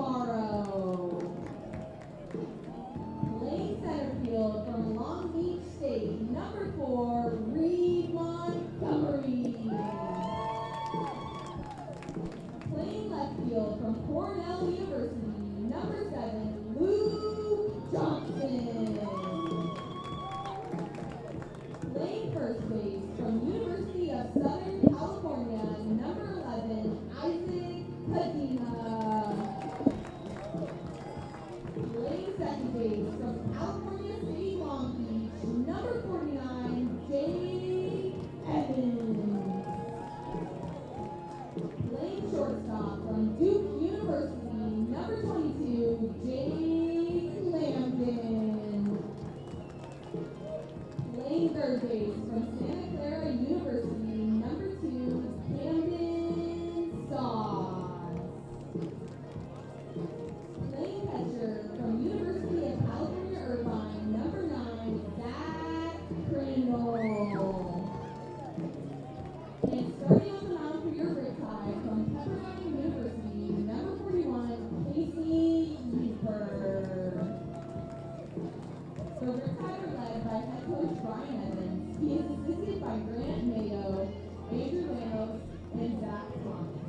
tomorrow. Playing center field from Long Beach State, number 4, Reed Montgomery. Playing left field from Cornell University, number 7, Lou Johnson. Playing first base from University of Southern California, number 11, Isaac Padina. Playing second base from California City, Long Beach, number 49, Jay Evans. Playing shortstop from Duke University, number 22, Jay Lambden. Playing third base from Santa Clara University, number 2, Camden Sauce. Playing catcher from University of California, Irvine, number 9, Zach Crandall. And starting on the mound for your Riptide from Pepperdine University, number 41, Casey Leesburg. The Riptide are led by head coach Brian Evans. He is assisted by Grant Mayo, Andrew Ramos, and Zach Thomas.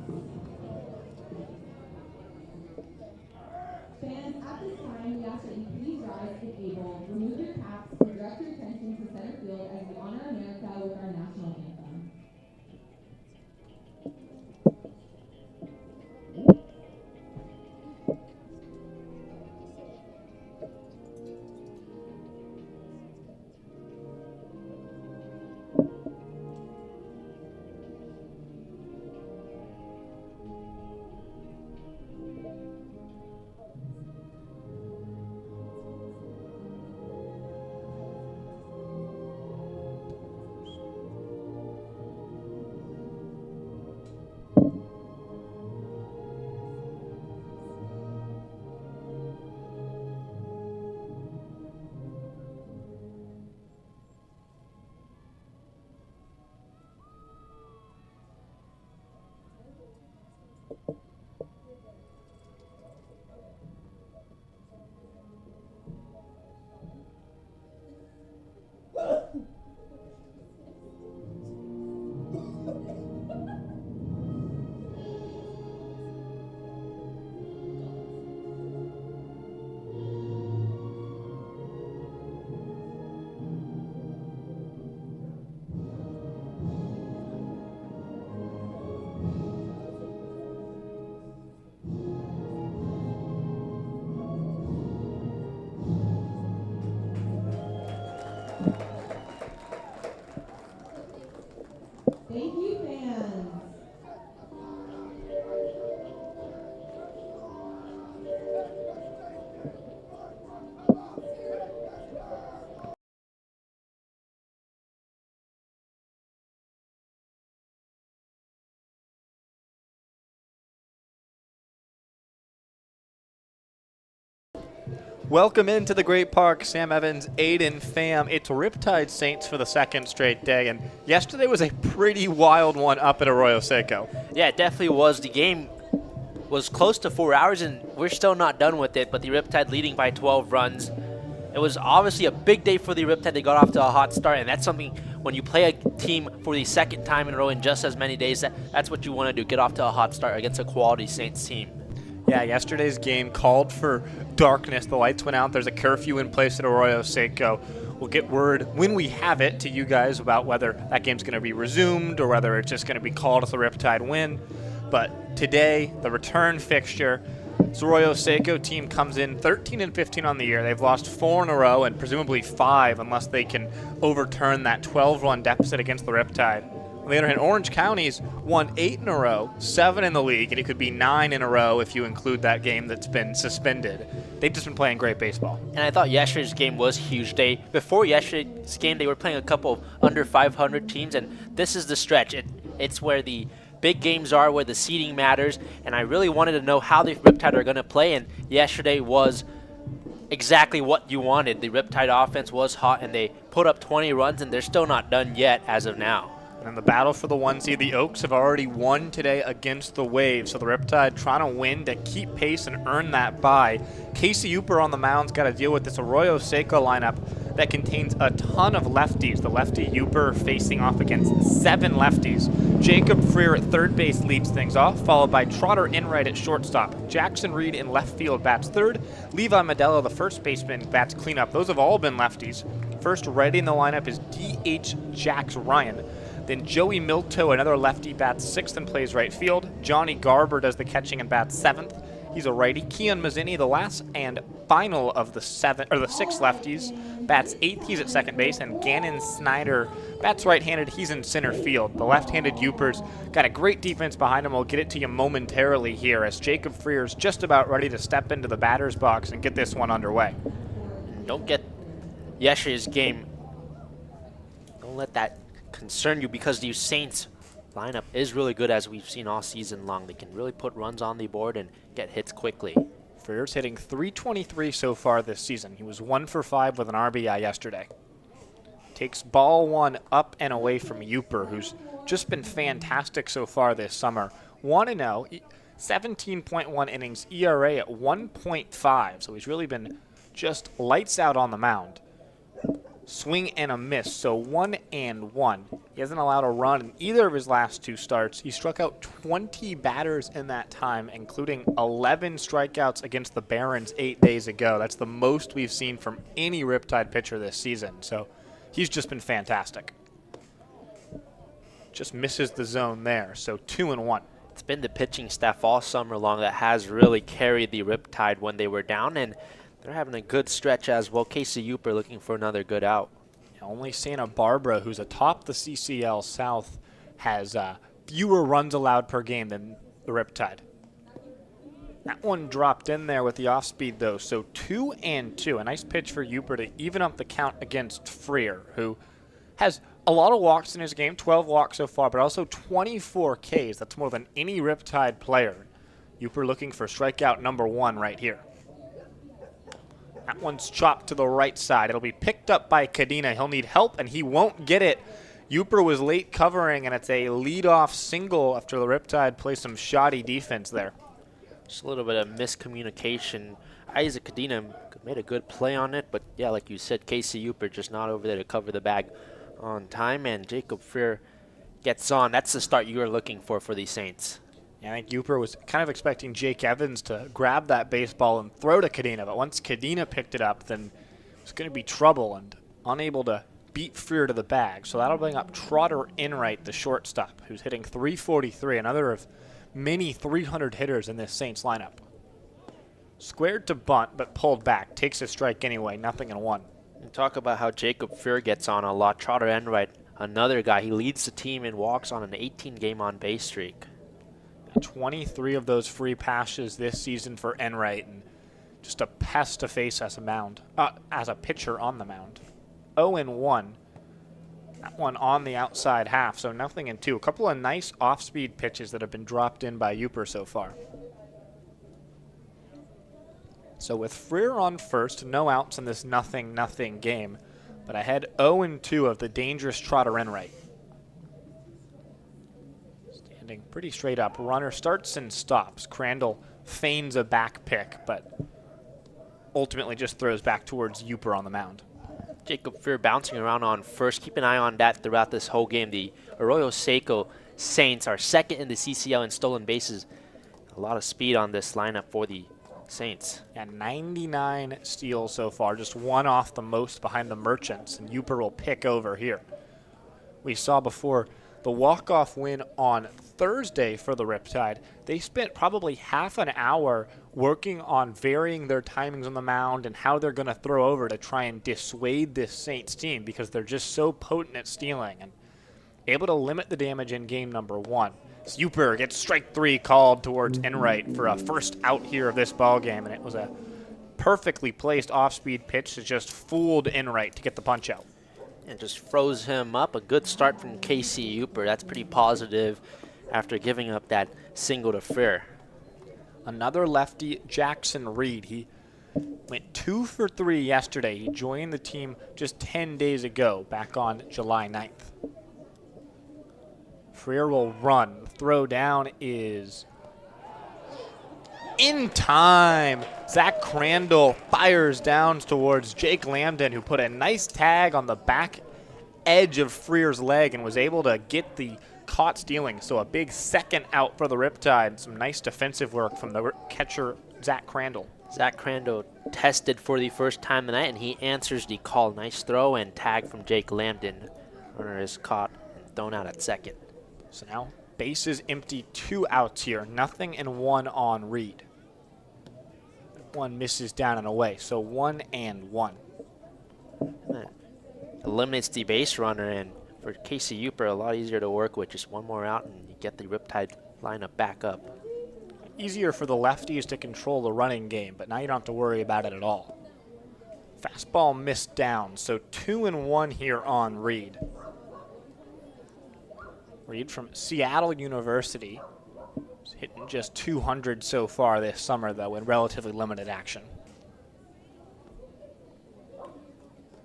Fans, at this time, we ask that you please rise if able, remove your caps, and direct your attention to center field as we honor America with our national anthem. Thank you, fans. Welcome into the Great Park, Sam Evans, Aidan, Pham. It's Riptide Saints for the second straight day, and yesterday was a pretty wild one up at Arroyo Seco. Yeah, it definitely was. The game was close to 4 hours, and we're still not done with it, but the Riptide leading by 12 runs. It was obviously a big day for the Riptide. They got off to a hot start, and that's something when you play a team for the second time in a row in just as many days, that's what you want to do, get off to a hot start against a quality Saints team. Yeah, yesterday's game called for darkness. The lights went out. There's a curfew in place at Arroyo Seco. We'll get word when we have it to you guys about whether that game's going to be resumed or whether it's just going to be called as a Riptide win. But today, the return fixture, this Arroyo Seco team comes in 13-15 on the year. They've lost 4 in a row and presumably 5 unless they can overturn that 12-run deficit against the Riptide. On the other hand, Orange County's won 8 in a row, 7 in the league, and it could be 9 in a row if you include that game that's been suspended. They've just been playing great baseball. And I thought yesterday's game was a huge day. Before yesterday's game, they were playing a couple of under 500 teams, and this is the stretch. It's where the big games are, where the seeding matters, and I really wanted to know how the Riptide are going to play, and yesterday was exactly what you wanted. The Riptide offense was hot, and they put up 20 runs, and they're still not done yet as of now. And in the battle for the 1 seed, the Oaks have already won today against the Waves. So the Riptide trying to win to keep pace and earn that bye. Casey Uper on the mound's got to deal with this Arroyo Seco lineup that contains a ton of lefties. The lefty Uper facing off against 7 lefties. Jacob Freer at third base leads things off, followed by Trotter Enright at shortstop. Jackson Reed in left field bats third. Levi Modelo, the first baseman, bats cleanup. Those have all been lefties. First righty in the lineup is DH Jax Ryan. Then Joey Milto, another lefty, bats 6th and plays right field. Johnny Garber does the catching and bats 7th. He's a righty. Keon Mazzini, the last and final of the 6 lefties, bats 8th. He's at second base. And Gannon Snyder bats right-handed. He's in center field. The left-handed Upers got a great defense behind him. We'll get it to you momentarily here as Jacob Freer's just about ready to step into the batter's box and get this one underway. Don't get yesterday's game. Don't let that concern you, because the Saints lineup is really good, as we've seen all season long. They can really put runs on the board and get hits quickly. Freer's hitting .323 so far this season. He was 1 for 5 with an RBI yesterday. Takes ball 1 up and away from Uper, who's just been fantastic so far this summer. 1-0, 17.1 innings, ERA at 1.5, so he's really been just lights out on the mound. Swing and a miss, so 1-1. He hasn't allowed a run in either of his last 2 starts. He struck out 20 batters in that time, including 11 strikeouts against the Barons 8 days ago. That's the most we've seen from any Riptide pitcher this season, so he's just been fantastic. Just misses the zone there, so 2-1. It's been the pitching staff all summer long that has really carried the Riptide when they were down, and they're having a good stretch as well. Casey Uper looking for another good out. Only Santa Barbara, who's atop the CCL South, has fewer runs allowed per game than the Riptide. That one dropped in there with the off-speed, though, so 2-2. A nice pitch for Uper to even up the count against Freer, who has a lot of walks in his game, 12 walks so far, but also 24 Ks. That's more than any Riptide player. Uper looking for strikeout number 1 right here. That one's chopped to the right side. It'll be picked up by Cadena. He'll need help, and he won't get it. Uper was late covering, and it's a leadoff single after the Riptide play some shoddy defense there. Just a little bit of miscommunication. Isaac Cadena made a good play on it, but yeah, like you said, Casey Uper just not over there to cover the bag on time, and Jacob Freer gets on. That's the start you were looking for the Saints. I think Uper was kind of expecting Jake Evans to grab that baseball and throw to Cadena, but once Cadena picked it up, then it was going to be trouble and unable to beat Freer to the bag. So that'll bring up Trotter Enright, the shortstop, who's hitting .343, another of many 300 hitters in this Saints lineup. Squared to bunt, but pulled back. Takes a strike anyway, 0-1. And talk about how Jacob Freer gets on a lot. Trotter Enright, another guy. He leads the team in walks on an 18-game on-base streak. 23 of those free passes this season for Enright, and just a pest to face as a pitcher on the mound. 0-1. That one on the outside half, so 0-2. A couple of nice off-speed pitches that have been dropped in by Uper so far. So with Freer on first, no outs in this 0-0 game, but ahead 0-2 of the dangerous Trotter Enright. Pretty straight up. Runner starts and stops. Crandall feigns a back pick, but ultimately just throws back towards Uper on the mound. Jacob Freer bouncing around on first. Keep an eye on that throughout this whole game. The Arroyo Seco Saints are second in the CCL in stolen bases. A lot of speed on this lineup for the Saints. Yeah, 99 steals so far, just one off the most behind the Merchants, and Uper will pick over here. We saw before the walk-off win on Thursday for the Riptide. They spent probably half an hour working on varying their timings on the mound and how they're going to throw over to try and dissuade this Saints team, because they're just so potent at stealing and able to limit the damage in game number 1. Uper gets strike 3 called towards Enright for a first out here of this ball game, and it was a perfectly placed off-speed pitch that just fooled Enright to get the punch out. And just froze him up. A good start from Casey Uper. That's pretty positive after giving up that single to Freer. Another lefty, Jackson Reed. He went 2 for 3 yesterday. He joined the team just 10 days ago, back on July 9th. Freer will run. The throw down is in time. Zach Crandall fires down towards Jake Lambden, who put a nice tag on the back edge of Freer's leg and was able to get the caught stealing. So a big second out for the Riptide. Some nice defensive work from the catcher, Zach Crandall. Zach Crandall tested for the first time tonight, and he answers the call. Nice throw and tag from Jake Lambden. Runner is caught and thrown out at second. So now bases empty, 2 outs here. Nothing and 1 on Reed. 1 misses down and away, so 1-1. That eliminates the base runner, and for Casey Uper, a lot easier to work with. Just 1 more out, and you get the Riptide lineup back up. Easier for the lefties to control the running game, but now you don't have to worry about it at all. Fastball missed down, so 2-1 here on Reed. Reed from Seattle University. He's hitting just 200 so far this summer, though, in relatively limited action.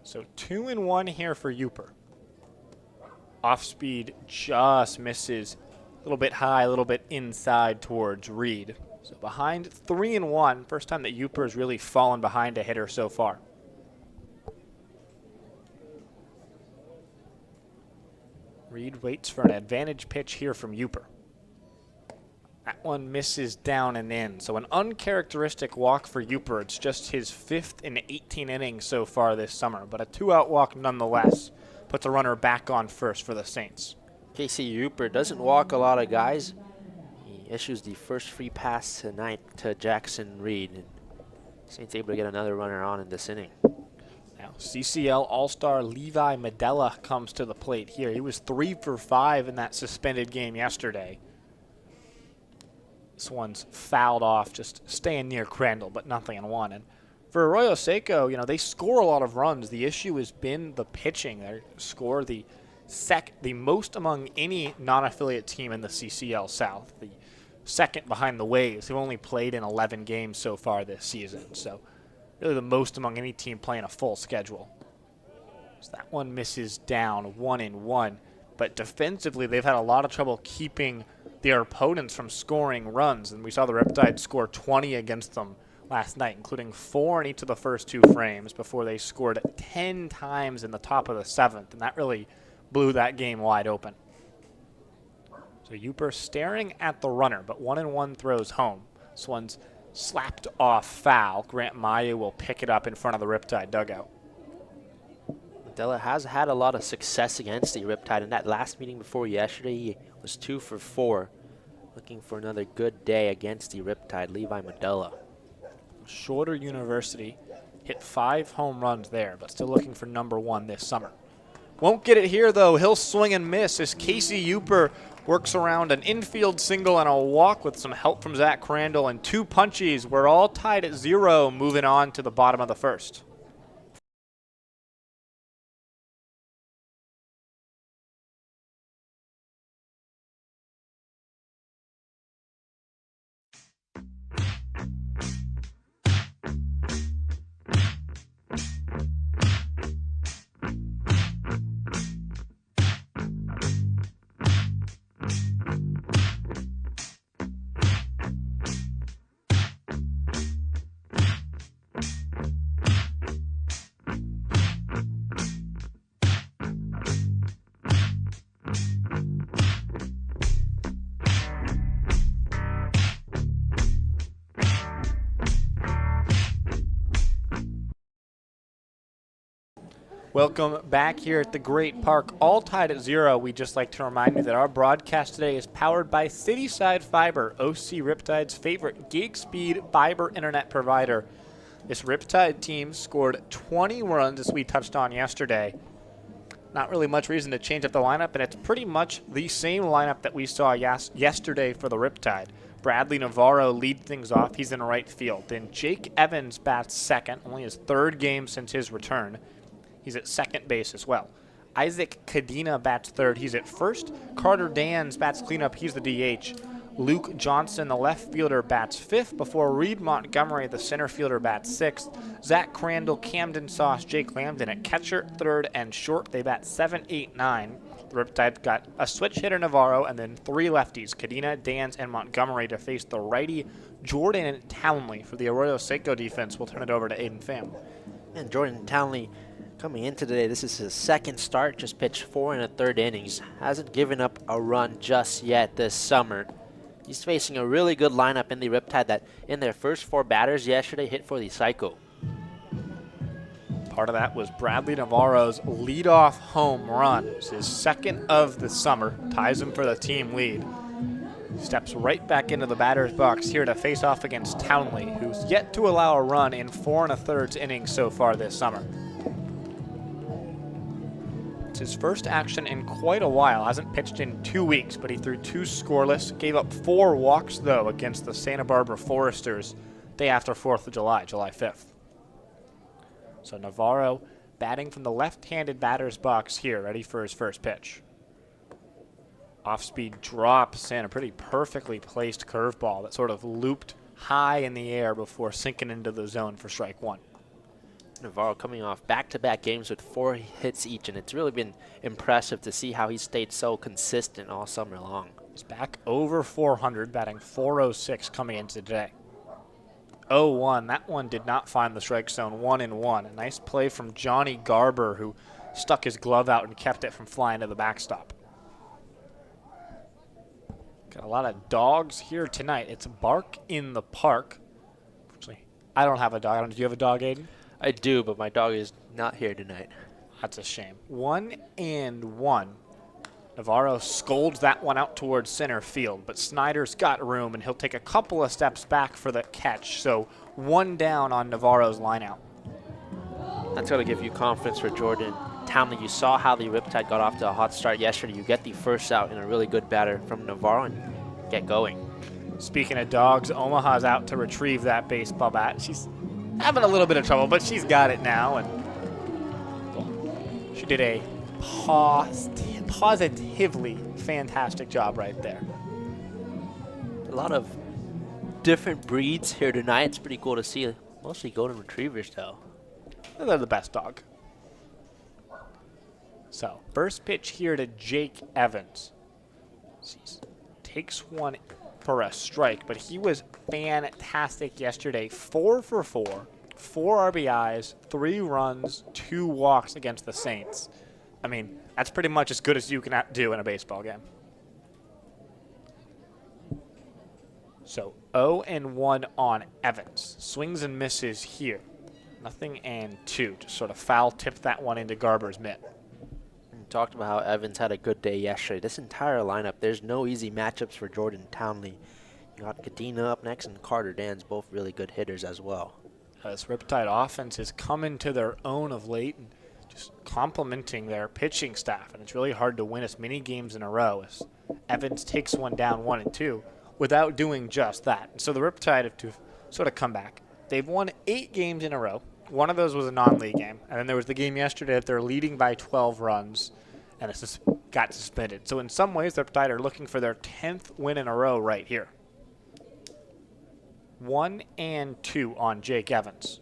So 2-1 here for Uper. Off speed just misses. A little bit high, a little bit inside towards Reed. So behind 3-1. First time that Uper has really fallen behind a hitter so far. Reed waits for an advantage pitch here from Uper. That one misses down and in. So an uncharacteristic walk for Uper. It's just his 5th in 18 innings so far this summer, but a 2-out walk nonetheless. Puts a runner back on first for the Saints. Casey Uper doesn't walk a lot of guys. He issues the first free pass tonight to Jackson Reed, and Saints able to get another runner on in this inning. Now CCL All-Star Levi Medella comes to the plate here. He was 3 for 5 in that suspended game yesterday. This one's fouled off, just staying near Crandall, but nothing in 1. And for Arroyo Seco, you know, they score a lot of runs. The issue has been the pitching. They score the most among any non-affiliate team in the CCL South. The second behind the Waves, who've only played in 11 games so far this season. So really the most among any team playing a full schedule. So that one misses down, 1-1. But defensively, they've had a lot of trouble keeping their opponents from scoring runs. And we saw the Riptide score 20 against them last night, including 4 in each of the first 2 frames before they scored 10 times in the top of the 7th. And that really blew that game wide open. So Uper staring at the runner, but 1-1 throws home. This one's slapped off foul. Grant Maya will pick it up in front of the Riptide dugout. Medella has had a lot of success against the Riptide. In that last meeting before yesterday, he was 2 for 4. Looking for another good day against the Riptide, Levi Medella. Shorter University hit 5 home runs there, but still looking for number 1 this summer. Won't get it here, though. He'll swing and miss as Casey Uper works around an infield single and a walk with some help from Zach Crandall and 2 punchies. We're all tied at 0, moving on to the bottom of the first. Welcome back here at the Great Park, all tied at 0. We'd just like to remind you that our broadcast today is powered by Cityside Fiber, OC Riptide's favorite gig speed fiber internet provider. This Riptide team scored 20 runs, as we touched on yesterday. Not really much reason to change up the lineup, and it's pretty much the same lineup that we saw yesterday for the Riptide. Bradley Navarro leads things off. He's in right field. Then Jake Evans bats second, only his 3rd game since his return. He's at second base as well. Isaac Cadena bats 3rd. He's at first. Carter Dans bats cleanup. He's the DH. Luke Johnson, the left fielder, bats 5th before Reed Montgomery, the center fielder, bats 6th. Zach Crandall, Camden Sauce, Jake Lambden at catcher, 3rd, and short. They bat 7, 8, 9. The Riptide got a switch hitter, Navarro, and then 3 lefties, Cadena, Dans, and Montgomery, to face the righty Jordan and Townley. For the Arroyo Seco defense, we'll turn it over to Aidan Pham. And Jordan Townley coming into today, this is his second start, just pitched 4 1/3 innings. Hasn't given up a run just yet this summer. He's facing a really good lineup in the Riptide that in their first 4 batters yesterday hit for the cycle. Part of that was Bradley Navarro's leadoff home run. It's his second of the summer, ties him for the team lead. Steps right back into the batter's box here to face off against Townley, who's yet to allow a run in 4 1/3 innings so far this summer. It's his first action in quite a while. Hasn't pitched in 2 weeks, but he threw 2 scoreless, gave up 4 walks, though, against the Santa Barbara Foresters day after 4th of July, July 5th. So Navarro batting from the left-handed batter's box here, ready for his first pitch. Off-speed drops in a pretty perfectly placed curveball that sort of looped high in the air before sinking into the zone for strike 1. Navarro coming off back-to-back games with 4 hits each, and it's really been impressive to see how he stayed so consistent all summer long. He's back over 400, batting .406 coming into today. 0-1, that one did not find the strike zone, 1-1. A nice play from Johnny Garber, who stuck his glove out and kept it from flying to the backstop. Got a lot of dogs here tonight. It's Bark in the Park. Actually, I don't have a dog. Do you have a dog, Aidan? I do, but my dog is not here tonight. That's a shame. 1-1. Navarro scolds that one out towards center field, but Snyder's got room, and he'll take a couple of steps back for the catch. So 1 down on Navarro's lineout. That's going to give you confidence for Jordan Townley. You saw how the Riptide got off to a hot start yesterday. You get the first out in a really good batter from Navarro and get going. Speaking of dogs, Omaha's out to retrieve that baseball bat. She's having a little bit of trouble, but she's got it now, and she did a positively fantastic job right there. A lot of different breeds here tonight. It's pretty cool to see. Mostly golden retrievers, though. They're the best dog. So, first pitch here to Jake Evans. Takes one for a strike, but he was fantastic yesterday. 4 for 4, 4 RBIs, 3 runs, 2 walks against the Saints. I mean, that's pretty much as good as you can do in a baseball game. So 0-1 on Evans. Swings and misses here. 0-2. Just sort of foul tipped that one into Garber's mitt. We talked about how Evans had a good day yesterday. This entire lineup, there's no easy matchups for Jordan Townley. You got Cadena up next and Carter Dans, both really good hitters as well. This Riptide offense has come into their own of late and just complimenting their pitching staff, and it's really hard to win as many games in a row as Evans takes one down 1-2 without doing just that. And so the Riptide have to sort of come back. They've won 8 games in a row. One of those was a non-league game, and then there was the game yesterday that they're leading by 12 runs, and it got suspended. So in some ways, the Riptide are looking for their 10th win in a row right here. 1-2 on Jake Evans.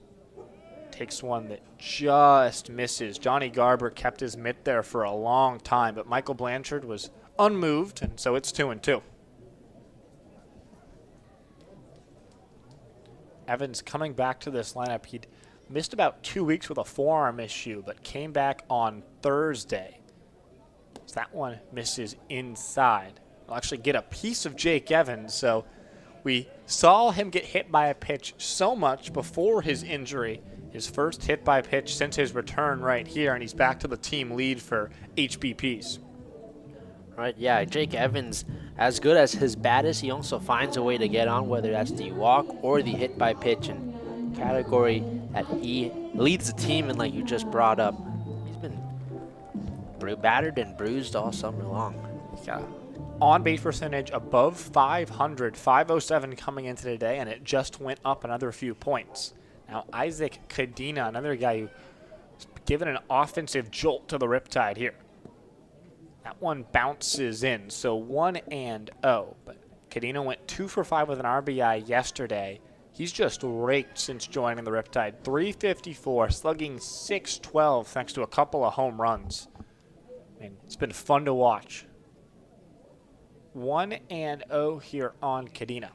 Takes one that just misses. Johnny Garber kept his mitt there for a long time, but Michael Blanchard was unmoved, and so it's 2-2. Evans coming back to this lineup. He'd missed about 2 weeks with a forearm issue, but came back on Thursday. So that one misses inside. We'll actually get a piece of Jake Evans, so we saw him get hit by a pitch so much before his injury. His first hit by pitch since his return right here, and he's back to the team lead for HBPs. Right, yeah, Jake Evans, as good as his bat is, he also finds a way to get on, whether that's the walk or the hit by pitch, and category that he leads the team in, like you just brought up. He's been battered and bruised all summer long. Yeah. On base percentage above 500, 507 coming into today, and it just went up another few points. Now, Isaac Cadena, another guy who's given an offensive jolt to the Riptide here. That one bounces in, so 1-0. But Cadena went 2 for 5 with an RBI yesterday. He's just raked since joining the Riptide. .354, slugging .612 thanks to a couple of home runs. And it's been fun to watch. 1-0 here on Kadena.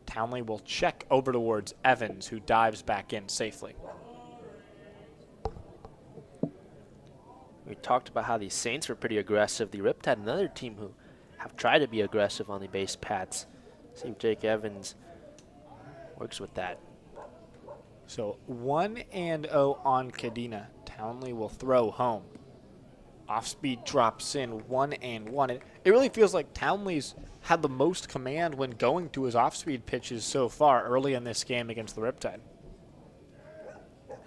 Townley will check over towards Evans, who dives back in safely. We talked about how the Saints were pretty aggressive. The Riptide, another team who have tried to be aggressive on the base paths. See if Jake Evans works with that. So 1-0 on Kadena. Townley will throw home. Off speed drops in 1-1. It really feels like Townley's had the most command when going to his off speed pitches so far early in this game against the Riptide.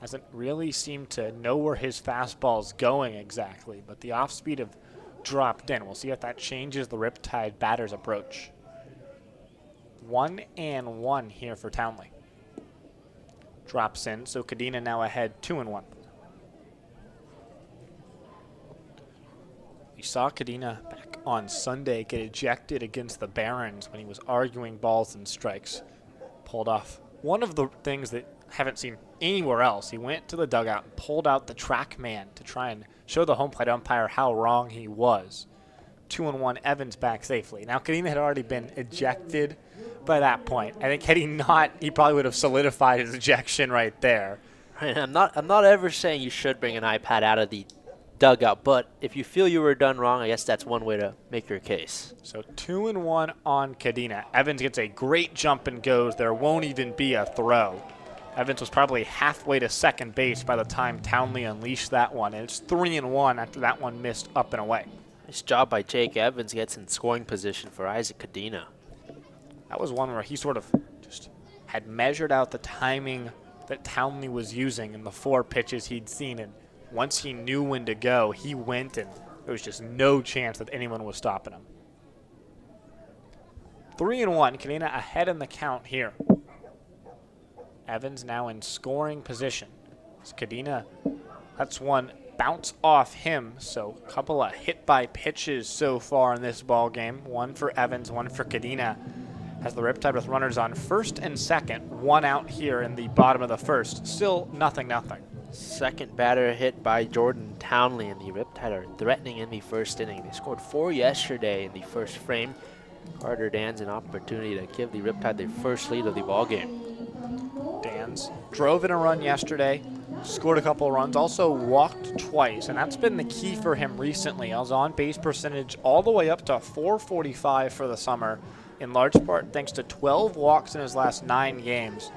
Hasn't really seemed to know where his fastball's going exactly, but the off speed have dropped in. We'll see if that changes the Riptide batter's approach. 1-1 here for Townley. Drops in, so Kadena now ahead 2-1. We saw Kadena back on Sunday get ejected against the Barons when he was arguing balls and strikes. Pulled off one of the things that I haven't seen anywhere else. He went to the dugout and pulled out the track man to try and show the home plate umpire how wrong he was. 2-1, Evans back safely. Now Kadena had already been ejected by that point. I think had he not, he probably would have solidified his ejection right there. Right, I'm not ever saying you should bring an iPad out of the dugout, but if you feel you were done wrong, I guess that's one way to make your case. So 2-1 on Kadena. Evans gets a great jump and goes. There won't even be a throw. Evans was probably halfway to second base by the time Townley unleashed that one, and it's 3-1 after that one missed up and away. Nice job by Jake Evans. Gets in scoring position for Isaac Kadena. That was one where he sort of just had measured out the timing that Townley was using in the 4 pitches he'd seen, and once he knew when to go, he went, and there was just no chance that anyone was stopping him. 3-1, Kadena ahead in the count here. Evans now in scoring position. As Kadena lets one bounce off him, so a couple of hit by pitches so far in this ball game. One for Evans, one for Kadena. As the Riptide with runners on first and second, 1 out here in the bottom of the first. Still 0-0. Second batter hit by Jordan Townley, and the Riptide are threatening in the first inning. They scored 4 yesterday in the first frame. Carter Dan's an opportunity to give the Riptide their first lead of the ball game. Dans drove in a run yesterday, scored a couple runs, also walked twice, and that's been the key for him recently. His on-base percentage all the way up to .445 for the summer, in large part thanks to 12 walks in his last 9 games.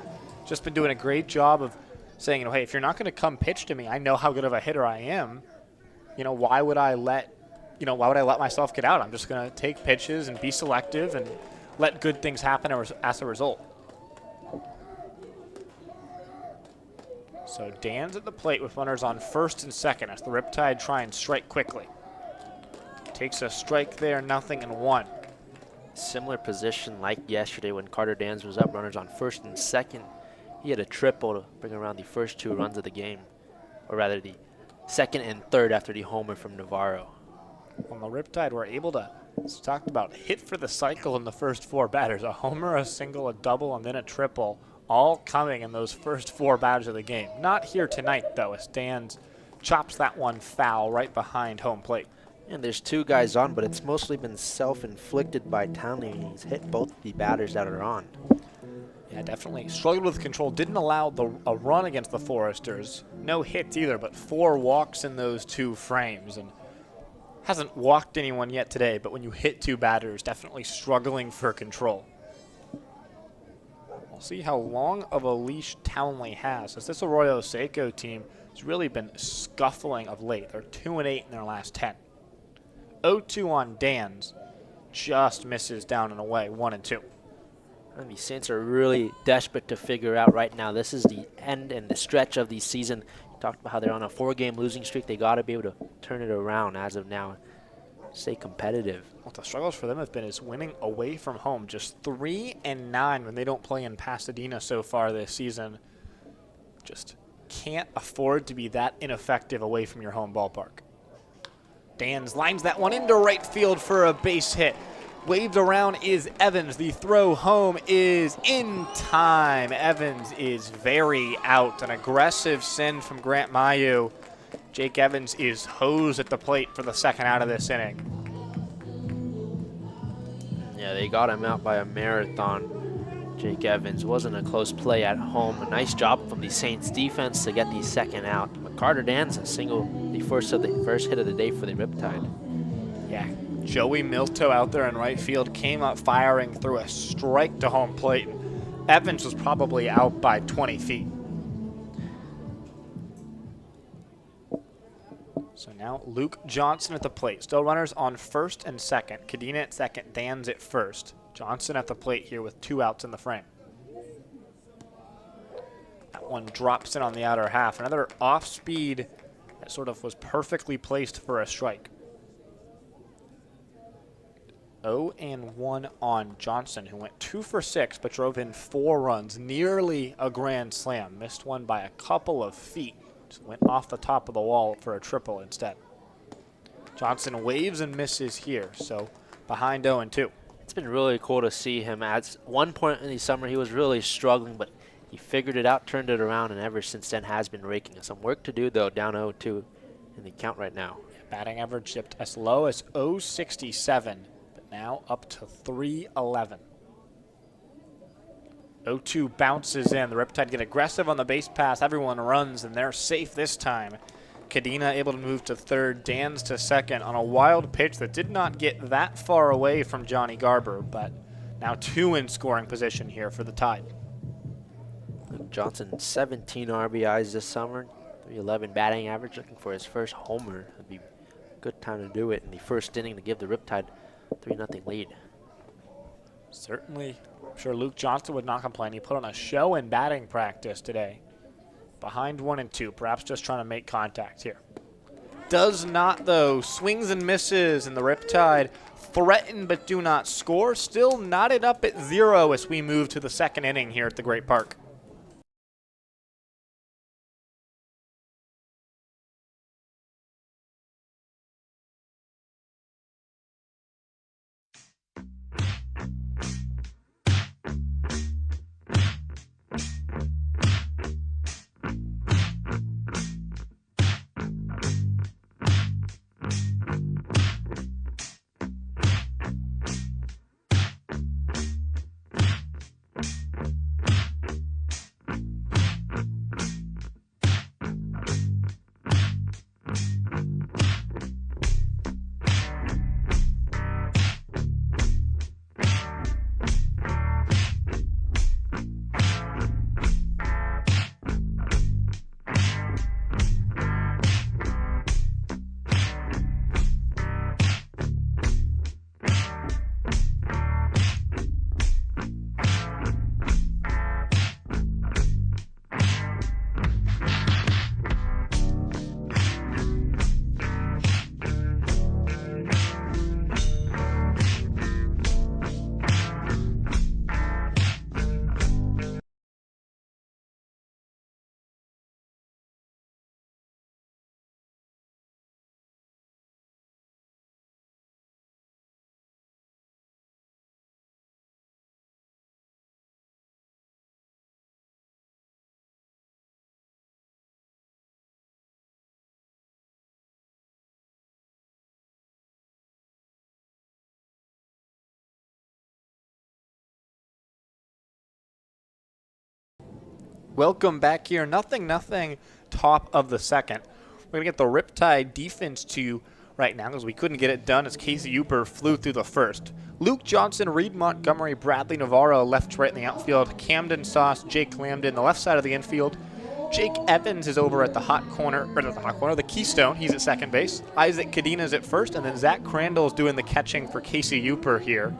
Just been doing a great job of saying, hey, if you're not going to come pitch to me, I know how good of a hitter I am. Why would I let myself get out? I'm just going to take pitches and be selective and let good things happen as a result. So Dan's at the plate with runners on first and second as the Riptide try and strike quickly. Takes a strike there, 0-1. Similar position like yesterday when Carter Dans was up, runners on first and second. He had a triple to bring around the first 2 runs of the game, or rather the second and third after the homer from Navarro. When the Riptide were able to, as talked about, hit for the cycle in the first 4 batters, a homer, a single, a double, and then a triple, all coming in those first 4 batters of the game. Not here tonight, though, as Dans chops that one foul right behind home plate. And there's 2 guys on, but it's mostly been self-inflicted by Townley. He's hit both the batters that are on. Yeah, definitely struggled with control. Didn't allow a run against the Foresters. No hits either, but 4 walks in those 2 frames. And hasn't walked anyone yet today, but when you hit 2 batters, definitely struggling for control. We'll see how long of a leash Townley has, as this Arroyo Seco team has really been scuffling of late. They're 2-8 in their last 10. 0-2 on Dan's. Just misses down and away, 1-2. And the Saints are really desperate to figure out right now. This is the end and the stretch of the season. You talked about how they're on a 4-game losing streak. They got to be able to turn it around as of now. Stay competitive. What the struggles for them have been is winning away from home. Just 3-9 when they don't play in Pasadena so far this season. Just can't afford to be that ineffective away from your home ballpark. Dans lines that one into right field for a base hit. Waved around is Evans. The throw home is in time. Evans is very out. An aggressive send from Grant Mayu Jake Evans is hosed at the plate for the second out of this inning. Yeah, they got him out by a marathon. Jake Evans wasn't a close play at home. A nice job from the Saints defense to get the second out. But Carter Danza single the first hit of the day for the Riptide. Yeah, Joey Milto out there in right field came up firing through a strike to home plate. Evans was probably out by 20 feet. So now Luke Johnson at the plate. Still runners on first and second. Cadena at second, Dan's at first. Johnson at the plate here with 2 outs in the frame. That one drops in on the outer half. Another off speed that sort of was perfectly placed for a strike. 0-1 on Johnson, who went 2 for 6 but drove in 4 runs. Nearly a grand slam. Missed one by a couple of feet. Just went off the top of the wall for a triple instead. Johnson waves and misses here, so behind 0-2. It's been really cool to see him. At one point in the summer, he was really struggling, but he figured it out, turned it around, and ever since then has been raking. Some work to do, though, down 0-2 in the count right now. Batting average dipped as low as 0.67, but now up to 311. 0-2 bounces in. The Riptide get aggressive on the base pass. Everyone runs, and they're safe this time. Cadena able to move to third, Dan's to second on a wild pitch that did not get that far away from Johnny Garber, but now 2 in scoring position here for the Tide. Johnson, 17 RBIs this summer, 311 batting average, looking for his first homer. It'd be a good time to do it in the first inning to give the Riptide 3-0 lead. Certainly, I'm sure Luke Johnson would not complain. He put on a show in batting practice today. Behind 1-2, perhaps just trying to make contact here. Does not, though. Swings and misses, and the Riptide threaten but do not score. Still knotted up at 0 as we move to the second inning here at the Great Park. Welcome back here. Nothing, top of the second. We're going to get the Riptide defense to right now because we couldn't get it done as Casey Uper flew through the first. Luke Johnson, Reed Montgomery, Bradley Navarro left to right in the outfield. Camden Sauce, Jake Lambden, the left side of the infield. Jake Evans is over at the the Keystone. He's at second base. Isaac Cadena's at first, and then Zach Crandall's doing the catching for Casey Uper here.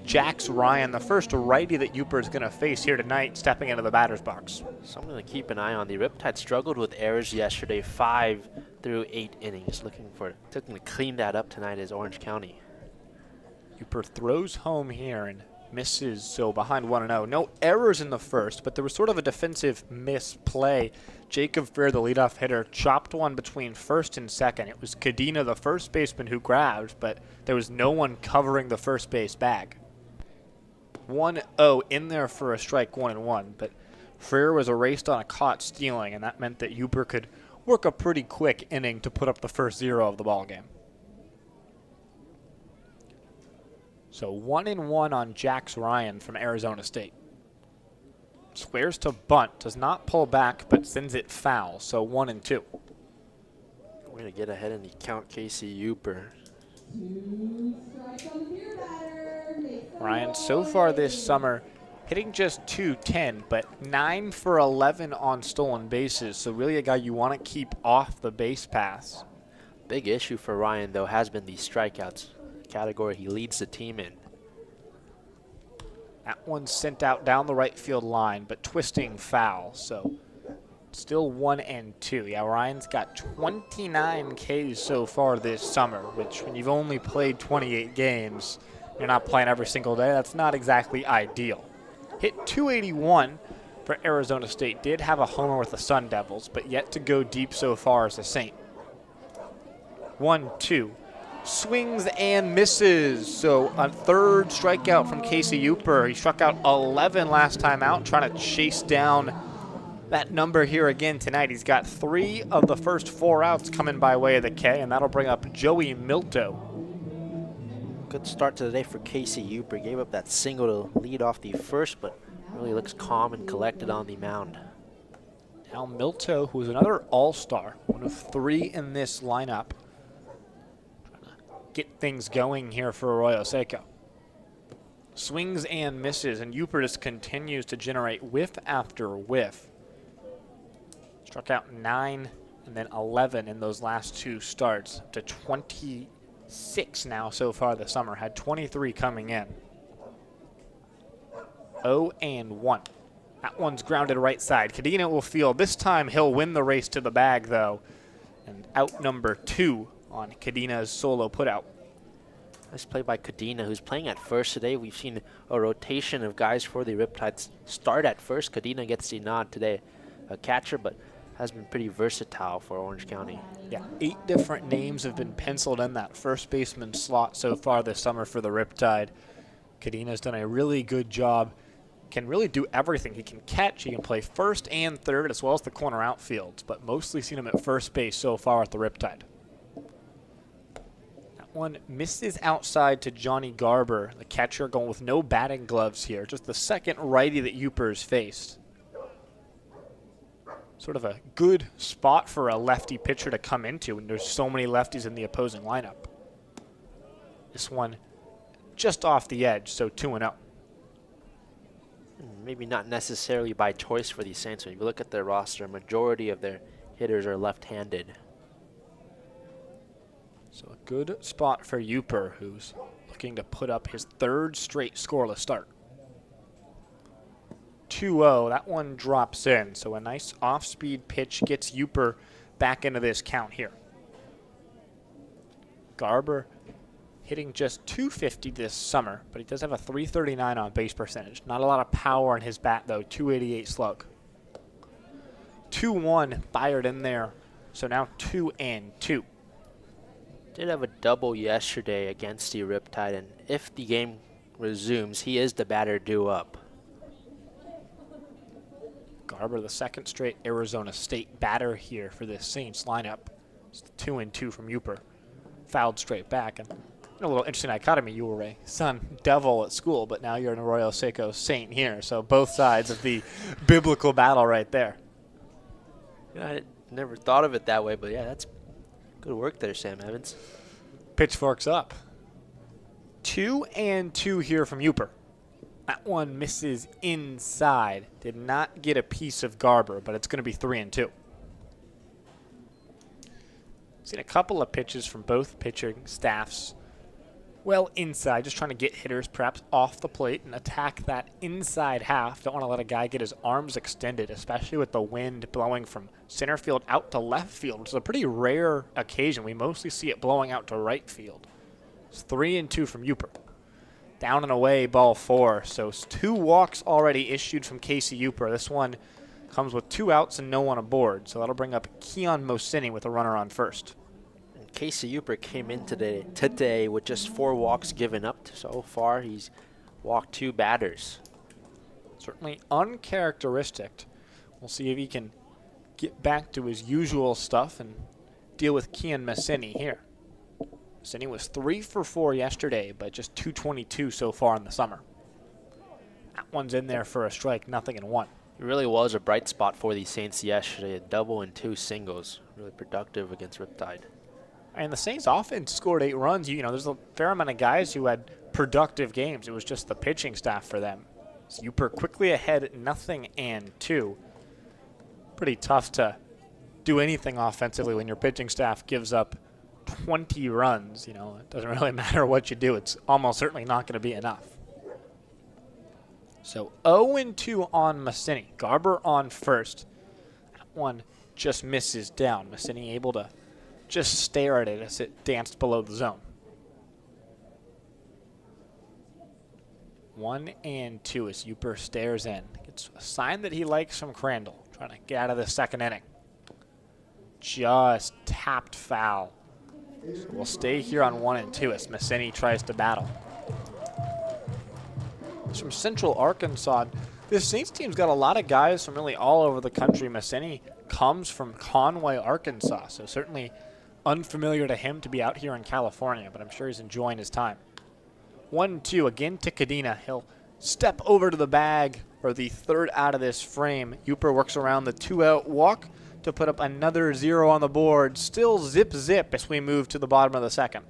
Jax Ryan, the first righty that Uper is going to face here tonight, stepping into the batter's box. Something to keep an eye on. The Riptide struggled with errors yesterday, 5 through 8 innings. Looking to clean that up tonight is Orange County. Uper throws home here and misses, so behind 1-0. No errors in the first, but there was sort of a defensive misplay. Jacob Fair, the leadoff hitter, chopped one between first and second. It was Cadena, the first baseman, who grabbed, but there was no one covering the first base bag. 1-0 in there for a strike, 1-1, but Freer was erased on a caught stealing, and that meant that Uper could work a pretty quick inning to put up the first 0 of the ball game. So 1-1 on Jax Ryan from Arizona State. Squares to bunt, does not pull back, but sends it foul. So 1-2. We're going to get ahead and count Casey Uper. 2 strikes on the beer batter. Make some Ryan so far this noise. summer hitting just .210, but 9 for 11 on stolen bases. So really a guy you want to keep off the base paths. Big issue for Ryan, though, has been the strikeouts category he leads the team in. That one's sent out down the right field line, but twisting foul. So still 1-2. Yeah, Ryan's got 29 Ks so far this summer, which when you've only played 28 games, you're not playing every single day. That's not exactly ideal. Hit 281 for Arizona State. Did have a homer with the Sun Devils, but yet to go deep so far as a Saint. 1-2. Swings and misses. So a third strikeout from Casey Uper. He struck out 11 last time out, trying to chase down that number here again tonight. He's got 3 of the first 4 outs coming by way of the K, and that'll bring up Joey Milto. Good start to the day for Casey Uper. Gave up that single to lead off the first, but really looks calm and collected on the mound. Now Milto, who is another all-star, one of 3 in this lineup. Get things going here for Arroyo Seco. Swings and misses, and Uper just continues to generate whiff after whiff. Struck out 9 and then 11 in those last 2 starts, up to 26 now so far this summer. Had 23 coming in. 0-1. That one's grounded right side. Cadena will field. This time he'll win the race to the bag, though. And out number 2 on Cadena's solo putout. Nice play by Cadena, who's playing at first today. We've seen a rotation of guys for the Riptides start at first. Cadena gets the nod today. A catcher, but has been pretty versatile for Orange County. Yeah, 8 different names have been penciled in that first baseman slot so far this summer for the Riptide. Cadena's done a really good job. Can really do everything. He can catch, he can play first and third, as well as the corner outfields, but mostly seen him at first base so far at the Riptide. That one misses outside to Johnny Garber, the catcher, going with no batting gloves here. Just the second righty that Uper's faced. Sort of a good spot for a lefty pitcher to come into when there's so many lefties in the opposing lineup. This one just off the edge, so 2-0. Maybe not necessarily by choice for the Saints. When you look at their roster, a majority of their hitters are left-handed. So a good spot for Uper, who's looking to put up his 3rd straight scoreless start. 2-0, that one drops in. So a nice off-speed pitch gets Uper back into this count here. Garber hitting just .250 this summer, but he does have a .339 on base percentage. Not a lot of power in his bat, though. .288 slug. 2-1 fired in there, so now 2-2. Did have a double yesterday against the Riptide, and if the game resumes, he is the batter due up. Garber, the 2nd straight Arizona State batter here for this Saints lineup. It's 2-2 from Uper. Fouled straight back. And a little interesting dichotomy. You were a Sun Devil at school, but now you're an Arroyo Seco Saint here. So both sides of the biblical battle right there. Yeah, I never thought of it that way, but yeah, that's good work there, Sam Evans. Pitchforks up. 2-2 here from Uper. That one misses inside. Did not get a piece of Garber, but it's going to be 3-2. Seen a couple of pitches from both pitching staffs. Well inside, just trying to get hitters perhaps off the plate and attack that inside half. Don't want to let a guy get his arms extended, especially with the wind blowing from center field out to left field, which is a pretty rare occasion. We mostly see it blowing out to right field. It's 3-2 from Uper. Down and away, ball 4. So 2 walks already issued from Casey Uper. This one comes with 2 outs and no one aboard. So that'll bring up Keon Mosini with a runner on first. And Casey Uper came in today with just 4 walks given up. So far, he's walked 2 batters. Certainly uncharacteristic. We'll see if he can get back to his usual stuff and deal with Kian Massini here. Massini was 3 for 4 yesterday, but just 222 so far in the summer. That one's in there for a strike, nothing in one. It really was a bright spot for the Saints yesterday. A double and 2 singles. Really productive against Riptide. And the Saints offense scored 8 runs. You know, there's a fair amount of guys who had productive games. It was just the pitching staff for them. So Uper quickly ahead, 0-2. Pretty tough to do anything offensively when your pitching staff gives up 20 runs. You know, it doesn't really matter what you do. It's almost certainly not going to be enough. So 0-2 on Massini. Garber on first. That one just misses down. Massini able to just stare at it as it danced below the zone. 1-2 as Uper stares in. It's a sign that he likes from Crandall, trying to get out of the second inning. Just tapped foul. So we'll stay here on 1-2 as Massini tries to battle. It's from Central Arkansas. This Saints team's got a lot of guys from really all over the country. Massini comes from Conway, Arkansas, so certainly unfamiliar to him to be out here in California, but I'm sure he's enjoying his time. 1-2 again to Cadena. He'll step over to the bag for the third out of this frame. Uper works around the 2-out walk to put up another 0 on the board. Still zip as we move to the bottom of the second.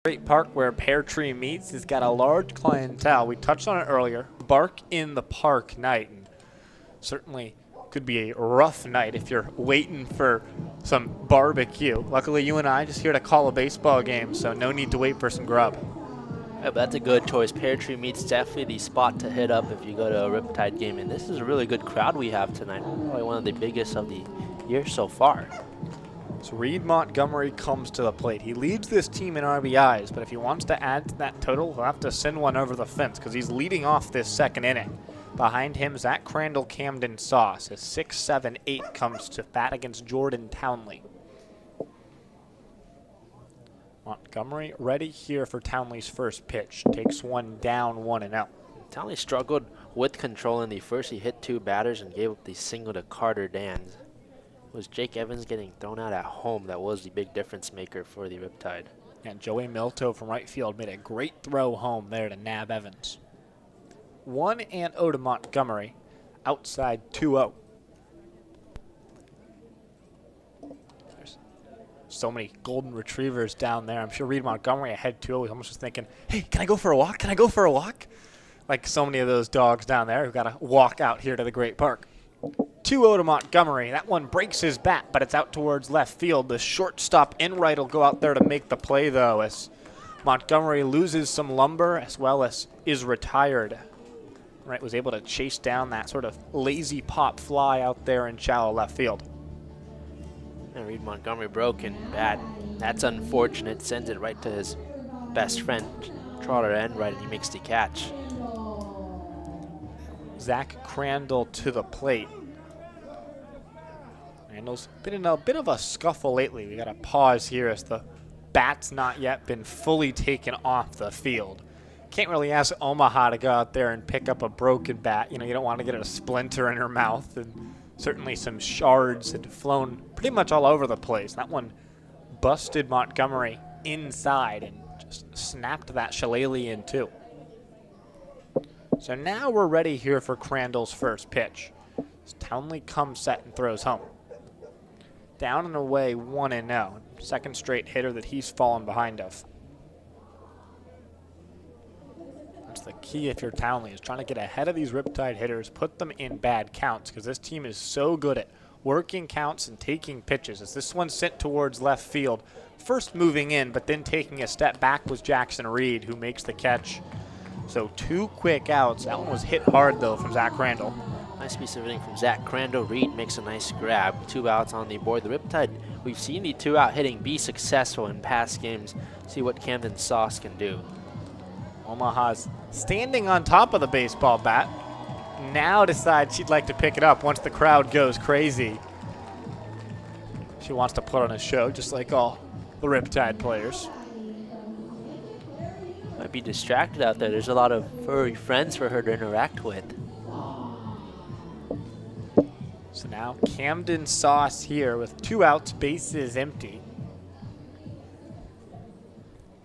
Great Park where Pear Tree meets has got a large clientele. We touched on it earlier. Bark in the Park night. And certainly could be a rough night if you're waiting for some barbecue. Luckily, you and I just here to call a baseball game, so no need to wait for some grub. Yeah, but that's a good choice. Pear Tree meets definitely the spot to hit up if you go to a Riptide game. And this is a really good crowd we have tonight. Probably one of the biggest of the year so far. So Reed Montgomery comes to the plate. He leads this team in RBIs, but if he wants to add to that total, he'll have to send one over the fence because he's leading off this second inning. Behind him, Zach Crandall, Camden Sauce. His 6-7-8 comes to bat against Jordan Townley. Montgomery ready here for Townley's first pitch. Takes one down, 1-0. Townley struggled with control in the first. He hit 2 batters and gave up the single to Carter Dans. It was Jake Evans getting thrown out at home that was the big difference maker for the Riptide. And Joey Milto from right field made a great throw home there to nab Evans. 1-0 to Montgomery. Outside 2-0. There's so many golden retrievers down there. I'm sure Reed Montgomery ahead 2-0 was almost just thinking, hey, can I go for a walk? Can I go for a walk? Like so many of those dogs down there who've got to walk out here to the Great Park. 2-0 to Montgomery. That one breaks his bat, but it's out towards left field. The shortstop Enright will go out there to make the play, though, as Montgomery loses some lumber as well as is retired. Enright was able to chase down that sort of lazy pop fly out there in shallow left field. And Reed Montgomery broken bat. That's unfortunate. Sends it right to his best friend, Trotter Enright, and he makes the catch. Zach Crandall to the plate. Crandall's been in a bit of a scuffle lately. We got to pause here as the bat's not yet been fully taken off the field. Can't really ask Omaha to go out there and pick up a broken bat. You know, you don't want to get a splinter in her mouth, and certainly some shards had flown pretty much all over the place. That one busted Montgomery inside and just snapped that shillelagh in two. So now we're ready here for Crandall's first pitch. As Townley comes set and throws home. Down and away, 1-0. Second straight hitter that he's fallen behind of. That's the key if you're Townley, is trying to get ahead of these Riptide hitters, put them in bad counts, because this team is so good at working counts and taking pitches. As this one sent towards left field, first moving in, but then taking a step back was Jackson Reed, who makes the catch. So 2 quick outs. That one was hit hard, though, from Zach Crandall. Nice piece of hitting from Zach Crandall. Reed makes a nice grab. 2 outs on the board. The Riptide, we've seen the 2-out hitting be successful in past games. See what Camden Sauce can do. Omaha's standing on top of the baseball bat. Now decides she'd like to pick it up once the crowd goes crazy. She wants to put on a show, just like all the Riptide players. Might be distracted out there. There's a lot of furry friends for her to interact with. So now Camden Sauce here with 2 outs, bases empty.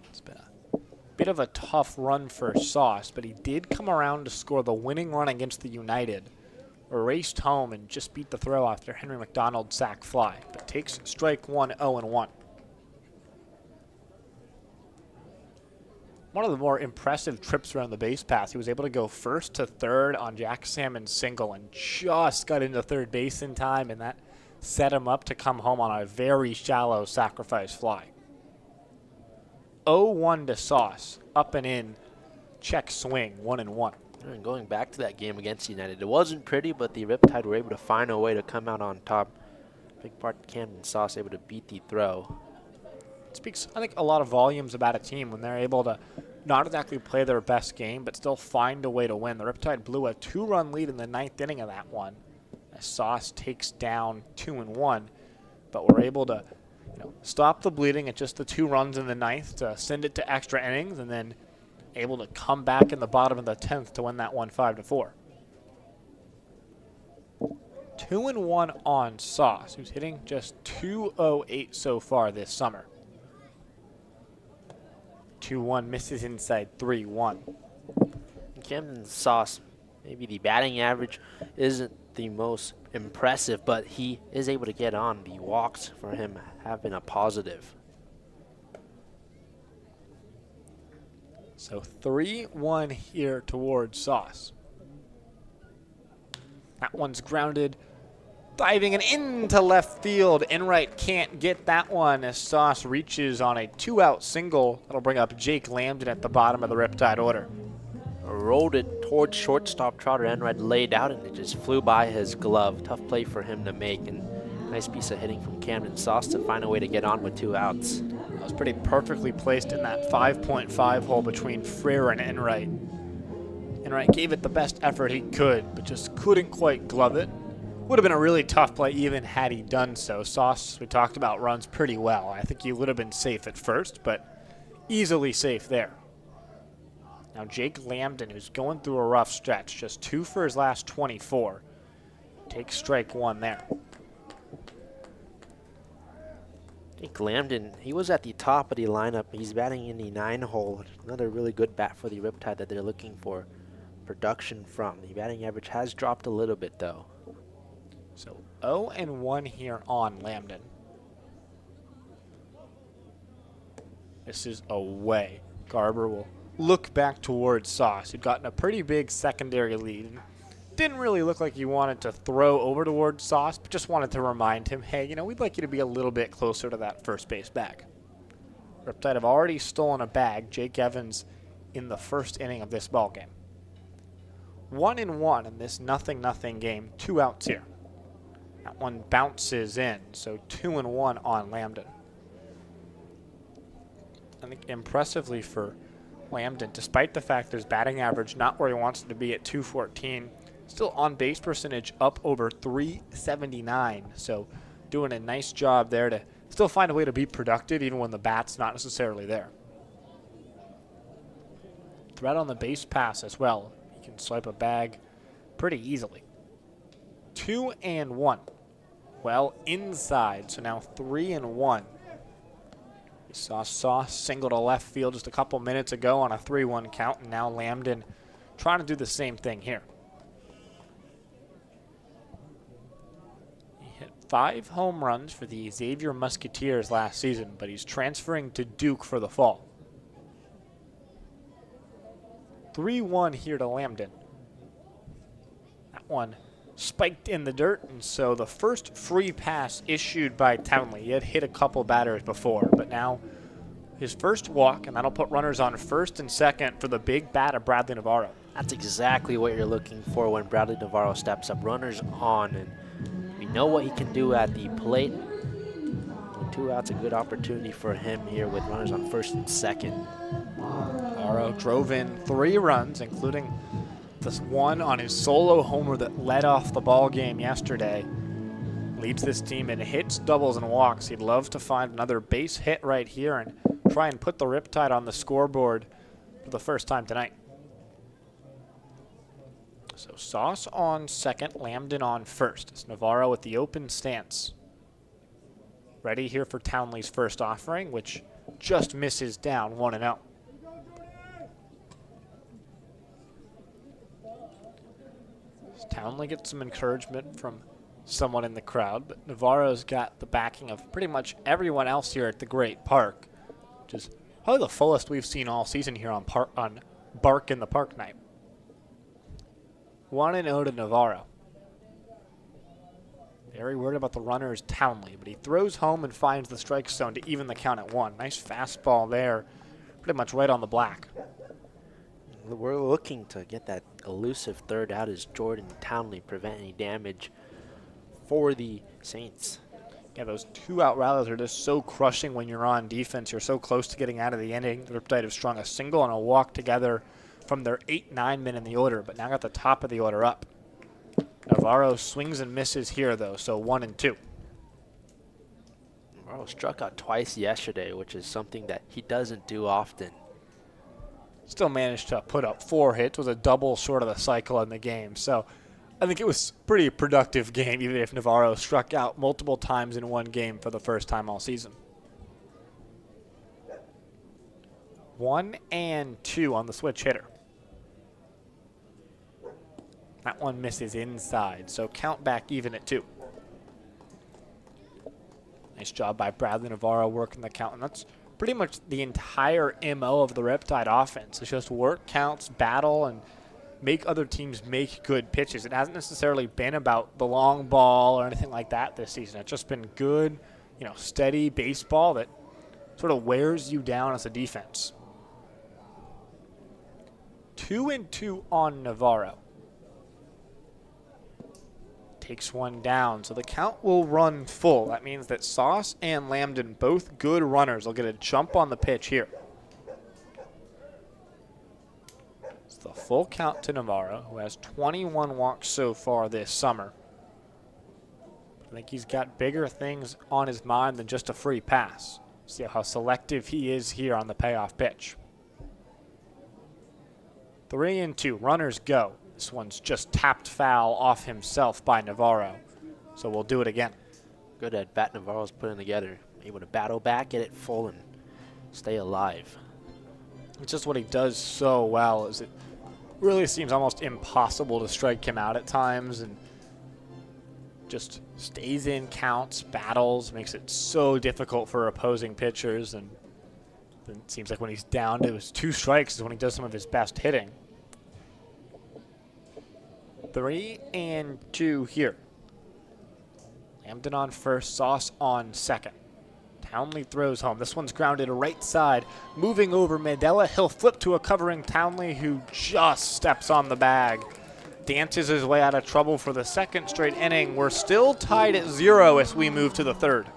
It's been a bit of a tough run for Sauce, but he did come around to score the winning run against the United. Raced home and just beat the throw after Henry McDonald's sac fly, but takes strike 1, 0-1. One of the more impressive trips around the base paths. He was able to go first to third on Jack Salmon's single and just got into third base in time, and that set him up to come home on a very shallow sacrifice fly. 0-1 to Sauce, up and in, check swing, 1-1. And going back to that game against United, it wasn't pretty, but the Riptide were able to find a way to come out on top. Big part Camden Sauce able to beat the throw. Speaks, I think, a lot of volumes about a team when they're able to not exactly play their best game, but still find a way to win. The Riptide blew a 2-run lead in the 9th inning of that one, as Sauce takes down 2-1, but we're able to, stop the bleeding at just the 2 runs in the 9th to send it to extra innings, and then able to come back in the bottom of the 10th to win that one 5-4. 2-1 on Sauce, who's hitting just .208 so far this summer. 2-1 misses inside 3-1. Camden Sauce, maybe the batting average isn't the most impressive, but he is able to get on. The walks for him have been a positive. So 3-1 here towards Sauce. That one's grounded. Diving and into left field. Enright can't get that one as Sauce reaches on a 2-out single. That'll bring up Jake Lambden at the bottom of the Riptide order. Rolled it towards shortstop. Trotter Enright laid out and it just flew by his glove. Tough play for him to make, and nice piece of hitting from Camden Sauce to find a way to get on with 2 outs. That was pretty perfectly placed in that 5.5 hole between Frere and Enright. Enright gave it the best effort he could, but just couldn't quite glove it. Would have been a really tough play even had he done so. Sauce, we talked about, runs pretty well. I think he would have been safe at first, but easily safe there. Now Jake Lambden, who's going through a rough stretch, just 2 for his last 24. Takes strike 1 there. Jake Lambden, he was at the top of the lineup. He's batting in the 9 hole. Another really good bat for the Riptide that they're looking for production from. The batting average has dropped a little bit, though. So 0-1 here on Lambden. This is away. Garber will look back towards Sauce, who'd gotten a pretty big secondary lead. Didn't really look like he wanted to throw over towards Sauce, but just wanted to remind him, hey, we'd like you to be a little bit closer to that first base bag. Riptide have already stolen a bag. Jake Evans in the first inning of this ball game. 1-1 in this 0-0 game. 2 outs here. That one bounces in, so 2-1 on Lambden. I think impressively for Lambden, despite the fact there's batting average not where he wants it to be at 214, still on base percentage up over 379. So doing a nice job there to still find a way to be productive even when the bat's not necessarily there. Threat on the base pass as well. He can swipe a bag pretty easily. 2-1. Well, inside, so now 3-1. We saw Sauce single to left field just a couple minutes ago on a 3-1 count, and now Lambden trying to do the same thing here. He hit 5 home runs for the Xavier Musketeers last season, but he's transferring to Duke for the fall. 3-1 here to Lambden. That one spiked in the dirt, and so the first free pass issued by Townley. He had hit a couple batters before, but now his first walk, and that'll put runners on first and second for the big bat of Bradley Navarro. That's exactly what you're looking for when Bradley Navarro steps up. Runners on, and we know what he can do at the plate. With 2 outs, a good opportunity for him here with runners on first and second. Navarro drove in 3 runs, including this one on his solo homer that led off the ball game yesterday. Leads this team in hits, doubles, and walks. He'd love to find another base hit right here and try and put the Riptide on the scoreboard for the first time tonight. So Sauce on second, Lambden on first. It's Navarro with the open stance. Ready here for Townley's first offering, which just misses down 1-0. Townley gets some encouragement from someone in the crowd, but Navarro's got the backing of pretty much everyone else here at the Great Park, which is probably the fullest we've seen all season here on Bark in the Park night. 1-0 to Navarro. Very worried about the runners, Townley, but he throws home and finds the strike zone to even the count at 1. Nice fastball there, pretty much right on the black. We're looking to get that elusive third out as Jordan Townley prevent any damage for the Saints. Yeah, those 2-out rallies are just so crushing when you're on defense. You're so close to getting out of the inning. The Riptide have strung a single and a walk together from their 8-9 men in the order, but now got the top of the order up. Navarro swings and misses here, though, so 1-2. Navarro struck out twice yesterday, which is something that he doesn't do often. Still managed to put up 4 hits, was a double short of the cycle in the game. So I think it was a pretty productive game, even if Navarro struck out multiple times in one game for the first time all season. 1-2 on the switch hitter. That one misses inside, so count back even at 2. Nice job by Bradley Navarro working the count, and that's pretty much the entire MO of the Riptide offense. It's just work counts, battle, and make other teams make good pitches. It hasn't necessarily been about the long ball or anything like that this season. It's just been good, steady baseball that sort of wears you down as a defense. 2-2 on Navarro. Takes one down, so the count will run full. That means that Sauce and Lambden, both good runners, will get a jump on the pitch here. It's the full count to Navarro, who has 21 walks so far this summer. I think he's got bigger things on his mind than just a free pass. See how selective he is here on the payoff pitch. 3-2, runners go. This one's just tapped foul off himself by Navarro, so we'll do it again. Good at bat Navarro's putting together. Able to battle back, get it full, and stay alive. It's just what he does so well, is it really seems almost impossible to strike him out at times, and just stays in counts, battles, makes it so difficult for opposing pitchers, and then it seems like when he's down to his 2 strikes is when he does some of his best hitting. 3-2 here. Lambden on first, Sauce on second. Townley throws home. This one's grounded right side. Moving over Mandela. He'll flip to a covering Townley, who just steps on the bag. Dances his way out of trouble for the second straight inning. We're still tied at 0 as we move to the third.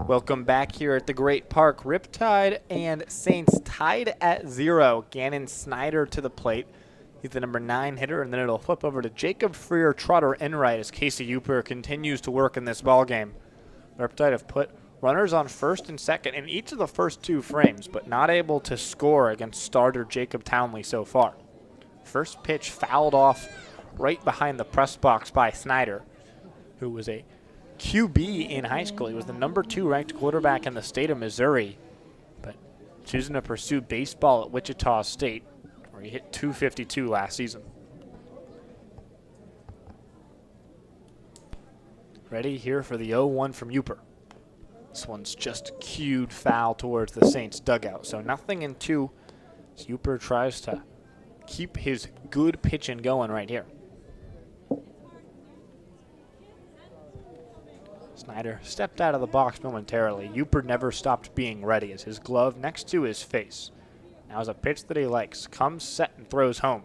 Welcome back here at the Great Park. Riptide and Saints tied at 0. Gannon Snyder to the plate. He's the number 9 hitter, and then it'll flip over to Jacob Freer, trotter, and right as Casey Uper continues to work in this ball game. Riptide have put runners on first and second in each of the first 2 frames, but not able to score against starter Jacob Townley so far. First pitch fouled off right behind the press box by Snyder, who was a QB in high school. He was the number 2 ranked quarterback in the state of Missouri, but choosing to pursue baseball at Wichita State, where he hit .252 last season. Ready here for the 0-1 from Uper. This one's just cued foul towards the Saints dugout, so nothing in 2 as Uper tries to keep his good pitching going right here. Snyder stepped out of the box momentarily. Uper never stopped being ready as his glove next to his face. Now is a pitch that he likes. Comes, set, and throws home.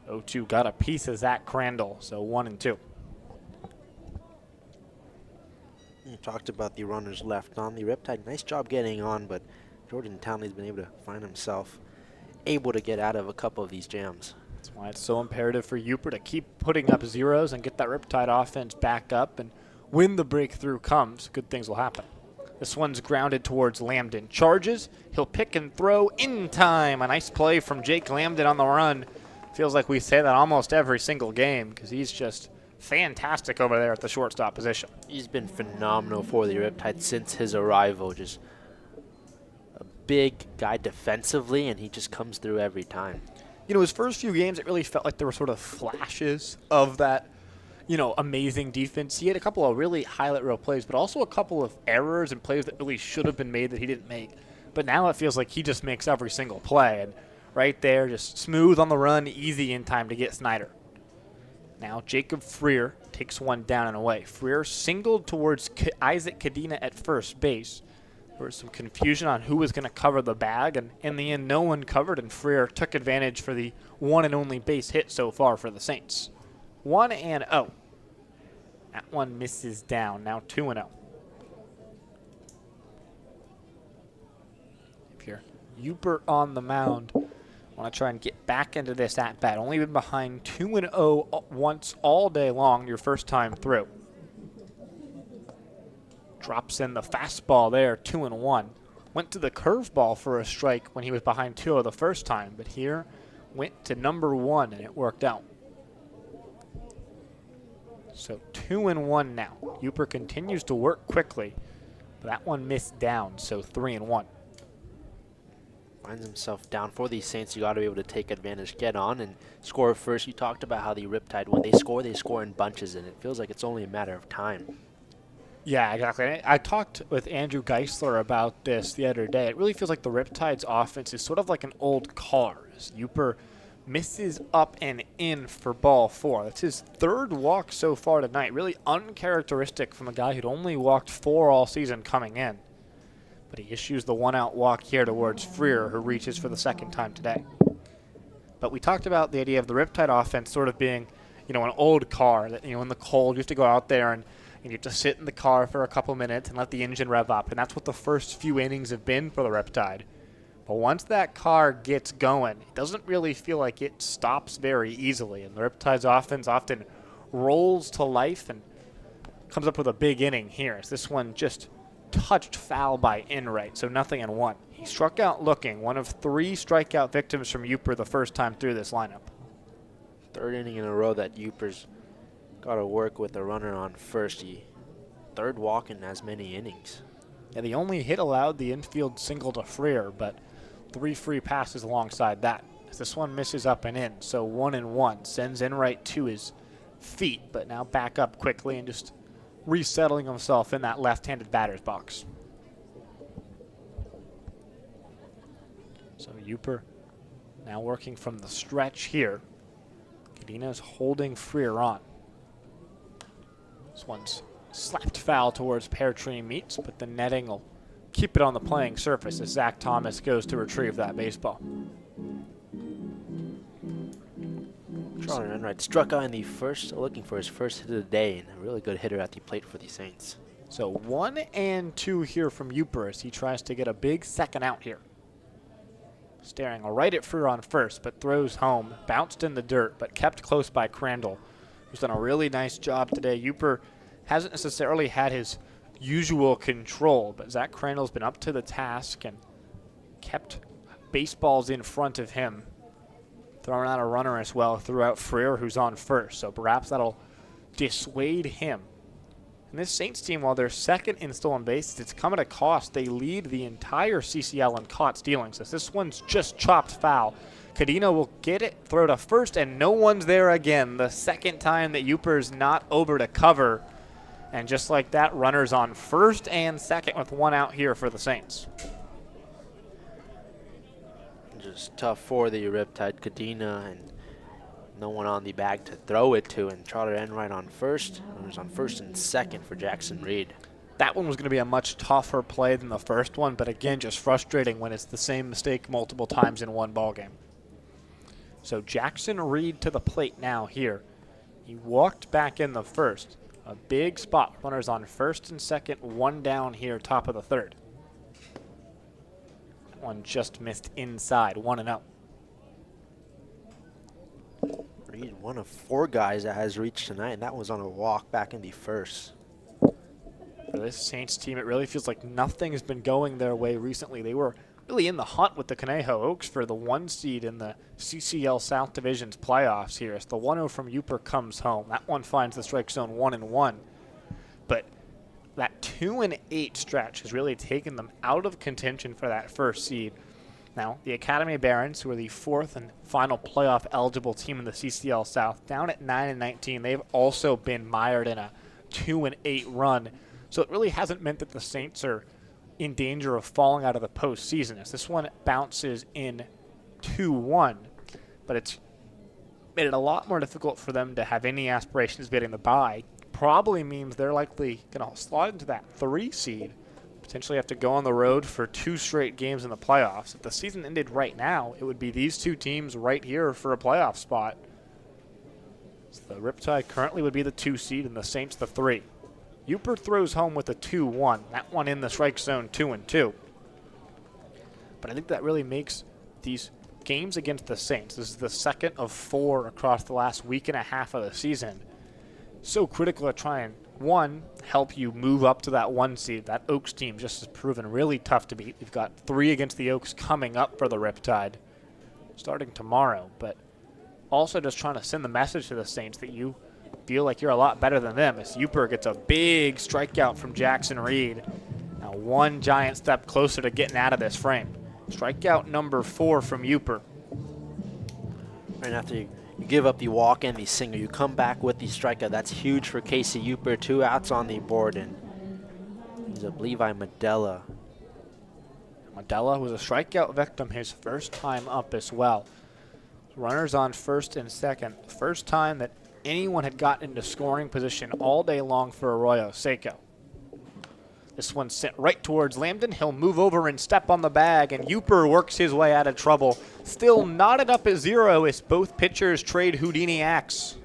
0-2 got a piece of Zach Crandall, so 1-2. You talked about the runners left on. The Riptide, nice job getting on, but Jordan Townley's been able to find himself able to get out of a couple of these jams. That's why it's so imperative for Uper to keep putting up zeros and get that Riptide offense back up, and when the breakthrough comes, good things will happen. This one's grounded towards Lambden. Charges. He'll pick and throw in time. A nice play from Jake Lambden on the run. Feels like we say that almost every single game because he's just fantastic over there at the shortstop position. He's been phenomenal for the Riptide since his arrival. Just a big guy defensively, and he just comes through every time. You know, his first few games, it really felt like there were sort of flashes of that, you know, amazing defense. He had a couple of really highlight reel plays, but also a couple of errors and plays that really should have been made that he didn't make. But now it feels like he just makes every single play. And right there, just smooth on the run, easy in time to get Snyder. Now Jacob Freer takes one down and away. Freer singled towards Isaac Cadena at first base. There was some confusion on who was going to cover the bag, and in the end, no one covered, and Freer took advantage for the one and only base hit so far for the Saints. 1-0. That one misses down. Now 2-0. If you're Uper on the mound, want to try and get back into this at-bat. Only been behind 2-0 once all day long, your first time through. Drops in the fastball there, 2-1. Went to the curveball for a strike when he was behind 2-0 the first time, but here went to number 1, and it worked out. So 2-1 now. Uper continues to work quickly, but that one missed down, so 3-1. Finds himself down for these Saints. You got to be able to take advantage, get on, and score first. You talked about how the Riptide, when they score in bunches, and it feels like it's only a matter of time. Yeah, exactly. I talked with Andrew Geisler about this the other day. It really feels like the Riptide's offense is sort of like an old car. Uper misses up and in for ball 4. That's his 3rd walk so far tonight. Really uncharacteristic from a guy who'd only walked 4 all season coming in. But he issues the 1-out walk here towards Freer, who reaches for the 2nd time today. But we talked about the idea of the Riptide offense sort of being, you know, an old car that, you know, in the cold you have to go out there and you have to sit in the car for a couple minutes and let the engine rev up. And that's what the first few innings have been for the Riptide. But once that car gets going, it doesn't really feel like it stops very easily. And the Riptide's offense often rolls to life and comes up with a big inning here. As this one just touched foul by Enright, so 0-1. He struck out looking, one of 3 strikeout victims from Uper the first time through this lineup. 3rd inning in a row that Uper's got to work with a runner on first. He 3rd walk in as many innings. Yeah, the only hit allowed the infield single to Freer, but 3 free passes alongside that. As this one misses up and in, so 1-1. Sends Enright to his feet, but now back up quickly and just resettling himself in that left-handed batter's box. So Uper now working from the stretch here. Cadena's holding Freer on. This one's slapped foul towards Pear Tree Meats, but the netting will keep it on the playing surface as Zach Thomas goes to retrieve that baseball. Enright struck out in the first, looking for his first hit of the day, and a really good hitter at the plate for the Saints. So 1 and 2 here from Uper as he tries to get a big second out here. Staring right at Freer on first, but throws home. Bounced in the dirt, but kept close by Crandall, who's done a really nice job today. Uper hasn't necessarily had his usual control, but Zach Crandall's been up to the task and kept baseballs in front of him. Throwing out a runner as well throughout Freer, who's on first, so perhaps that'll dissuade him. And this Saints team, while they're second in stolen bases, it's come at a cost. They lead the entire CCL in caught stealings. This one's just chopped foul. Cadino will get it, throw to first, and no one's there again. The second time that Uper's not over to cover. And just like that, runners on first and second with 1 out here for the Saints. Just tough for the Riptide. Cadena and no one on the bag to throw it to, and Trotter Enright on first. Runners on first and second for Jackson Reed. That one was going to be a much tougher play than the first one, but again, just frustrating when it's the same mistake multiple times in one ball game. So Jackson Reed to the plate now here. He walked back in the first. A big spot. Runners on first and second, 1 down here, top of the third. That one just missed inside, 1-0. Reed, one of 4 guys that has reached tonight, and that was on a walk back in the first. For this Saints team, it really feels like nothing has been going their way recently. They were really in the hunt with the Conejo Oaks for the 1 seed in the CCL South Division's playoffs here. As the 1-0 from Uper comes home. That one finds the strike zone 1-1. But that 2-8 stretch has really taken them out of contention for that first seed. Now, the Academy Barons, who are the 4th and final playoff eligible team in the CCL South, down at 9-19, they've also been mired in a 2-8 run. So it really hasn't meant that the Saints are in danger of falling out of the postseason, as this one bounces in 2-1. But it's made it a lot more difficult for them to have any aspirations of getting the bye. Probably means they're likely going to slide into that 3 seed. Potentially have to go on the road for 2 straight games in the playoffs. If the season ended right now, it would be these 2 teams right here for a playoff spot. So the Riptide currently would be the 2 seed and the Saints the 3. Uper throws home with a 2-1. That one in the strike zone, 2-2. But I think that really makes these games against the Saints, this is the second of 4 across the last week and a half of the season, so critical to try and, 1, help you move up to that 1 seed. That Oaks team just has proven really tough to beat. We've got 3 against the Oaks coming up for the Riptide starting tomorrow, but also just trying to send the message to the Saints that you feel like you're a lot better than them, as Uper gets a big strikeout from Jackson Reed. Now 1 giant step closer to getting out of this frame. Strikeout number 4 from Uper. Right after you give up the walk and the single, you come back with the strikeout. That's huge for Casey Uper. 2 outs on the board, and he's up Levi Medella. Medella was a strikeout victim his first time up as well. Runners on first and second. First time that anyone had gotten into scoring position all day long for Arroyo Seco. This one's sent right towards Lambden. He'll move over and step on the bag, and Uper works his way out of trouble. Still knotted up at 0 as both pitchers trade Houdini axe.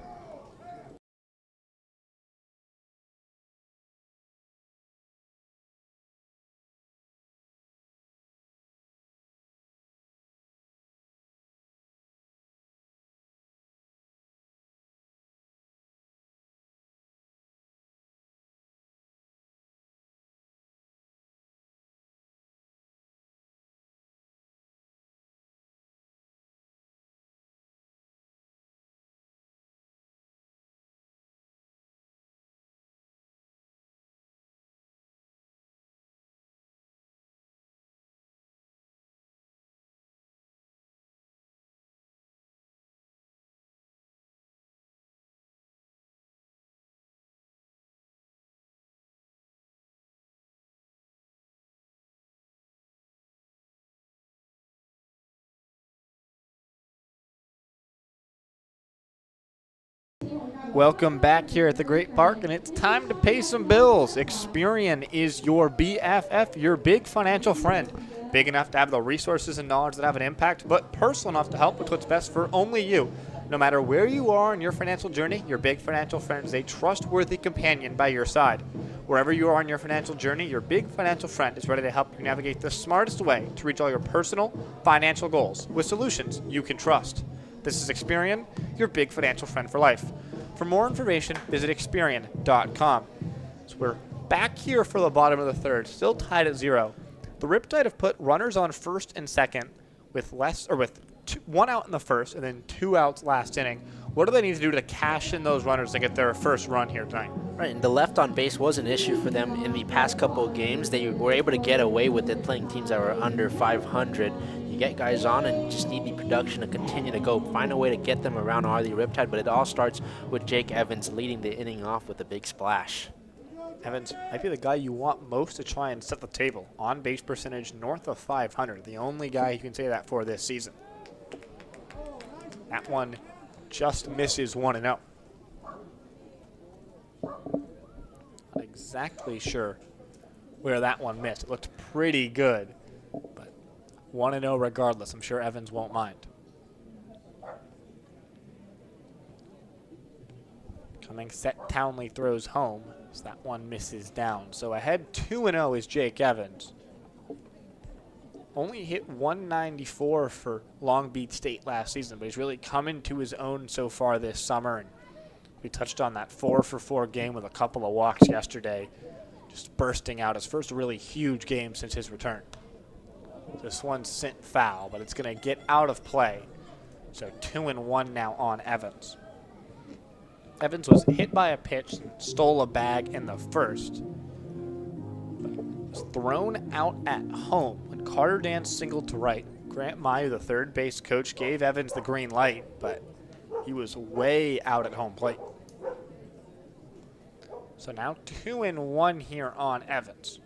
Welcome back here at the Great Park, and it's time to pay some bills. Experian is your BFF, your big financial friend. Big enough to have the resources and knowledge that have an impact, but personal enough to help with what's best for only you. No matter where you are in your financial journey, your big financial friend is a trustworthy companion by your side. Wherever you are on your financial journey, your big financial friend is ready to help you navigate the smartest way to reach all your personal financial goals with solutions you can trust. This is Experian, your big financial friend for life. For more information, visit Experian.com. So we're back here for the bottom of the third, still tied at 0. The Riptide have put runners on first and second with one out in the first and then 2 outs last inning. What do they need to do to cash in those runners to get their first run here tonight? Right, and the left on base was an issue for them in the past couple of games. They were able to get away with it playing teams that were under 500. You get guys on and you just need the production to continue to go. Find a way to get them around the Riptide, but it all starts with Jake Evans leading the inning off with a big splash. Evans might be the guy you want most to try and set the table. On base percentage north of 500. The only guy you can say that for this season. That one just misses 1-0. Not exactly sure where that one missed. It looked pretty good, but 1-0 regardless. I'm sure Evans won't mind. Coming set, Townley throws home, so that one misses down. So ahead 2-0 is Jake Evans. Only hit 194 for Long Beach State last season, but he's really come into his own so far this summer. And we touched on that 4-for-4 game with a couple of walks yesterday, just bursting out his first really huge game since his return. This one's sent foul, but it's going to get out of play. So 2-1 now on Evans. Evans was hit by a pitch, stole a bag in the first, but was thrown out at home when Carter Dan singled to right. Grant Mayu, the third base coach, gave Evans the green light, but he was way out at home plate. So now 2-1 here on Evans.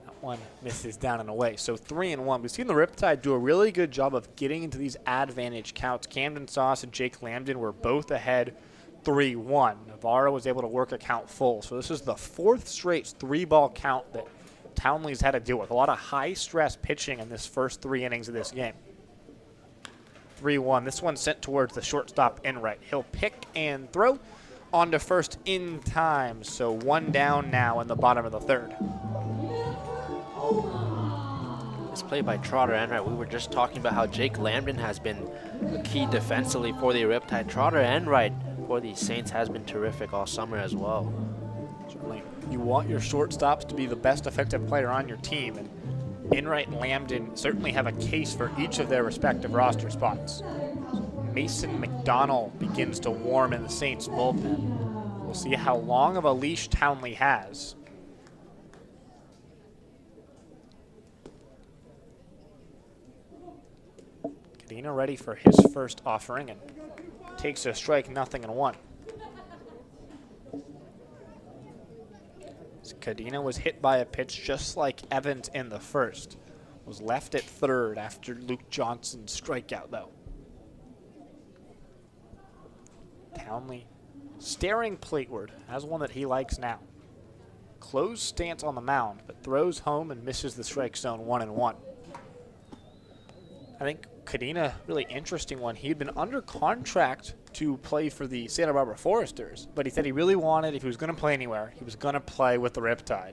That one misses down and away. So 3-1. We've seen the Riptide do a really good job of getting into these advantage counts. Camden Sauce and Jake Lambden were both ahead 3-1. Navarro was able to work a count full. So this is the 4th straight 3-ball count that Townley's had to deal with. A lot of high-stress pitching in this first 3 innings of this game. 3-1. This one sent towards the shortstop Enright. He'll pick and throw on to first in time. So 1 down now in the bottom of the third. This play by Trotter Enright. We were just talking about how Jake Lambden has been a key defensively for the Riptide. Trotter Enright for the Saints has been terrific all summer as well. Certainly, you want your shortstops to be the best effective player on your team, and Enright and Lambden certainly have a case for each of their respective roster spots. Mason McDonald begins to warm in the Saints bullpen. We'll see how long of a leash Townley has. Cadena ready for his first offering and takes a strike, 0-1. Cadena was hit by a pitch just like Evans in the first. Was left at third after Luke Johnson's strikeout, though. Townley staring plateward, has one that he likes now. Closed stance on the mound, but throws home and misses the strike zone 1-1. I think Cadena, really interesting one. He'd been under contract to play for the Santa Barbara Foresters, but he said he really wanted, if he was going to play anywhere, he was going to play with the Riptide.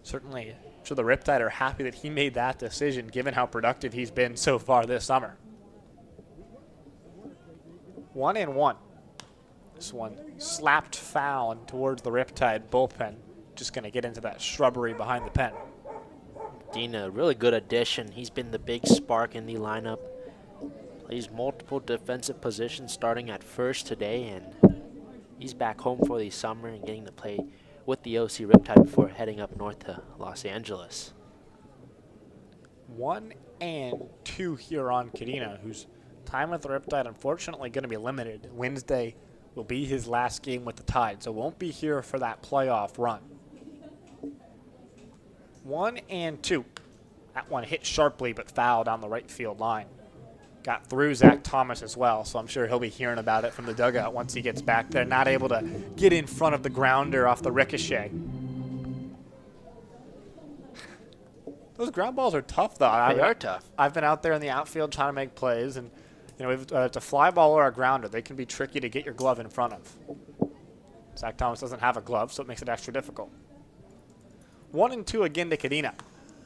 Certainly, I'm sure the Riptide are happy that he made that decision, given how productive he's been so far this summer. 1-1. This one slapped foul and towards the Riptide bullpen. Just going to get into that shrubbery behind the pen. Cadena, really good addition. He's been the big spark in the lineup. Plays multiple defensive positions starting at first today, and he's back home for the summer and getting to play with the OC Riptide before heading up north to Los Angeles. 1-2 here on Cadena, whose time with the Riptide unfortunately going to be limited. Wednesday will be his last game with the Tide, so won't be here for that playoff run. 1-2. That one hit sharply but foul down the right field line. Got through Zach Thomas as well, so I'm sure he'll be hearing about it from the dugout once he gets back there. Not able to get in front of the grounder off the ricochet. Those ground balls are tough, though. They are tough. I've been out there in the outfield trying to make plays, and you know, it's a fly ball or a grounder. They can be tricky to get your glove in front of. Zach Thomas doesn't have a glove, so it makes it extra difficult. 1-2 again to Kadena.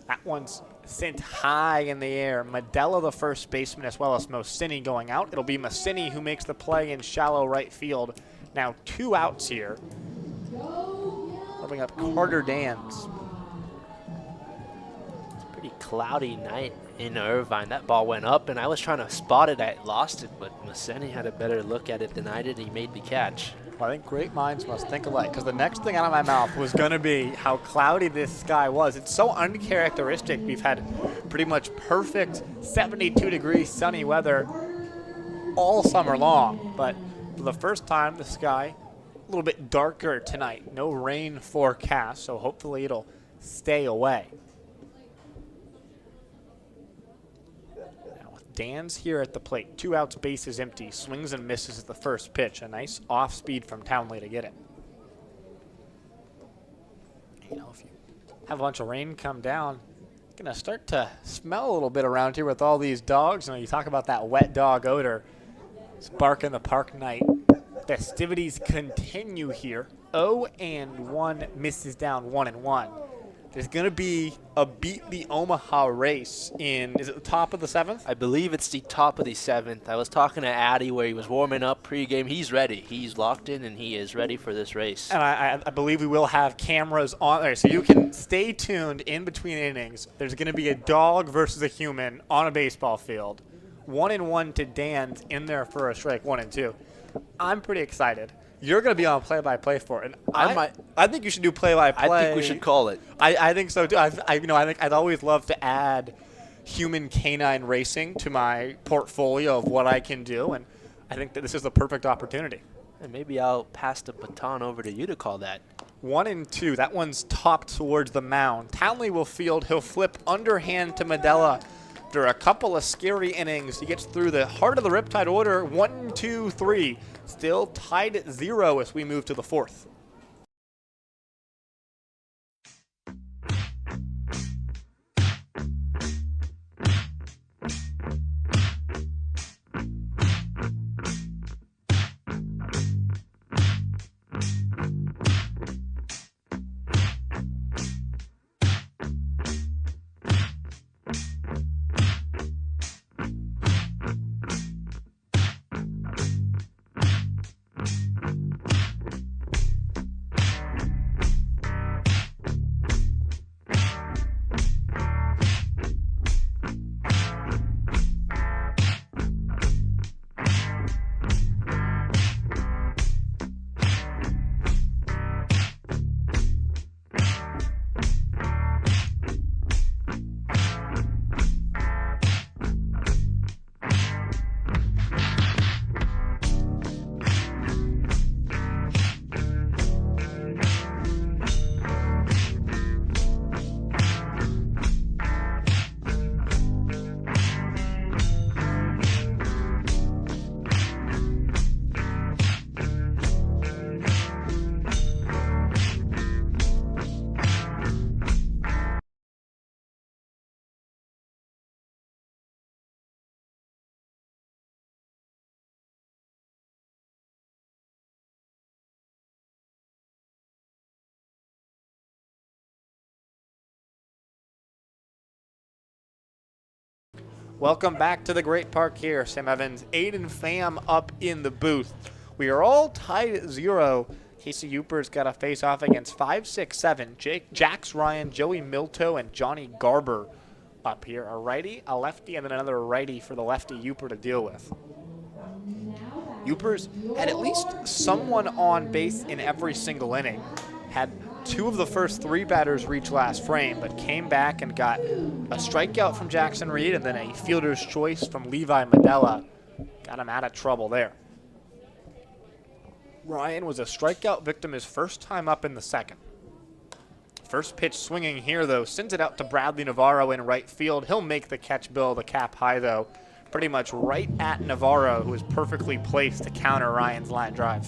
That one's sent high in the air. Medella, the first baseman, as well as Mosini going out. It'll be Mosini who makes the play in shallow right field. Now 2 outs here. Coming up Carter Dans. It's a pretty cloudy night in Irvine. That ball went up, and I was trying to spot it. I lost it, but Mosini had a better look at it than I did, and he made the catch. Well, I think great minds must think alike, because the next thing out of my mouth was going to be how cloudy this sky was. It's so uncharacteristic. We've had pretty much perfect 72-degree sunny weather all summer long, but for the first time, the sky a little bit darker tonight. No rain forecast, so hopefully it'll stay away. Dan's here at the plate. 2 outs, bases empty. Swings and misses at the first pitch. A nice off speed from Townley to get it. You know, if you have a bunch of rain come down, it's going to start to smell a little bit around here with all these dogs. You know, you talk about that wet dog odor. It's Bark in the Park night. Festivities continue here. 0-1 misses down 1-1. There's going to be a Beat the Omaha race in, is it the top of the 7th? I believe it's the top of the 7th. I was talking to Addy where he was warming up pregame. He's ready. He's locked in, and he is ready for this race. And I believe we will have cameras on there, so you can stay tuned in between innings. There's going to be a dog versus a human on a baseball field. 1-1 to Dan's in there for a strike, 1-2. I'm pretty excited. You're going to be on play-by-play for it. And I think you should do play-by-play. I think we should call it. I think so too. I think I'd always love to add human canine racing to my portfolio of what I can do, and I think that this is the perfect opportunity. And maybe I'll pass the baton over to you to call that. 1-2. That one's topped towards the mound. Townley will field. He'll flip underhand to Medella. After a couple of scary innings, he gets through the heart of the Riptide order. 1, 2, 3. Still tied at 0 as we move to the 4th. Welcome back to the Great Park here. Sam Evans, Aidan, Pham up in the booth. We are all tied at 0. Casey Uper's got a face-off against 5, 6, 7. Jax Ryan, Joey Milto, and Johnny Garber up here. A righty, a lefty, and then another righty for the lefty Uper to deal with. Uper's had at least someone on base in every single inning. Had 2 of the first 3 batters reach last frame, but came back and got a strikeout from Jackson Reed and then a fielder's choice from Levi Medella. Got him out of trouble there. Ryan was a strikeout victim his first time up in the 2nd. First pitch swinging here, though, sends it out to Bradley Navarro in right field. He'll make the catch, Bill, the cap high, though, pretty much right at Navarro, who is perfectly placed to counter Ryan's line drive.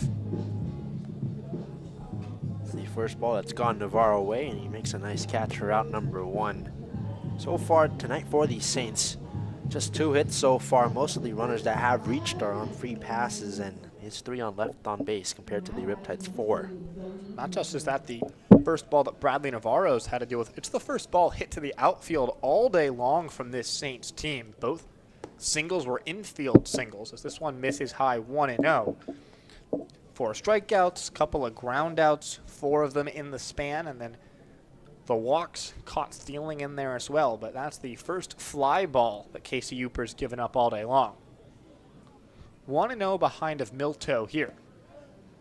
The first ball that's gone Navarro away, and he makes a nice catch for out number 1. So far tonight for the Saints, just 2 hits so far. Most of the runners that have reached are on free passes, and His 3 on left on base compared to the Riptide's 4. Not just is that the first ball that Bradley Navarro's had to deal with, it's the first ball hit to the outfield all day long from this Saints team. Both singles were infield singles, as this one misses high 1-0. 4 strikeouts, couple of ground outs, 4 of them in the span, and then the walks caught stealing in there as well. But that's the first fly ball that Casey Uper's given up all day long. 1-0 behind of Milto here.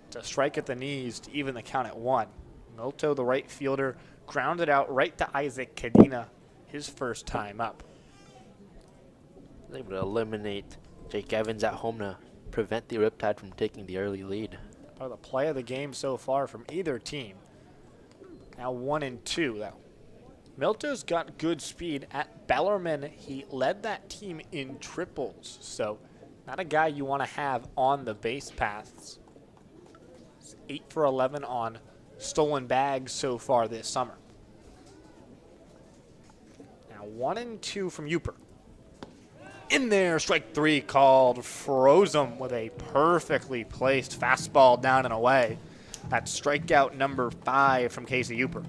It's a strike at the knees to even the count at 1. Milto, the right fielder, grounded out right to Isaac Cadena, his first time up. Able to eliminate Jake Evans at home to prevent the Riptide from taking the early lead. Probably the play of the game so far from either team. Now 1-2 though. Milto's got good speed. At Bellarmine, he led that team in triples, so not a guy you want to have on the base paths. 8 for 11 on stolen bags so far this summer. Now 1-2 from Uper. In there, strike 3 called. Froze him with a perfectly placed fastball down and away. That's strikeout number 5 from Casey Uper.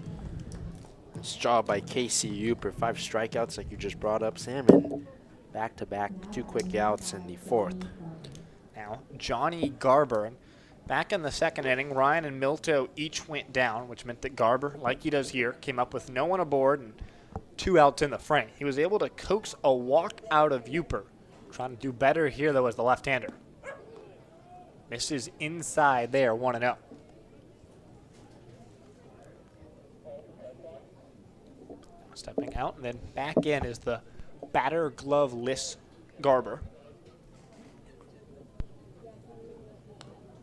Nice job by Casey Uper. 5 strikeouts like you just brought up, Sam, and back-to-back 2 quick outs in the 4th. Now Johnny Garber. Back in the second inning, Ryan and Milto each went down, which meant that Garber, like he does here, came up with no one aboard and 2 outs in the frame. He was able to coax a walk out of Uper. Trying to do better here, though, as the left-hander. Misses inside there, 1-0. Stepping out, and then back in is the batter glove-less Garber.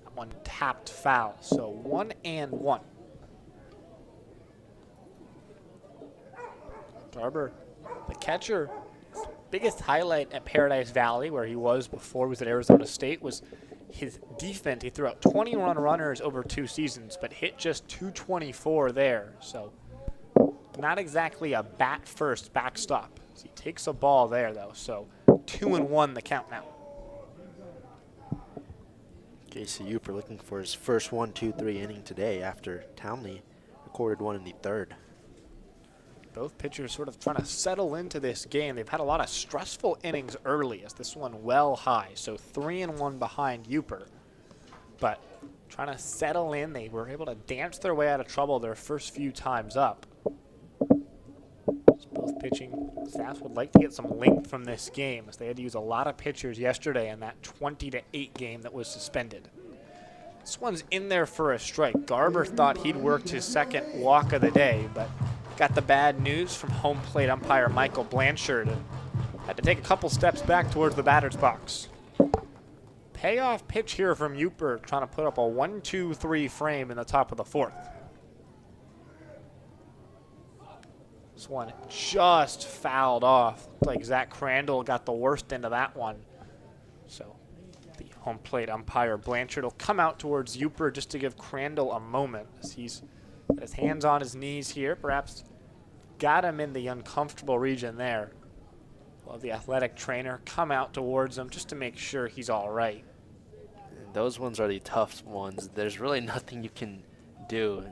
That one tapped foul, so 1-1. Garber, the catcher, biggest highlight at Paradise Valley, where he was before he was at Arizona State, was his defense. He threw out 21 runners over 2 seasons, but hit just 224 there. So not exactly a bat-first backstop. So he takes a ball there, though. So 2-1 the count now. Casey Uper looking for his first 1-2-3 inning today after Townley recorded one in the 3rd. Both pitchers sort of trying to settle into this game. They've had a lot of stressful innings early, as this one well high. So 3-1 behind Uper. But trying to settle in, they were able to dance their way out of trouble their first few times up. Both pitching staffs would like to get some length from this game, as they had to use a lot of pitchers yesterday in that 20-8 game that was suspended. This one's in there for a strike. Garber thought he'd worked his second walk of the day, but got the bad news from home plate umpire Michael Blanchard and had to take a couple steps back towards the batter's box. Payoff pitch here from Uper, trying to put up a 1-2-3 frame in the top of the 4th. This one just fouled off. Looked like Zach Crandall got the worst end of that one. So the home plate umpire Blanchard will come out towards Uper just to give Crandall a moment, as he's got his hands on his knees here, perhaps got him in the uncomfortable region there. Well, the athletic trainer come out towards him just to make sure he's all right. Those ones are the tough ones. There's really nothing you can do.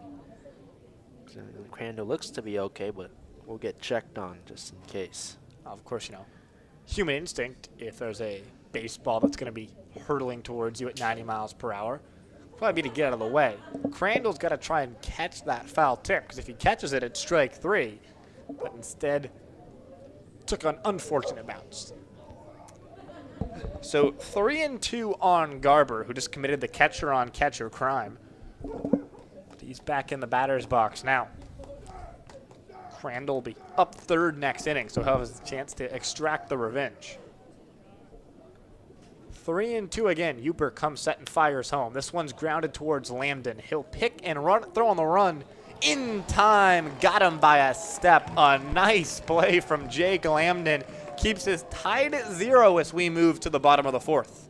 Crandall looks to be okay, but we'll get checked on just in case. Of course, you know, human instinct, if there's a baseball that's going to be hurtling towards you at 90 miles per hour, probably be to get out of the way. Crandall's got to try and catch that foul tip, because if he catches it, it's strike 3. But instead, took an unfortunate bounce. So 3-2 on Garber, who just committed the catcher-on-catcher crime. But he's back in the batter's box now. Crandall will be up 3rd next inning, so he'll have a chance to extract the revenge. 3-2 again. Uper comes set and fires home. This one's grounded towards Lambden. He'll pick and run, throw on the run. In time, got him by a step. A nice play from Jake Lambden. Keeps us tied at 0 as we move to the bottom of the 4th.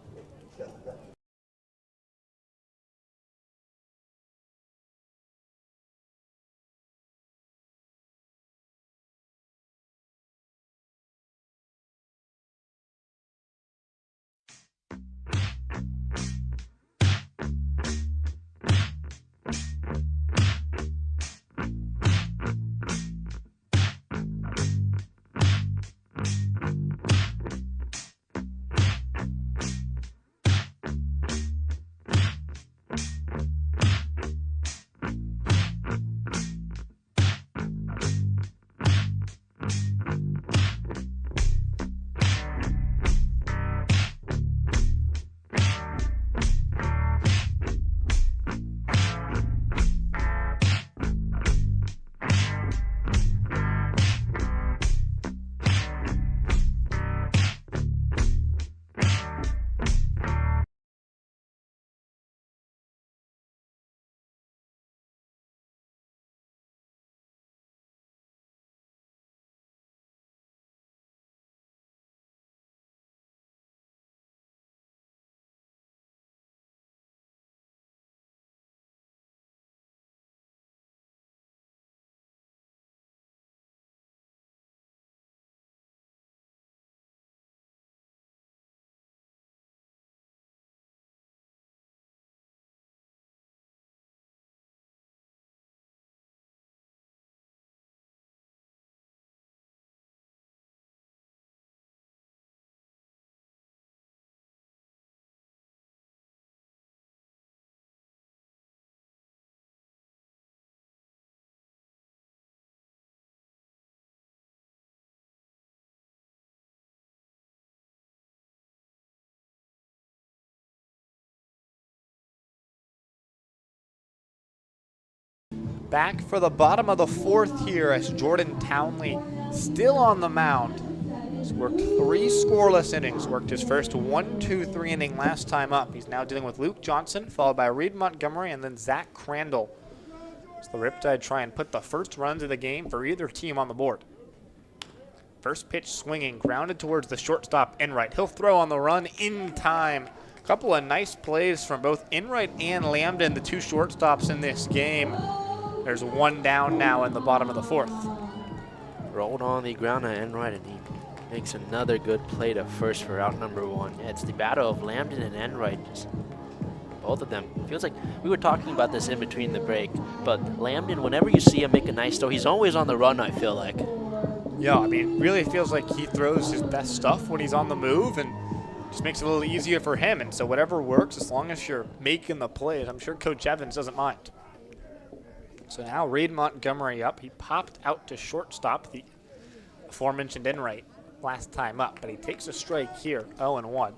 back for the bottom of the fourth here as Jordan Townley still on the mound. He's worked 3 scoreless innings, worked his first 1-2-3 inning last time up. He's now dealing with Luke Johnson, followed by Reed Montgomery, and then Zach Crandall. So the Riptide try and put the first runs of the game for either team on the board. First pitch swinging, grounded towards the shortstop, Enright. He'll throw on the run in time. A couple of nice plays from both Enright and Lambden, the 2 shortstops in this game. There's 1 down now in the bottom of the fourth. Rolled on the ground at Enright, and he makes another good play to first for out number 1. Yeah, it's the battle of Lambden and Enright. Just both of them. Feels like we were talking about this in between the break, but Lambden, whenever you see him make a nice throw, he's always on the run, I feel like. Yeah, I mean, it really feels like he throws his best stuff when he's on the move and just makes it a little easier for him. And so whatever works, as long as you're making the plays, I'm sure Coach Evans doesn't mind. So now Reed Montgomery up. He popped out to shortstop, the aforementioned Enright last time up, but he takes a strike here, 0-1.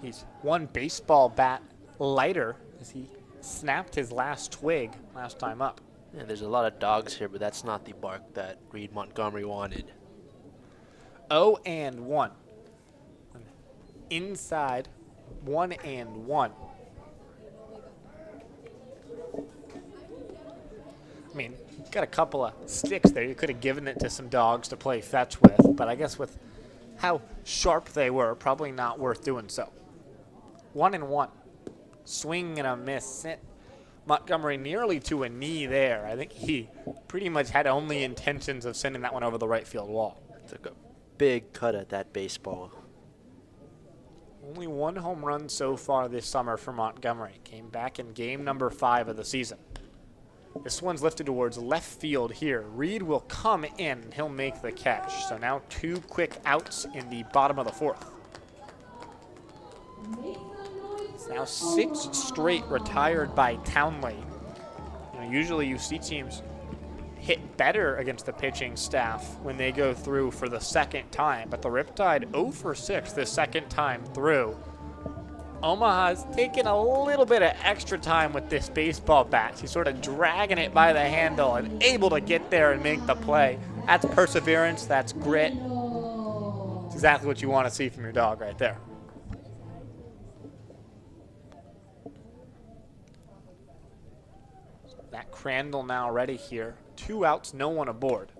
He's 1 baseball bat lighter as he snapped his last twig last time up. Yeah, there's a lot of dogs here, but that's not the bark that Reed Montgomery wanted. 0-1. Inside, 1-1. I mean, got a couple of sticks there. You could have given it to some dogs to play fetch with, but I guess with how sharp they were, probably not worth doing so. 1-1. Swing and a miss. Sent Montgomery nearly to a knee there. I think he pretty much had only intentions of sending that one over the right field wall. Took a big cut at that baseball. Only 1 home run so far this summer for Montgomery. Came back in game number 5 of the season. This one's lifted towards left field here. Reed will come in and he'll make the catch. So now 2 quick outs in the bottom of the fourth. It's now 6 straight retired by Townley. You know, usually you see teams hit better against the pitching staff when they go through for the second time, but the Riptide 0 for 6 the second time through. Omaha's taken a little bit of extra time with this baseball bat. He's sort of dragging it by the handle and able to get there and make the play. That's perseverance, that's grit. It's exactly what you want to see from your dog right there. That Crandall now ready here. 2 outs, no one aboard.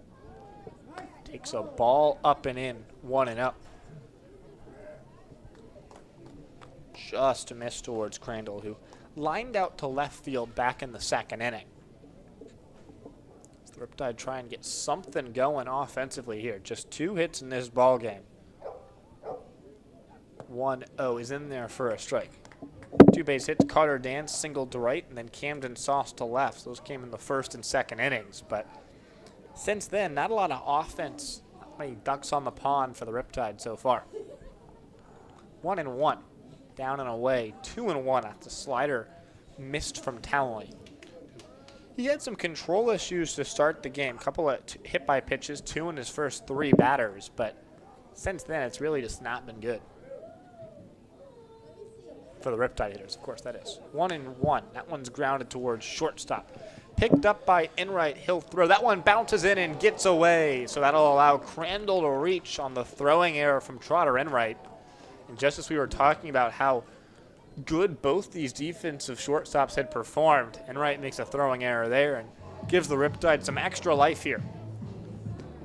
Takes a ball up and in, 1-0. Just a miss towards Crandall, who lined out to left field back in the second inning. The Riptide try and get something going offensively here. Just 2 hits in this ball game. 1-0 is in there for a strike. 2 base hits, Carter Dance singled to right, and then Camden Sauce to left. Those came in the first and second innings, but since then, not a lot of offense, not many ducks on the pond for the Riptide so far. 1-1, down and away, 2-1 after the slider missed from Townley. He had some control issues to start the game, couple of hit by pitches, 2 in his first 3 batters, but since then, it's really just not been good. For the Riptide hitters, of course, that is. 1-1. That one's grounded towards shortstop. Picked up by Enright. He'll throw. That one bounces in and gets away. So that'll allow Crandall to reach on the throwing error from Trotter Enright. And just as we were talking about how good both these defensive shortstops had performed, Enright makes a throwing error there and gives the Riptide some extra life here.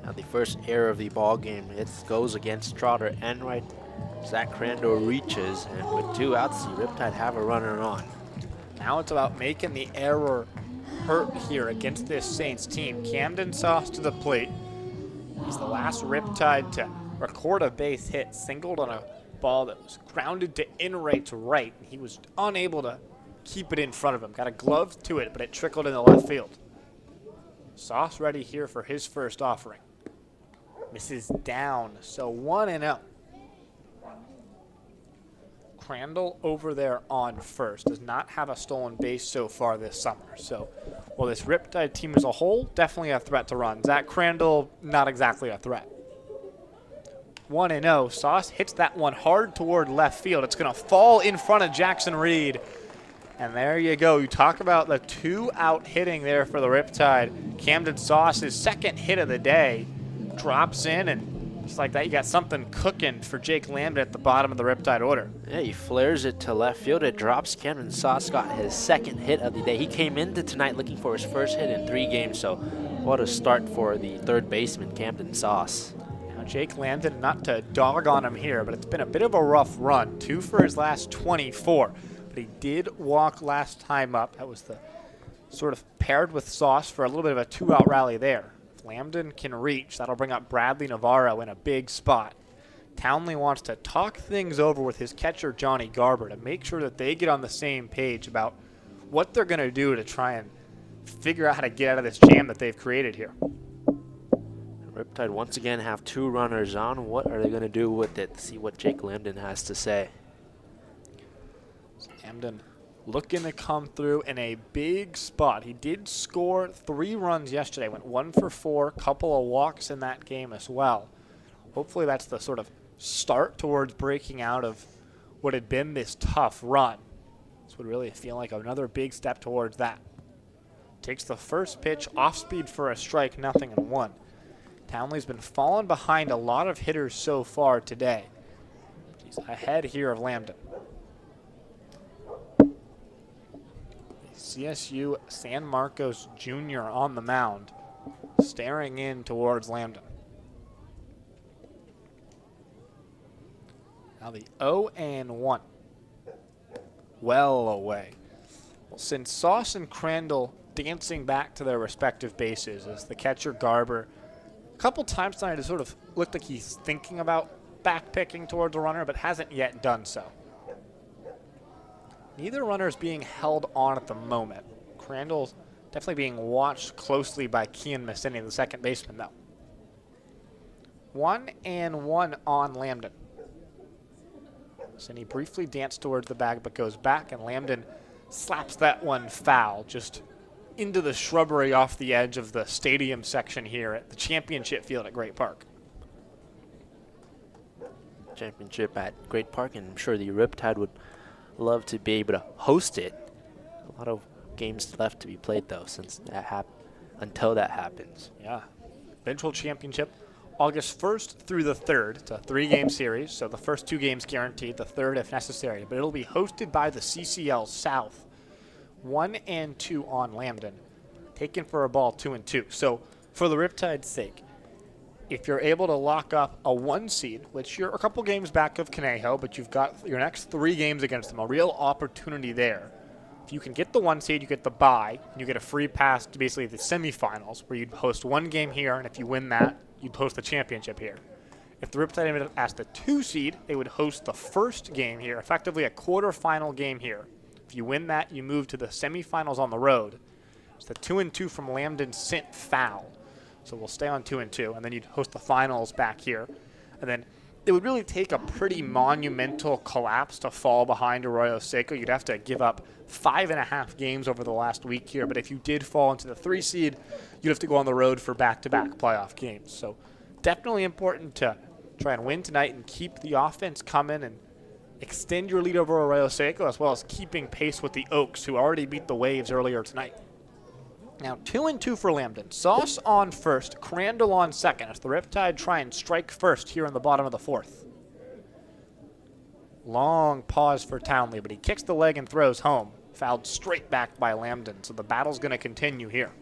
Now the first error of the ball game, it goes against Trotter Enright. Zach Crandall reaches, and with 2 outs, the Riptide have a runner on. Now it's about making the error hurt here against this Saints team. Camden Sauce to the plate. He's the last Riptide to record a base hit, singled on a ball that was grounded to Enright's right. He was unable to keep it in front of him. Got a glove to it, but it trickled in the left field. Sauce ready here for his first offering. Misses down, so 1-0. Crandall over there on first. Does not have a stolen base so far this summer. So, well, this Riptide team as a whole, definitely a threat to run. Zach Crandall, not exactly a threat. 1-0. Sauce hits that one hard toward left field. It's going to fall in front of Jackson Reed. And there you go. You talk about the 2-out hitting there for the Riptide. Camden Sauce's second hit of the day drops in, and just like that, you got something cooking for Jake Lambden at the bottom of the Riptide order. Yeah, he flares it to left field. It drops. Camden Sauce got his second hit of the day. He came into tonight looking for his first hit in 3 games, so what a start for the third baseman, Camden Sauce. Now Jake Lambden, not to dog on him here, but it's been a bit of a rough run. 2 for his last 24. But he did walk last time up. That was the sort of paired with Sauce for a little bit of a 2-out rally there. If Lambden can reach, that'll bring up Bradley Navarro in a big spot. Townley wants to talk things over with his catcher, Johnny Garber, to make sure that they get on the same page about what they're going to do to try and figure out how to get out of this jam that they've created here. Riptide once again have 2 runners on. What are they going to do with it? See what Jake Lambden has to say. Lambden looking to come through in a big spot. He did score 3 runs yesterday, went 1 for 4, couple of walks in that game as well. Hopefully that's the sort of start towards breaking out of what had been this tough run. This would really feel like another big step towards that. Takes the first pitch, off speed for a strike, 0-1. Townley's been falling behind a lot of hitters so far today. He's ahead here of Lambden. CSU San Marcos Jr. on the mound, staring in towards Lambden. Now the 0-1. Well away. Well, since Sauce and Crandall dancing back to their respective bases as the catcher Garber, a couple times tonight it sort of looked like he's thinking about back-picking towards a runner, but hasn't yet done so. Neither runner is being held on at the moment. Crandall's definitely being watched closely by Kian Messini, the second baseman, though. 1-1 on Lambden. Messini briefly danced towards the bag, but goes back, and Lambden slaps that one foul, just into the shrubbery off the edge of the stadium section here at the championship field at Great Park. Championship at Great Park, and I'm sure the Riptide would love to be able to host it. A lot of games left to be played, though, since that until that happens. Yeah. Eventual championship, August 1st through the 3rd. It's a 3-game series, so the first 2 games guaranteed, the third if necessary. But it'll be hosted by the CCL South. 1-2 on Lambden, taken for a ball 2-2. So for the Riptide's sake, if you're able to lock up a 1 seed, which you're a couple games back of Conejo, but you've got your next 3 games against them, a real opportunity there. If you can get the 1 seed, you get the bye, and you get a free pass to basically the semifinals, where you'd host 1 game here, and if you win that, you'd host the championship here. If the Riptide ended up as the 2 seed, they would host the first game here, effectively a quarterfinal game here. If you win that, you move to the semifinals on the road. It's the 2-2 from Lambden sent foul. So we'll stay on 2-2, and then you'd host the finals back here. And then it would really take a pretty monumental collapse to fall behind Arroyo Seco. You'd have to give up 5.5 games over the last week here. But if you did fall into the 3 seed, you'd have to go on the road for back-to-back playoff games. So definitely important to try and win tonight and keep the offense coming and extend your lead over Arroyo Seco, as well as keeping pace with the Oaks, who already beat the Waves earlier tonight. Now 2-2 for Lambden. Sauce on first, Crandall on second, as the Riptide try and strike first here in the bottom of the 4th. Long pause for Townley, but he kicks the leg and throws home. Fouled straight back by Lambden, so the battle's going to continue here.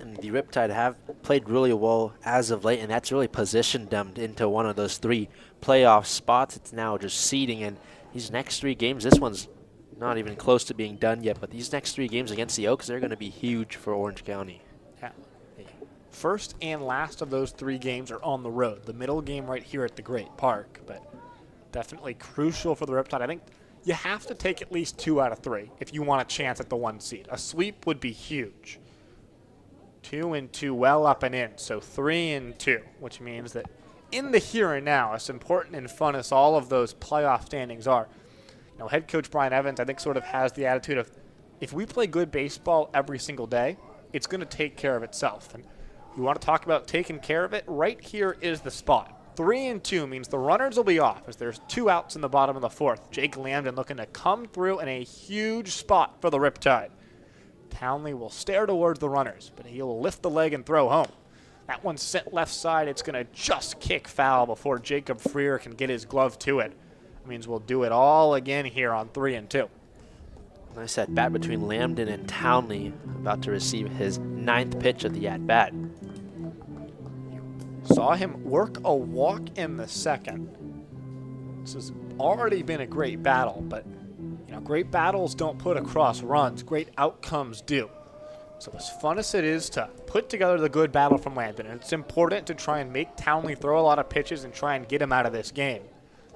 And the Riptide have played really well as of late, and that's really positioned them into one of those 3 playoff spots. It's now just seeding, and these next 3 games, this one's not even close to being done yet, but these next 3 games against the Oaks, they're going to be huge for Orange County. Yeah. The first and last of those 3 games are on the road. The middle game right here at the Great Park, but definitely crucial for the Riptide. I think you have to take at least 2 out of 3 if you want a chance at the 1 seed. A sweep would be huge. 2-2, well up and in, so 3-2, which means that in the here and now, as important and fun as all of those playoff standings are, you know, head coach Brian Evans, I think, sort of has the attitude of, if we play good baseball every single day, it's going to take care of itself. And you want to talk about taking care of it? Right here is the spot. 3-2 means the runners will be off as there's 2 outs in the bottom of the 4th. Jake Lambden looking to come through in a huge spot for the Riptide. Townley will stare towards the runners, but he'll lift the leg and throw home. That one's sent left side. It's going to just kick foul before Jacob Freer can get his glove to it. That means we'll do it all again here on 3-2. Nice at bat between Lambden and Townley, about to receive his 9th pitch of the at bat. Saw him work a walk in the 2nd. This has already been a great battle, but great battles don't put across runs. Great outcomes do. So as fun as it is to put together the good battle from Lambden, and it's important to try and make Townley throw a lot of pitches and try and get him out of this game,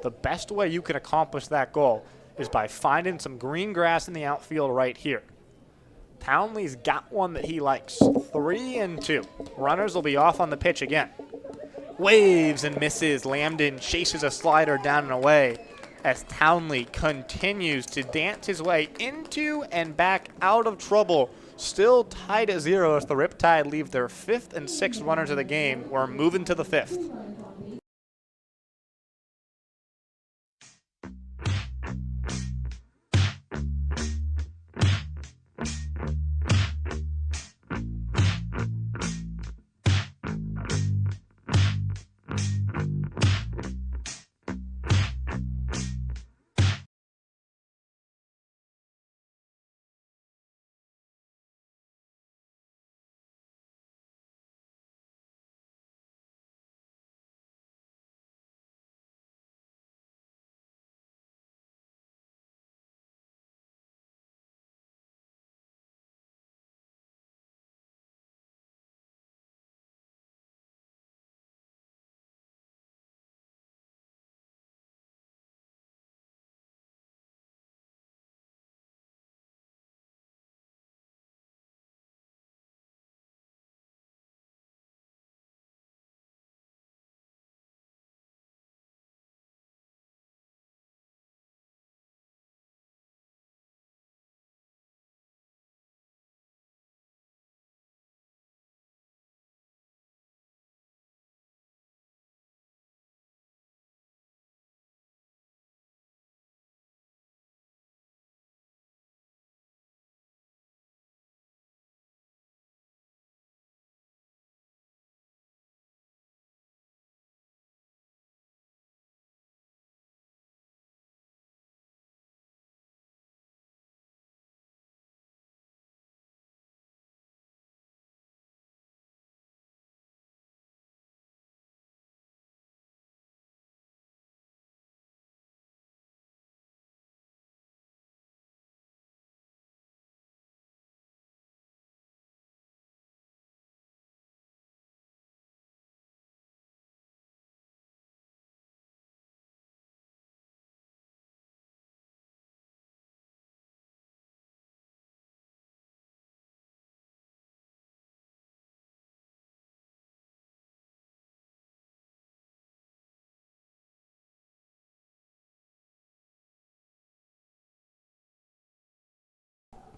the best way you can accomplish that goal is by finding some green grass in the outfield right here. Townley's got one that he likes. 3-2. Runners will be off on the pitch again. Waves and misses. Lambden chases a slider down and away as Townley continues to dance his way into and back out of trouble. Still tied at 0 as the Riptide leave their 5th and 6th runners of the game. We're moving to the 5th.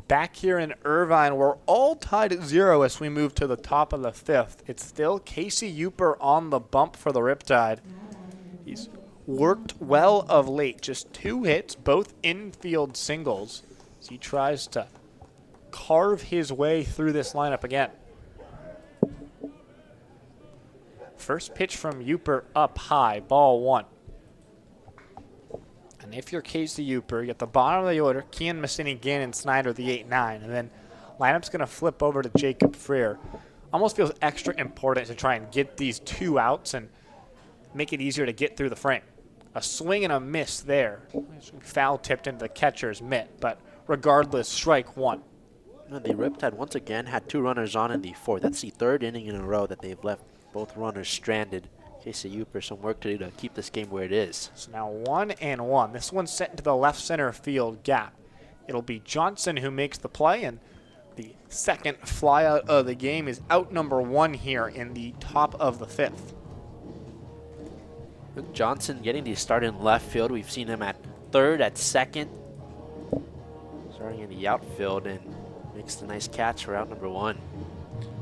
Back here in Irvine, we're all tied at 0 as we move to the top of the 5th. It's still Casey Uper on the bump for the Riptide. He's worked well of late, just 2 hits, both infield singles, as he tries to carve his way through this lineup again. First pitch from Uper up high, ball 1. And if you're Casey Uper, you get the bottom of the order, Kian Massini, Gannon, Snyder, the 8-9. And then lineup's going to flip over to Jacob Freer. Almost feels extra important to try and get these 2 outs and make it easier to get through the frame. A swing and a miss there. Foul tipped into the catcher's mitt, but regardless, strike 1. The Riptide once again had 2 runners on in the 4th. That's the 3rd inning in a row that they've left both runners stranded. Casey Uper, some work to do to keep this game where it is. So now 1-1. This one's set into the left center field gap. It'll be Johnson who makes the play, and the second flyout of the game is out number 1 here in the top of the 5th. Luke Johnson getting the start in left field. We've seen him at 3rd, at 2nd, starting in the outfield, and makes the nice catch for out number 1.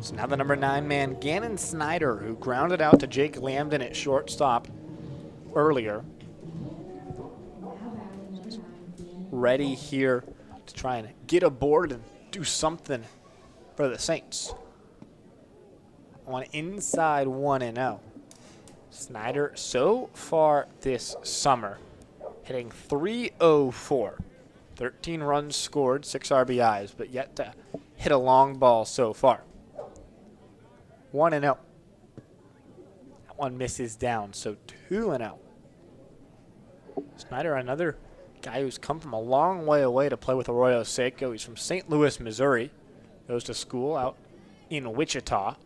So now the number 9 man, Gannon Snyder, who grounded out to Jake Lambden at shortstop earlier. Ready here to try and get aboard and do something for the Saints. On inside 1-0. Snyder so far this summer hitting .304. 13 runs scored, 6 RBIs, but yet to hit a long ball so far. 1-0. That one misses down, so 2-0. Snyder, another guy who's come from a long way away to play with Arroyo Seco. He's from St. Louis, Missouri. Goes to school out in Wichita.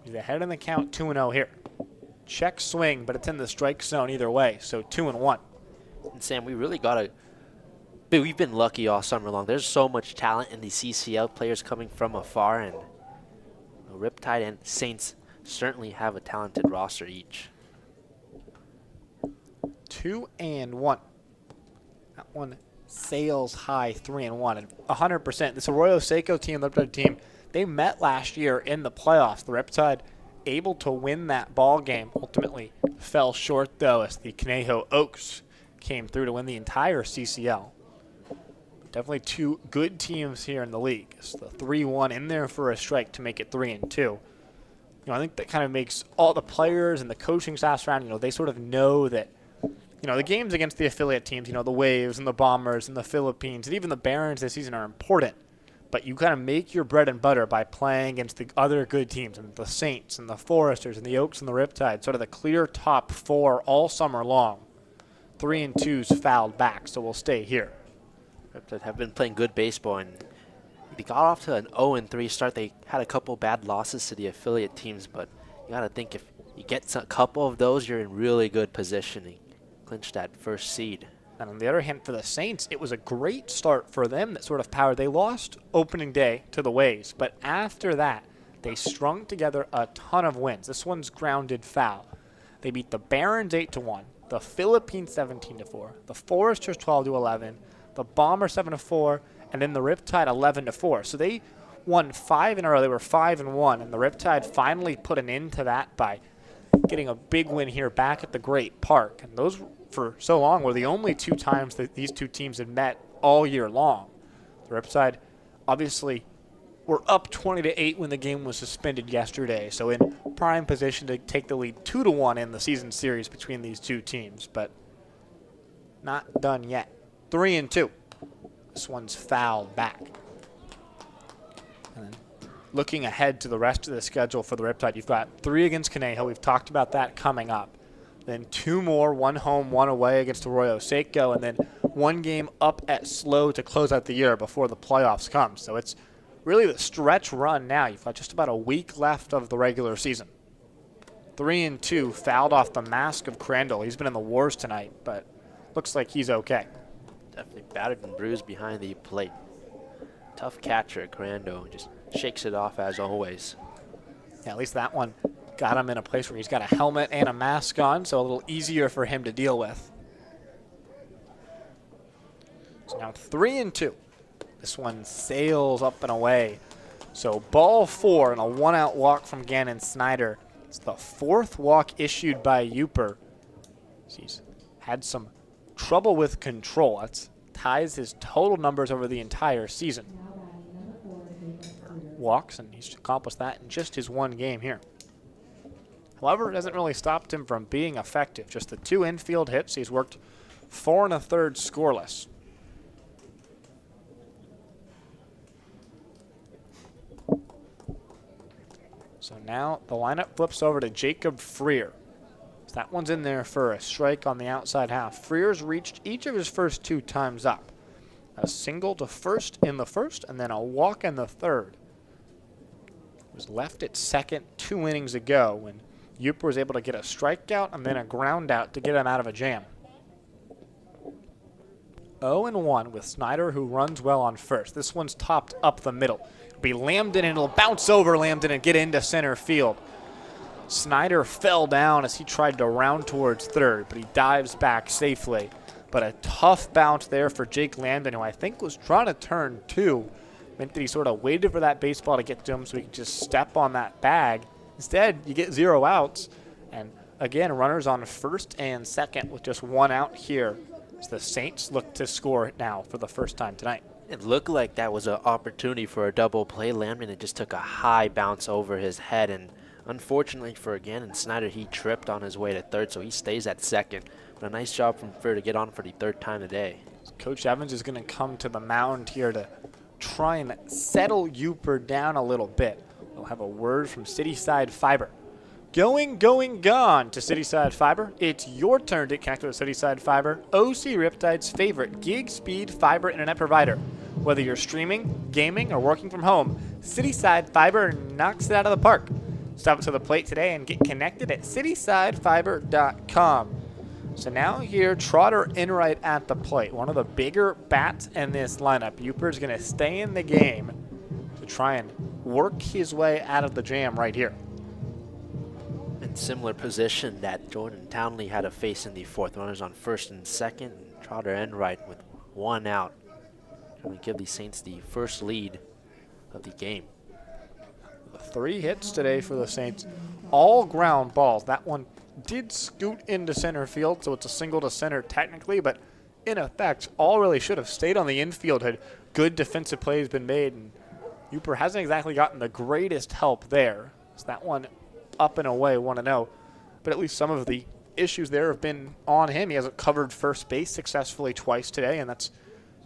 He's ahead in the count, 2-0 here. Check swing, but it's in the strike zone either way, so 2-1. And Sam, we really we've been lucky all summer long. There's so much talent in the CCL players coming from afar, and Riptide and Saints certainly have a talented roster each. 2-1. That one sails high, 3-1. And 100%. This Arroyo Seco team, the Riptide team, they met last year in the playoffs. The Riptide able to win that ball game. Ultimately fell short, though, as the Conejo Oaks came through to win the entire CCL. Definitely two good teams here in the league. It's the 3-1 in there for a strike to make it 3-2. You know, I think that kind of makes all the players and the coaching staff around, you know, they sort of know that, you know, the games against the affiliate teams, you know, the Waves and the Bombers and the Philippines and even the Barons this season are important. But you kind of make your bread and butter by playing against the other good teams, and the Saints and the Foresters and the Oaks and the Riptide, sort of the clear top 4 all summer long. 3-2's fouled back, so we'll stay here. Riptide have been playing good baseball, and they got off to an 0-3 start. They had a couple bad losses to the affiliate teams, but you got to think if you get a couple of those, you're in really good position to clinch that first seed. And on the other hand, for the Saints, it was a great start for them that sort of powered. They lost opening day to the Waves, but after that, they strung together a ton of wins. This one's grounded foul. They beat the Barons 8-1, the Philippines 17-4, the Foresters 12-11, the Bombers 7-4, and then the Riptide 11-4. So they won 5 in a row. They were 5-1, and the Riptide finally put an end to that by getting a big win here back at the Great Park. And those, for so long, were the only 2 times that these two teams had met all year long. The Riptide obviously were up 20-8 when the game was suspended yesterday, so in prime position to take the lead 2-1 in the season series between these two teams, but not done yet. 3-2. This one's fouled back. And then looking ahead to the rest of the schedule for the Riptide, you've got 3 against Conejo. We've talked about that coming up. Then 2 more, 1 home, 1 away against Arroyo Seco, and then 1 game up at Slow to close out the year before the playoffs come. So it's really the stretch run now. You've got just about a week left of the regular season. 3-2, fouled off the mask of Crandall. He's been in the wars tonight, but looks like he's okay. Definitely battered and bruised behind the plate. Tough catcher at Crandall, just shakes it off as always. Yeah, at least that one got him in a place where he's got a helmet and a mask on, so a little easier for him to deal with. So now 3-2. This one sails up and away. So ball 4 and a 1-out walk from Gannon Snyder. It's the 4th walk issued by Uper. He's had some trouble with control. That ties his total numbers over the entire season. Walks, and he's accomplished that in just his 1 game here. However, it hasn't really stopped him from being effective. Just the 2 infield hits. He's worked 4 1/3 scoreless. So now the lineup flips over to Jacob Freer. So that one's in there for a strike on the outside half. Freer's reached each of his first 2 times up. A single to first in the first, and then a walk in the third. Was left at second 2 innings ago when Uper was able to get a strikeout and then a ground out to get him out of a jam. 0-1 with Snyder, who runs well on first. This one's topped up the middle. It'll be Lambden, and it'll bounce over Lambden and get into center field. Snyder fell down as he tried to round towards third, but he dives back safely. But a tough bounce there for Jake Lambden, who I think was trying to turn 2, Meant that he sort of waited for that baseball to get to him so he could just step on that bag. Instead, you get 0 outs. And again, runners on first and second with just 1 out here as the Saints look to score now for the first time tonight. It looked like that was an opportunity for a double play. Lambton, it just took a high bounce over his head, and unfortunately for Gannon Snyder, he tripped on his way to third, so he stays at second. But a nice job from Fair to get on for the 3rd time today. Coach Evans is going to come to the mound here to try and settle Uper down a little bit. We'll have a word from Cityside Fiber. Going, gone to Cityside Fiber. It's your turn to connect with Cityside Fiber, OC Riptide's favorite gig speed fiber internet provider. Whether you're streaming, gaming, or working from home, Cityside Fiber knocks it out of the park. Stop to the plate today and get connected at citysidefiber.com. So now here, Trotter Enright at the plate. One of the bigger bats in this lineup. Uper's going to stay in the game to try and work his way out of the jam right here. In similar position that Jordan Townley had to face in the 4th. Runners on first and second. And Trotter Enright with 1 out. And we give the Saints the first lead of the game. 3 hits today for the Saints. All ground balls. That one did scoot into center field, so it's a single to center technically, but in effect, all really should have stayed on the infield had good defensive plays been made, and Uper hasn't exactly gotten the greatest help there. So that one up and away, 1-0, but at least some of the issues there have been on him. He hasn't covered first base successfully twice today, and that's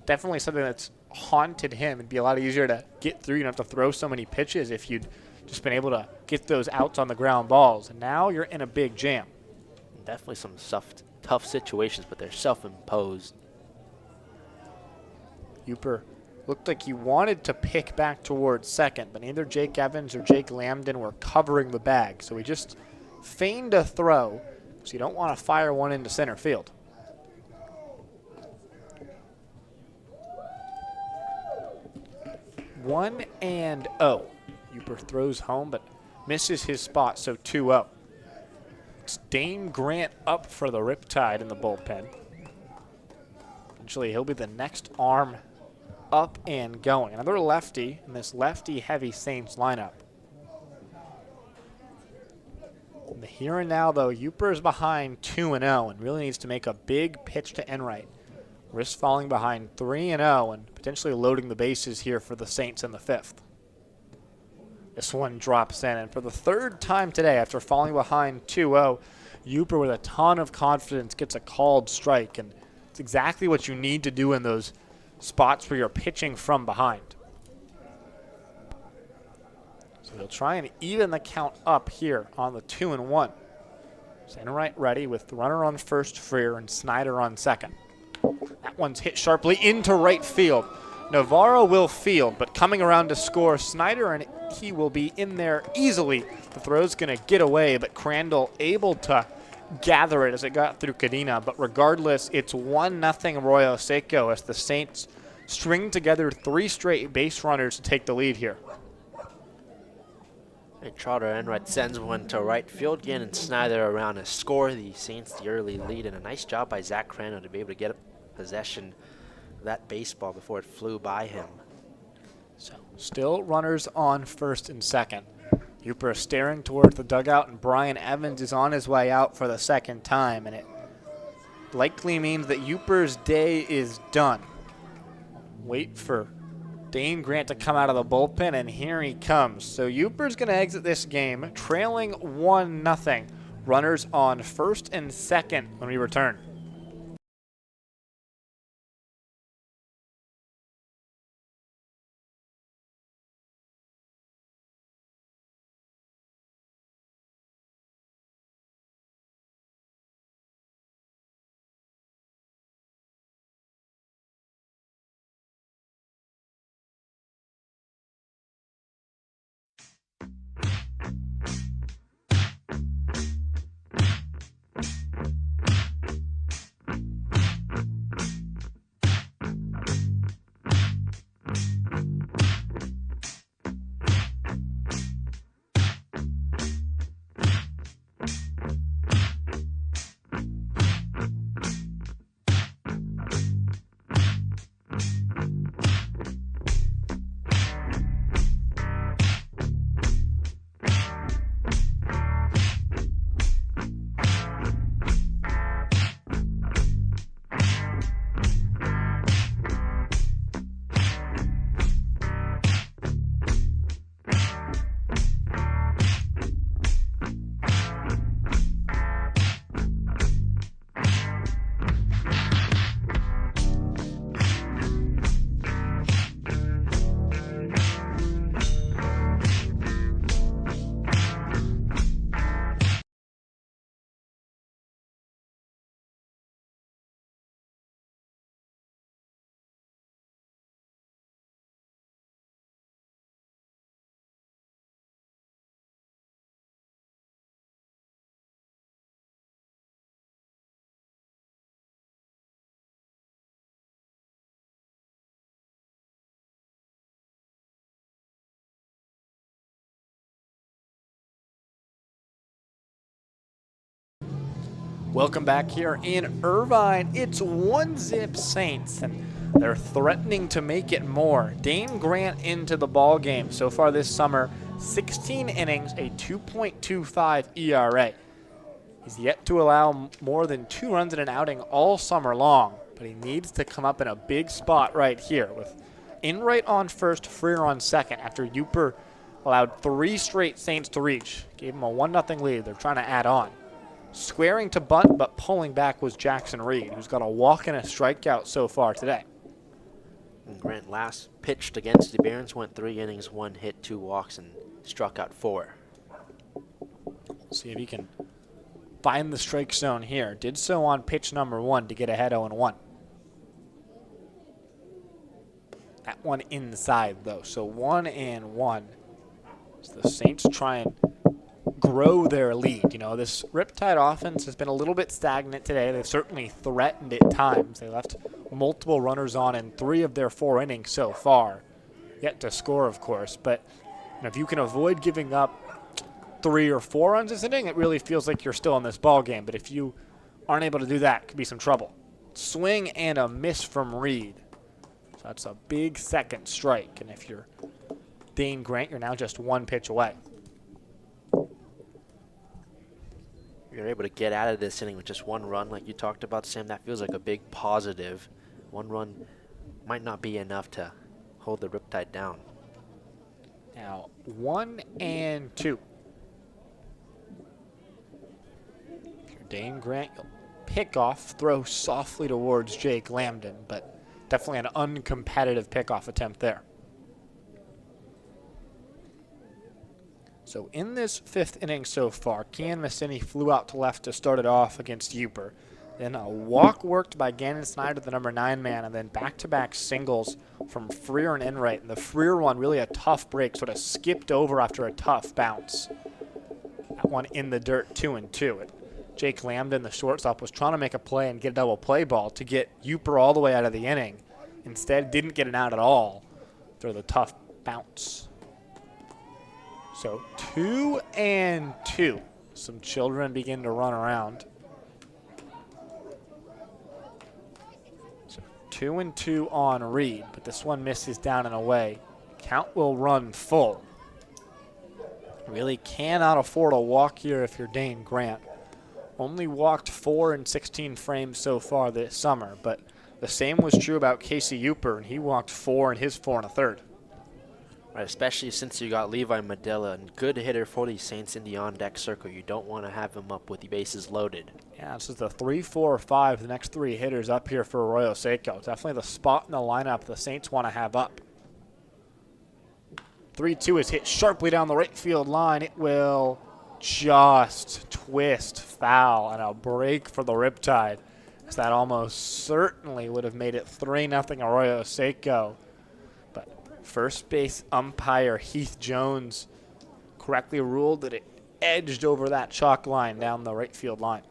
definitely something that's haunted him. It'd be a lot easier to get through. You don't have to throw so many pitches if you'd just been able to get those outs on the ground balls. And now you're in a big jam. Definitely some tough situations, but they're self-imposed. Uper looked like he wanted to pick back towards second, but neither Jake Evans or Jake Lambden were covering the bag. So he just feigned a throw, so you don't want to fire one into center field. One and 0. Uper throws home, but misses his spot, so 2-0. It's Dane Grant up for the Riptide in the bullpen. Eventually, he'll be the next arm up and going. Another lefty in this lefty-heavy Saints lineup. In the here and now, though, Uper is behind 2-0 and really needs to make a big pitch to Enright. Risks falling behind 3-0 and potentially loading the bases here for the Saints in the 5th. This one drops in, and for the 3rd time today, after falling behind 2-0, Uper with a ton of confidence gets a called strike, and it's exactly what you need to do in those spots where you're pitching from behind. So he'll try and even the count up here on the 2-1. Enright ready with the runner on first, Freer, and Snyder on second. That one's hit sharply into right field. Navarro will field, but coming around to score, Snyder, and he will be in there easily. The throw's going to get away, but Crandall able to gather it as it got through Cadena. But regardless, it's 1-0 Arroyo Seco as the Saints string together 3 straight base runners to take the lead here. And Trotter Enright sends one to right field again, and Snyder around to score the Saints the early lead. And a nice job by Zach Crandall to be able to get possession of that baseball before it flew by him. So still runners on first and second. Uper staring towards the dugout, and Brian Evans is on his way out for the 2nd time, and it likely means that Uper's day is done. Wait for Dane Grant to come out of the bullpen, and here he comes. So Uper's going to exit this game trailing 1-0. Runners on first and second when we return. Welcome back here in Irvine. It's 1-zip Saints, and they're threatening to make it more. Dane Grant into the ball game so far this summer, 16 innings, a 2.25 ERA. He's yet to allow more than 2 runs in an outing all summer long, but he needs to come up in a big spot right here with Enright on first, Freer on second after Uper allowed 3 straight Saints to reach. Gave him a 1-0 lead. They're trying to add on. Squaring to bunt, but pulling back was Jackson Reed, who's got a walk and a strikeout so far today. And Grant last pitched against the Barons, went 3 innings, 1 hit, 2 walks, and struck out 4. See if he can find the strike zone here. Did so on pitch number 1 to get ahead 0-1. That one inside, though, so 1-1. So the Saints try and grow their lead. You know, this Riptide offense has been a little bit stagnant today. They've certainly threatened at times. They left multiple runners on in 3 of their 4 innings so far. Yet to score, of course. But you know, if you can avoid giving up 3 or 4 runs this inning, it really feels like you're still in this ball game. But if you aren't able to do that, it could be some trouble. Swing and a miss from Reed. So that's a big second strike. And if you're Dane Grant, you're now just 1 pitch away. You're able to get out of this inning with just 1 run, like you talked about, Sam. That feels like a big positive. 1 run might not be enough to hold the Riptide down. Now, 1-2. If you're Dane Grant, you'll pick off, throw softly towards Jake Lambden, but definitely an uncompetitive pickoff attempt there. So in this 5th inning so far, Kian Massini flew out to left to start it off against Uper. Then a walk worked by Gannon Snyder, the number 9 man, and then back-to-back singles from Freer and Enright. And the Freer one, really a tough break, sort of skipped over after a tough bounce. That one in the dirt, 2-2. Jake Lambden, the shortstop, was trying to make a play and get a double play ball to get Uper all the way out of the inning. Instead, didn't get an out at all through the tough bounce. So 2-2. Some children begin to run around. So 2-2 on Reed, but this one misses down and away. Count will run full. Really cannot afford a walk here if you're Dane Grant. Only walked 4 in 16 frames so far this summer, but the same was true about Casey Uper, and he walked 4 in his 4 1/3. Right, especially since you got Levi Medella, and good hitter for the Saints in the on-deck circle. You don't want to have him up with the bases loaded. Yeah, this is the 3, 4, 5, the next 3 hitters up here for Arroyo Seco. Definitely the spot in the lineup the Saints want to have up. 3-2 is hit sharply down the right field line. It will just twist foul, and a break for the Riptide. As that almost certainly would have made it 3-0 Arroyo Seco. But first base umpire Heath Jones correctly ruled that it edged over that chalk line down the right field line.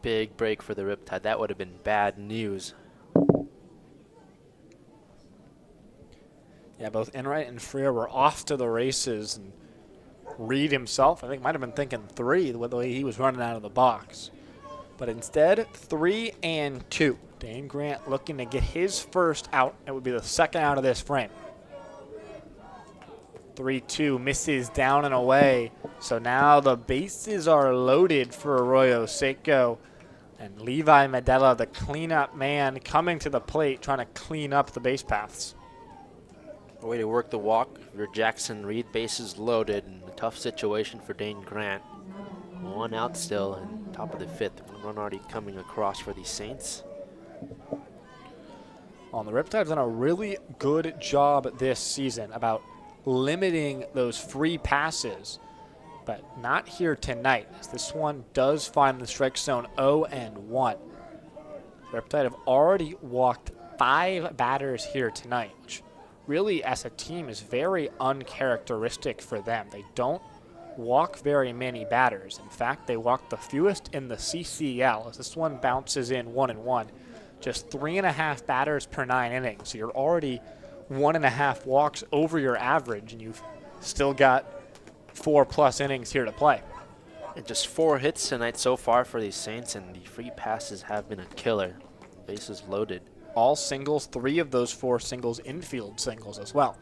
Big break for the Riptide. That would have been bad news. Yeah, both Enright and Freer were off to the races, and Reed himself, I think, might have been thinking 3 the way he was running out of the box. But instead, 3-2. Dane Grant looking to get his first out. It would be the second out of this frame. 3-2 misses down and away. So now the bases are loaded for Arroyo Seco. And Levi Medella, the cleanup man, coming to the plate, trying to clean up the base paths. A way to work the walk. Your Jackson Reed, bases loaded, and a tough situation for Dane Grant. 1 out still, and top of the 5th. 1 run already coming across for the Saints. Well, the Riptide have done a really good job this season about limiting those free passes, but not here tonight, as this one does find the strike zone 0-1. Riptide have already walked 5 batters here tonight, which really, as a team, is very uncharacteristic for them. They don't walk very many batters. In fact, they walk the fewest in the CCL, as this one bounces in 1-1. Just 3.5 batters per 9 innings. So you're already 1.5 walks over your average, and you've still got 4+ innings here to play. And just 4 hits tonight so far for these Saints, and the free passes have been a killer. Bases loaded. All singles, 3 of those 4 singles, infield singles as well.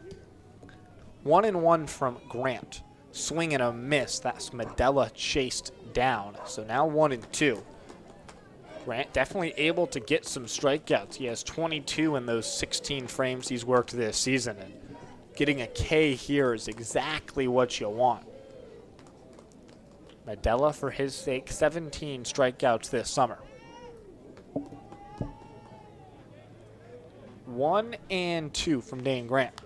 1-1 from Grant. Swing and a miss. That's Medella chased down. So now 1-2. Grant definitely able to get some strikeouts. He has 22 in those 16 frames he's worked this season. And getting a K here is exactly what you want. Medella, for his sake, 17 strikeouts this summer. 1-2 from Dane Grant.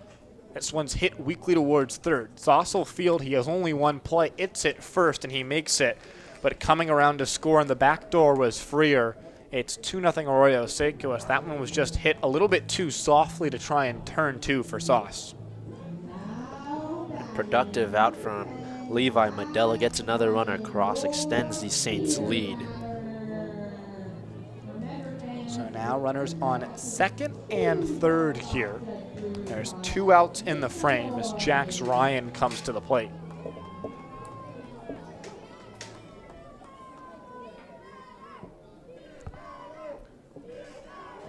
This one's hit weakly towards third. Zossel Field, he has only one play. It's at first, and he makes it. But coming around to score on the back door was freer. It's 2-0 Arroyo Seco. That one was just hit a little bit too softly to try and turn 2 for Sauce. Productive out from Levi. Medella gets another runner across, extends the Saints' lead. So now runners on second and third here. There's 2 outs in the frame as Jax Ryan comes to the plate.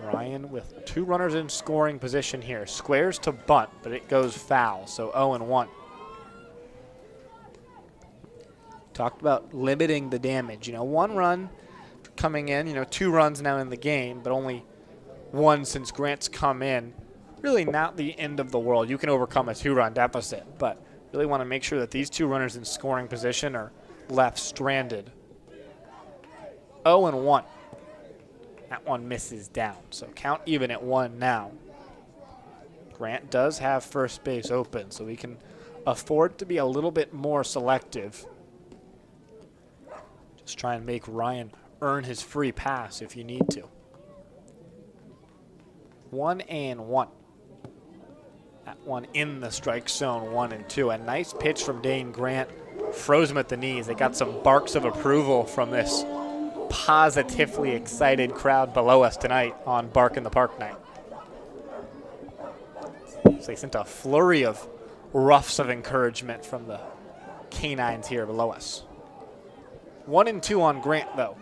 Ryan with 2 runners in scoring position here. Squares to bunt, but it goes foul, so 0-1. Talked about limiting the damage. 1 run coming in, 2 runs now in the game, but only 1 since Grant's come in. Really not the end of the world. You can overcome a 2-run deficit, but really want to make sure that these 2 runners in scoring position are left stranded. 0-1. That one misses down, so count even at 1 now. Grant does have first base open, so we can afford to be a little bit more selective. Just try and make Ryan earn his free pass if you need to. 1-1. That one in the strike zone, 1-2. A nice pitch from Dane Grant. Froze him at the knees. They got some barks of approval from this positively excited crowd below us tonight on Bark in the Park night. So they sent a flurry of roughs of encouragement from the canines here below us. 1-2 on Grant, though.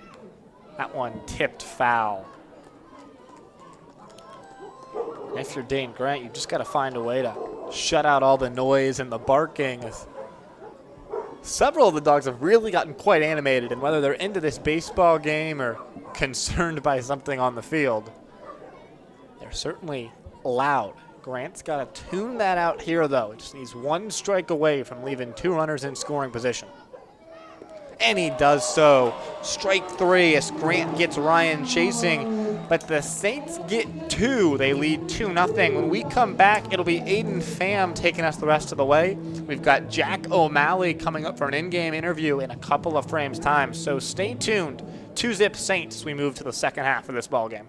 That one tipped foul. If you're Dane Grant, you've just got to find a way to shut out all the noise and the barking. Several of the dogs have really gotten quite animated, and whether they're into this baseball game or concerned by something on the field, they're certainly loud. Grant's got to tune that out here, though. It just needs 1 strike away from leaving 2 runners in scoring position. And he does so. Strike 3 as Grant gets Ryan chasing, but the Saints get 2. They lead 2-0. When we come back, it'll be Aidan Pham taking us the rest of the way. We've got Jack O'Malley coming up for an in-game interview in a couple of frames time, so stay tuned. 2-zip Saints as we move to the second half of this ballgame.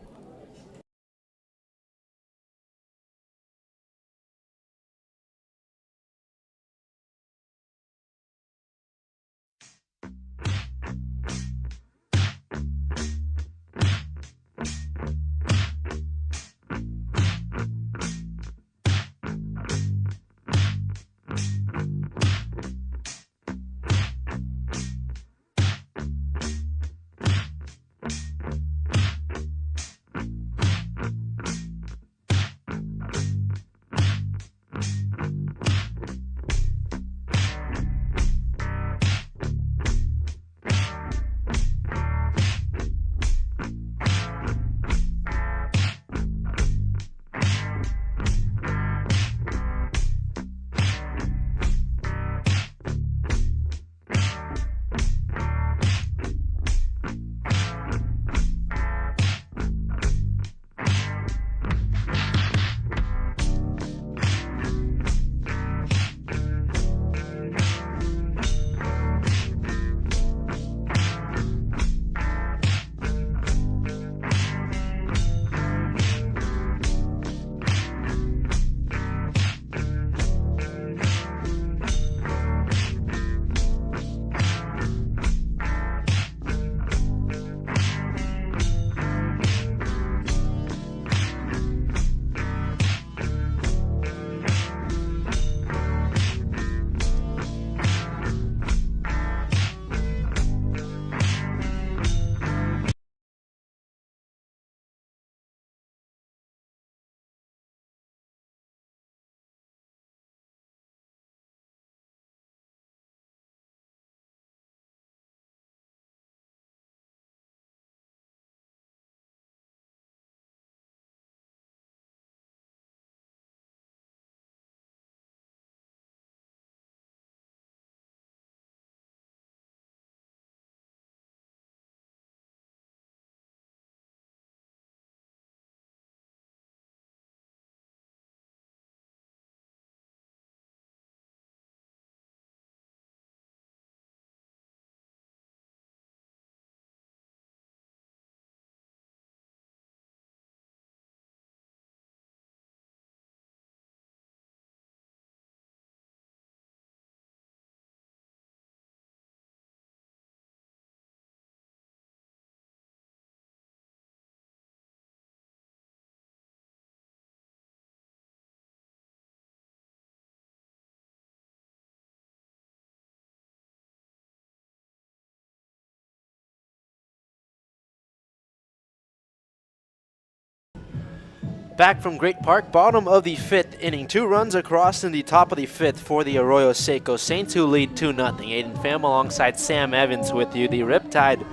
back from Great Park, bottom of the 5th inning. 2 runs across in the top of the 5th for the Arroyo Seco Saints, who lead 2-0. Aidan Pham alongside Sam Evans with you. The Riptide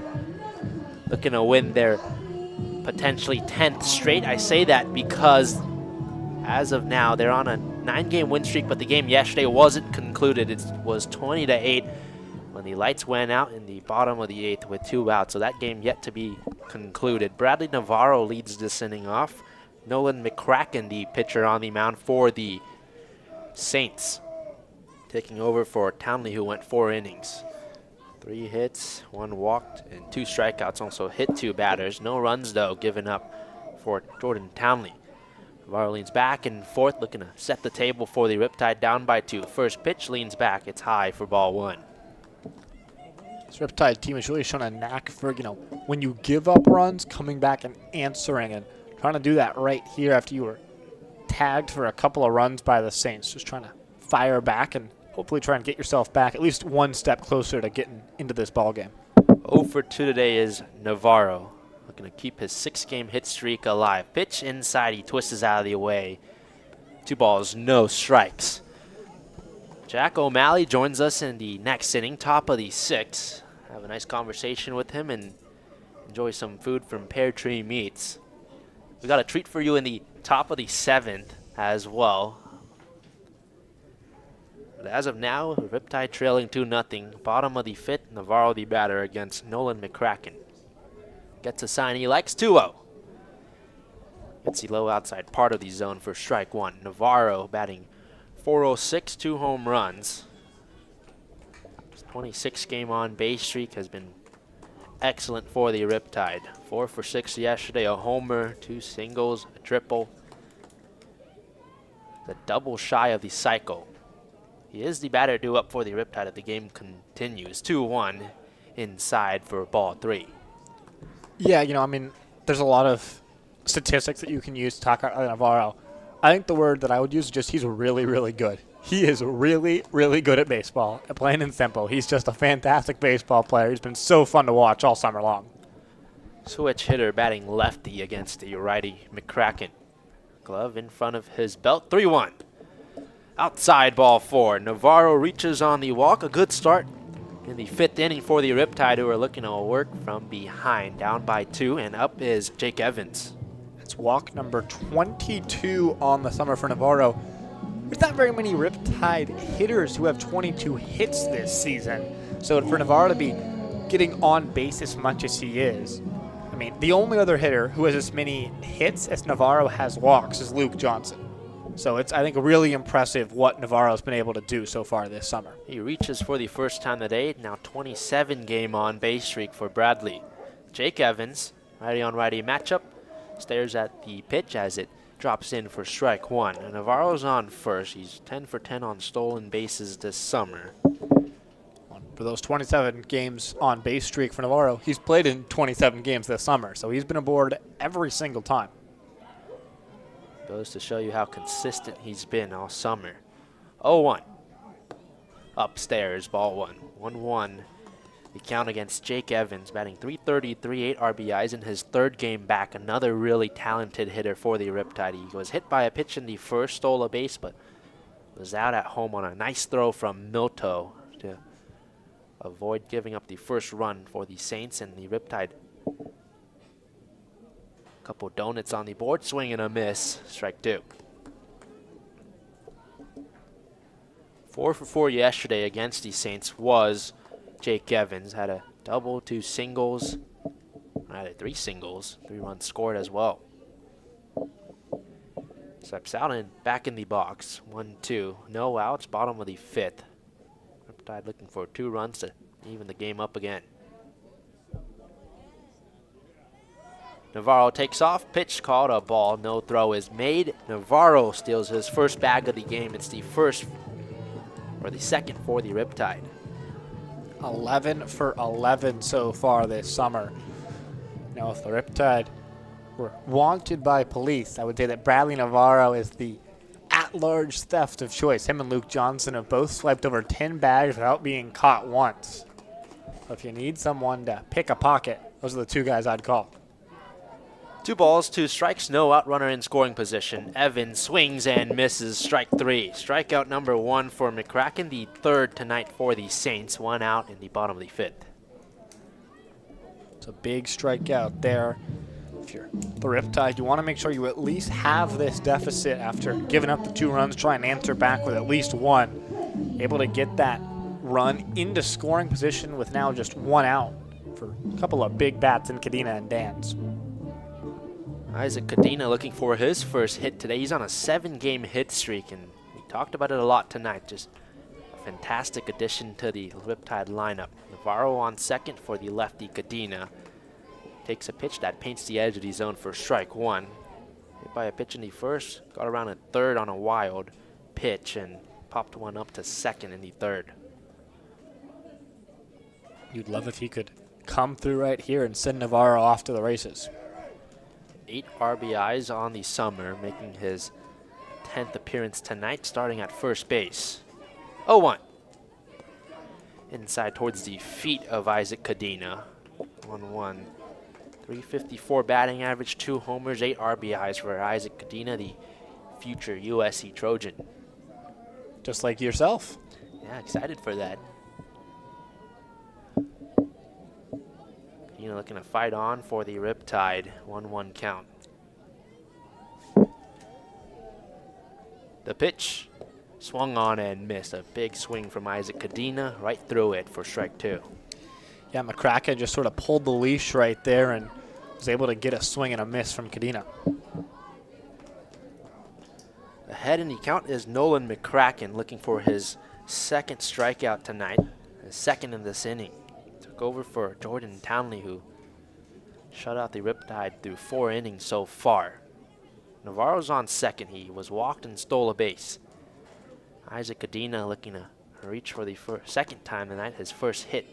looking to win their potentially 10th straight. I say that because as of now, they're on a 9-game win streak, but the game yesterday wasn't concluded. It was 20-8 when the lights went out in the bottom of the 8th with 2 outs. So that game yet to be concluded. Bradley Navarro leads this inning off. Nolan McCracken, the pitcher on the mound for the Saints, taking over for Townley, who went 4 innings. 3 hits, 1 walked, and 2 strikeouts. Also hit 2 batters. No runs, though, given up for Jordan Townley. Navarro leans back and forth, looking to set the table for the Riptide, down by 2. First pitch leans back. It's high for ball 1. This Riptide team has really shown a knack for, when you give up runs, coming back and answering, and trying to do that right here after you were tagged for a couple of runs by the Saints. Just trying to fire back and hopefully try and get yourself back at least 1 step closer to getting into this ball game. 0 for 2 today is Navarro, looking to keep his 6-game hit streak alive. Pitch inside, he twists out of the way. 2 balls, no strikes. Jack O'Malley joins us in the next inning, top of the 6th. Have a nice conversation with him and enjoy some food from Pear Tree Meats. We got a treat for you in the top of the 7th as well. But as of now, Riptide trailing 2-0. Bottom of the 5th, Navarro the batter against Nolan McCracken. Gets a sign he likes, 2-0. Gets the low outside part of the zone for strike 1. Navarro batting .406, 2 home runs. His 26-game on-base streak has been excellent for the Riptide. 4 for 6 yesterday, a homer, 2 singles, a triple. The double shy of the cycle. He is the batter due up for the Riptide if the game continues. 2-1 inside for ball 3. Yeah, there's a lot of statistics that you can use to talk about Navarro. I think the word that I would use is just he's really, really good. He is really, really good at baseball, at plain and simple. He's just a fantastic baseball player. He's been so fun to watch all summer long. Switch hitter batting lefty against the righty McCracken. Glove in front of his belt. 3-1. Outside ball 4. Navarro reaches on the walk. A good start in the 5th inning for the Riptide, who are looking to work from behind. Down by 2, and up is Jake Evans. It's walk number 22 on the summer for Navarro. There's not very many Riptide hitters who have 22 hits this season. So for Navarro to be getting on base as much as he is, the only other hitter who has as many hits as Navarro has walks is Luke Johnson. So it's, I think, really impressive what Navarro's been able to do so far this summer. He reaches for the first time today, now 27-game on-base streak for Bradley. Jake Evans, righty-on-righty matchup, stares at the pitch as it drops in for strike 1. And Navarro's on first. He's 10 for 10 on stolen bases this summer. For those 27 games on base streak for Navarro, he's played in 27 games this summer, so he's been aboard every single time. Goes to show you how consistent he's been all summer. 0-1. Upstairs, ball 1. 1-1. The count against Jake Evans, batting .330, 38 RBIs in his 3rd game back. Another really talented hitter for the Riptide. He was hit by a pitch in the first, stole a base, but was out at home on a nice throw from Milto to avoid giving up the first run for the Saints, and the Riptide. Couple donuts on the board, swing and a miss, strike 2. 4 for 4 yesterday against the Saints was Jake Evans. Had a double, 2 singles, had 3 singles, 3 runs scored as well. Steps out and back in the box. 1-2, no outs, bottom of the 5th. Riptide looking for 2 runs to even the game up again. Navarro takes off, pitch called, a ball, no throw is made. Navarro steals his first bag of the game. It's the first, or the second for the Riptide. 11 for 11 so far this summer. If the Riptide were wanted by police, I would say that Bradley Navarro is the at-large theft of choice. Him and Luke Johnson have both swiped over 10 bags without being caught once. So if you need someone to pick a pocket, those are the 2 guys I'd call. 2 balls, 2 strikes, no out runner in scoring position. Evan swings and misses, strike 3. Strikeout number 1 for McCracken, the 3rd tonight for the Saints. 1 out in the bottom of the 5th. It's a big strikeout there. If you're the Riptide, you want to make sure you at least have this deficit after giving up the 2 runs, try and answer back with at least 1. Able to get that run into scoring position with now just 1 out for a couple of big bats in Cadena and Dan's. Isaac Cadena looking for his first hit today. He's on a 7-game hit streak, and we talked about it a lot tonight. Just a fantastic addition to the Riptide lineup. Navarro on second for the lefty Cadena. Takes a pitch that paints the edge of the zone for strike 1. Hit by a pitch in the first, got around at third on a wild pitch and popped one up to second in the 3rd. You'd love if he could come through right here and send Navarro off to the races. 8 RBIs on the summer, making his 10th appearance tonight, starting at first base. 0-1. Inside towards the feet of Isaac Cadena. 1-1. 354 batting average, 2 homers, 8 RBIs for Isaac Cadena, the future USC Trojan. Just like yourself. Yeah, excited for that. Cadena looking to fight on for the Riptide. 1-1 count. The pitch swung on and missed. A big swing from Isaac Cadena right through it for strike 2. Yeah, McCracken just sort of pulled the leash right there and was able to get a swing and a miss from Cadena. Ahead in the count is Nolan McCracken looking for his 2nd strikeout tonight, his 2nd in this inning. Took over for Jordan Townley, who shut out the Riptide through 4 innings so far. Navarro's on second. He was walked and stole a base. Isaac Cadena looking to reach for the 2nd time tonight, his first hit.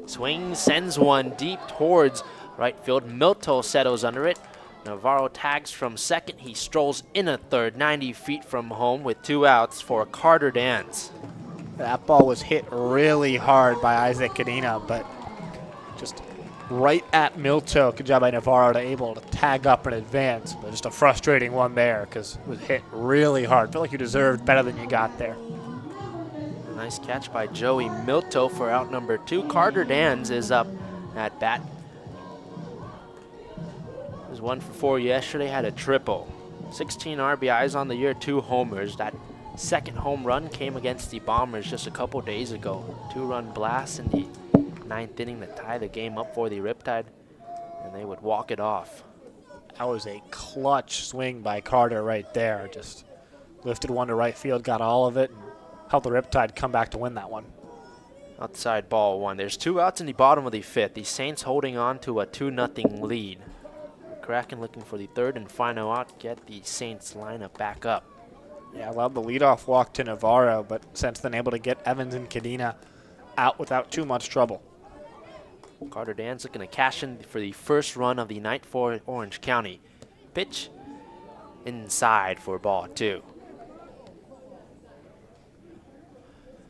Swings, sends one deep towards right field. Milto settles under it. Navarro tags from second. He strolls in a third, 90 feet from home with 2 outs for Carter Dans. That ball was hit really hard by Isaac Cadena, but just right at Milto. Good job by Navarro to able to tag up and advance, but just a frustrating one there because it was hit really hard. Felt like you deserved better than you got there. Nice catch by Joey Milto for out number 2. Carter Dans is up at bat. He was 1 for 4 yesterday, had a triple. 16 RBIs on the year, 2 homers. That 2nd home run came against the Bombers just a couple days ago. 2-run blast in the 9th inning to tie the game up for the Riptide, and they would walk it off. That was a clutch swing by Carter right there. Just lifted one to right field, got all of it, and helped the Riptide come back to win that one. Outside ball 1. There's 2 outs in the bottom of the 5th. The Saints holding on to a 2-0 lead. Kraken looking for the 3rd and final out, get the Saints lineup back up. Yeah, allowed the leadoff walk to Navarro, but since then able to get Evans and Cadena out without too much trouble. Carter Dans looking to cash in for the first run of the night for Orange County. Pitch inside for ball 2.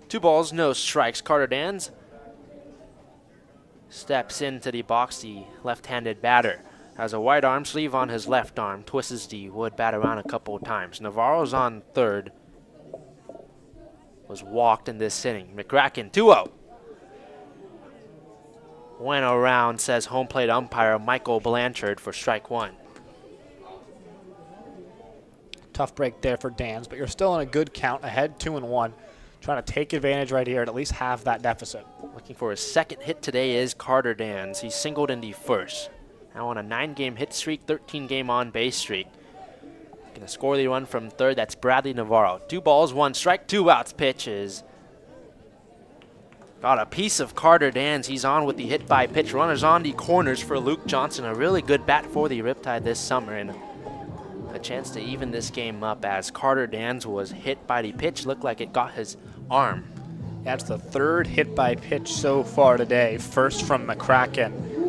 2 balls, no strikes. Carter Dans steps into the box, the left-handed batter. Has a wide arm sleeve on his left arm, twists the wood bat around a couple of times. Navarro's on 3rd. Was walked in this inning. McCracken 2-0. Went around, says home plate umpire Michael Blanchard for strike 1. Tough break there for Dans, but you're still in a good count, ahead 2-1. Trying to take advantage right here and at least have that deficit. Looking for his 2nd hit today is Carter Dans. He singled in the first. Now on a 9-game hit streak, 13-game on-base streak. Gonna score the run from 3rd. That's Bradley Navarro. 2 balls, 1 strike, 2 outs. Pitches. Got a piece of Carter Dans. He's on with the hit by pitch. Runners on the corners for Luke Johnson. A really good bat for the Riptide this summer, and a chance to even this game up as Carter Dans was hit by the pitch. Looked like it got his arm. That's the 3rd hit by pitch so far today. First from McCracken.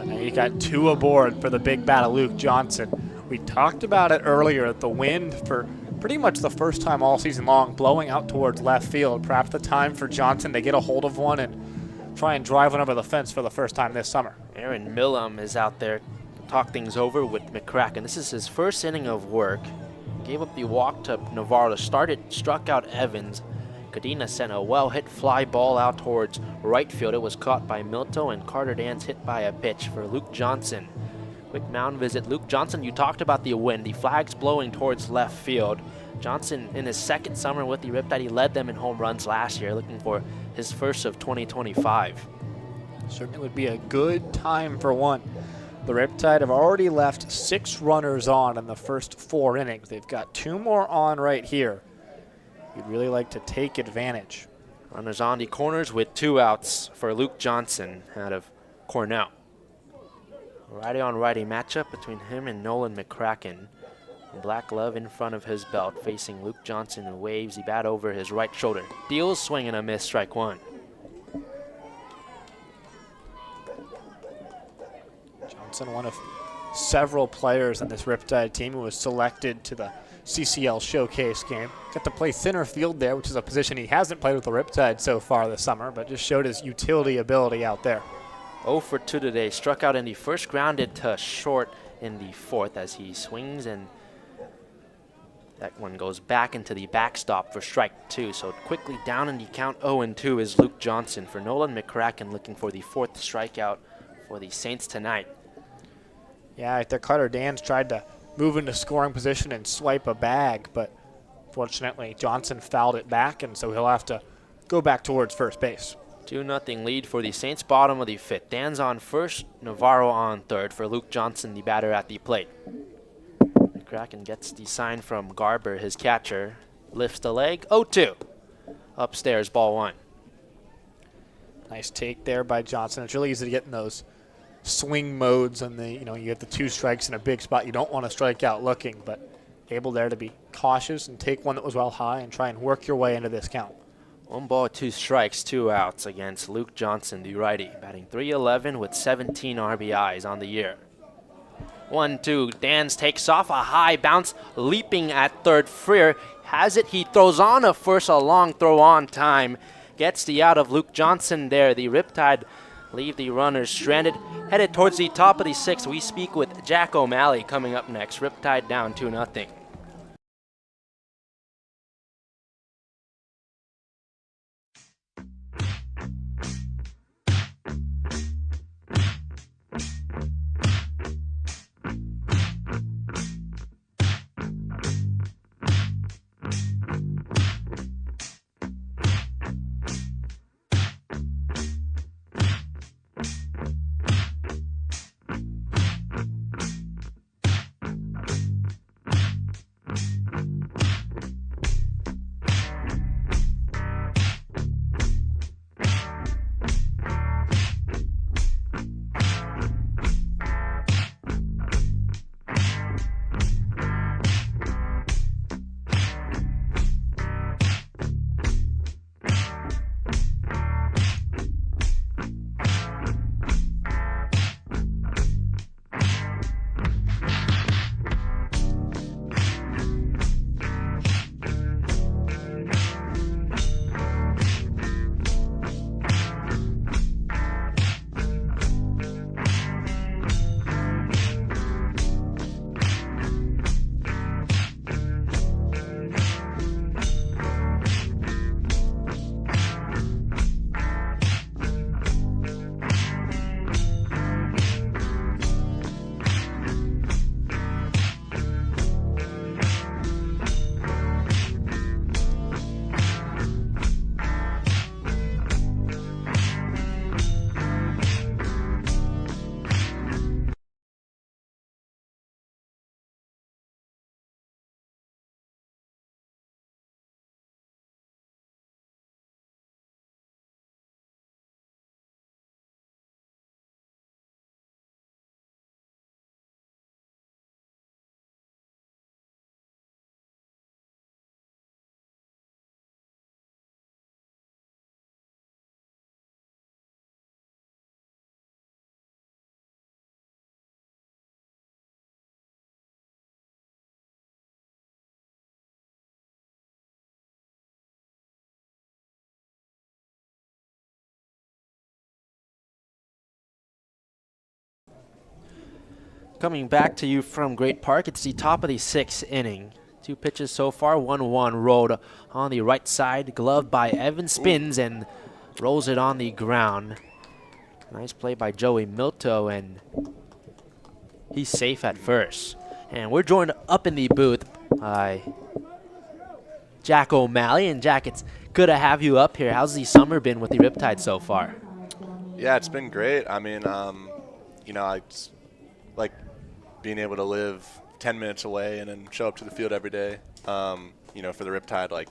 And now you got 2 aboard for the big bat of Luke Johnson. We talked about it earlier, the wind for pretty much the first time all season long, blowing out towards left field. Perhaps the time for Johnson to get a hold of one and try and drive one over the fence for the first time this summer. Aaron Millam is out there talk things over with McCracken. This is his first inning of work. Gave up the walk to Navarro to start it, struck out Evans. Cadena sent a well-hit fly ball out towards right field. It was caught by Milto, and Carter Dance hit by a pitch for Luke Johnson. Quick mound visit. Luke Johnson, you talked about the wind. The flag's blowing towards left field. Johnson, in his second summer with the Riptide, he led them in home runs last year, looking for his first of 2025. Certainly would be a good time for one. The Riptide have already left 6 runners on in the first 4 innings. They've got 2 more on right here. You'd really like to take advantage. Runners on the corners with 2 outs for Luke Johnson out of Cornell. Righty on righty matchup between him and Nolan McCracken. Black glove in front of his belt, facing Luke Johnson, who waves the bat over his right shoulder. Deals, swing and a miss, strike 1. Johnson, one of several players on this Riptide team who was selected to the CCL Showcase game. Got to play center field there, which is a position he hasn't played with the Riptide so far this summer, but just showed his utility ability out there. 0 for 2 today. Struck out in the first, grounded to short in the fourth as he swings, and that one goes back into the backstop for strike 2. So quickly down in the count, 0-2 is Luke Johnson for Nolan McCracken, looking for the 4th strikeout for the Saints tonight. Yeah, right there, Carter Dans tried to move into scoring position and swipe a bag, but fortunately Johnson fouled it back, and so he'll have to go back towards first base. 2-0 lead for the Saints, bottom of the 5th. Dan's on first, Navarro on third for Luke Johnson, the batter at the plate. McCracken gets the sign from Garber, his catcher. Lifts the leg, 0-2. Upstairs, ball 1. Nice take there by Johnson. It's really easy to get in those swing modes, and you have the 2 strikes in a big spot. You don't want to strike out looking, but able there to be cautious and take one that was well high and try and work your way into this count. 1 ball, 2 strikes, 2 outs against Luke Johnson, the righty, batting .311 with 17 RBIs on the year. 1-2, Dans takes off, a high bounce, leaping at third. Freer has it, he throws on a first, a long throw on time. Gets the out of Luke Johnson there. The Riptide leave the runners stranded, headed towards the top of the 6th. We speak with Jack O'Malley coming up next. Riptide down 2-0. Coming back to you from Great Park, it's the top of the 6th inning. 2 pitches so far, 1-1 rolled on the right side. Gloved by Evan, spins and rolls it on the ground. Nice play by Joey Milto, and he's safe at first. And we're joined up in the booth by Jack O'Malley. And Jack, it's good to have you up here. How's the summer been with the Riptide so far? Yeah, it's been great. I mean, you know, I like being able to live 10 minutes away and then show up to the field every day. You know, for the Riptide, like,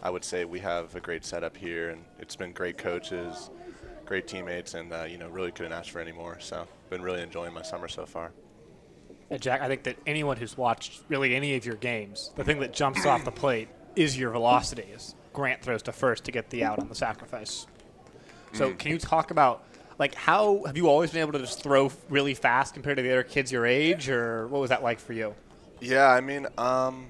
I would say we have a great setup here, and it's been great coaches, great teammates, and, you know, really couldn't ask for any more. So been really enjoying my summer so far. And Jack, I think that anyone who's watched really any of your games, the thing that jumps off the plate is your velocity, as Grant throws to first to get the out on the sacrifice. So can you talk about, like, how have you always been able to just throw really fast compared to the other kids your age, or what was that like for you? Yeah, I mean, I'm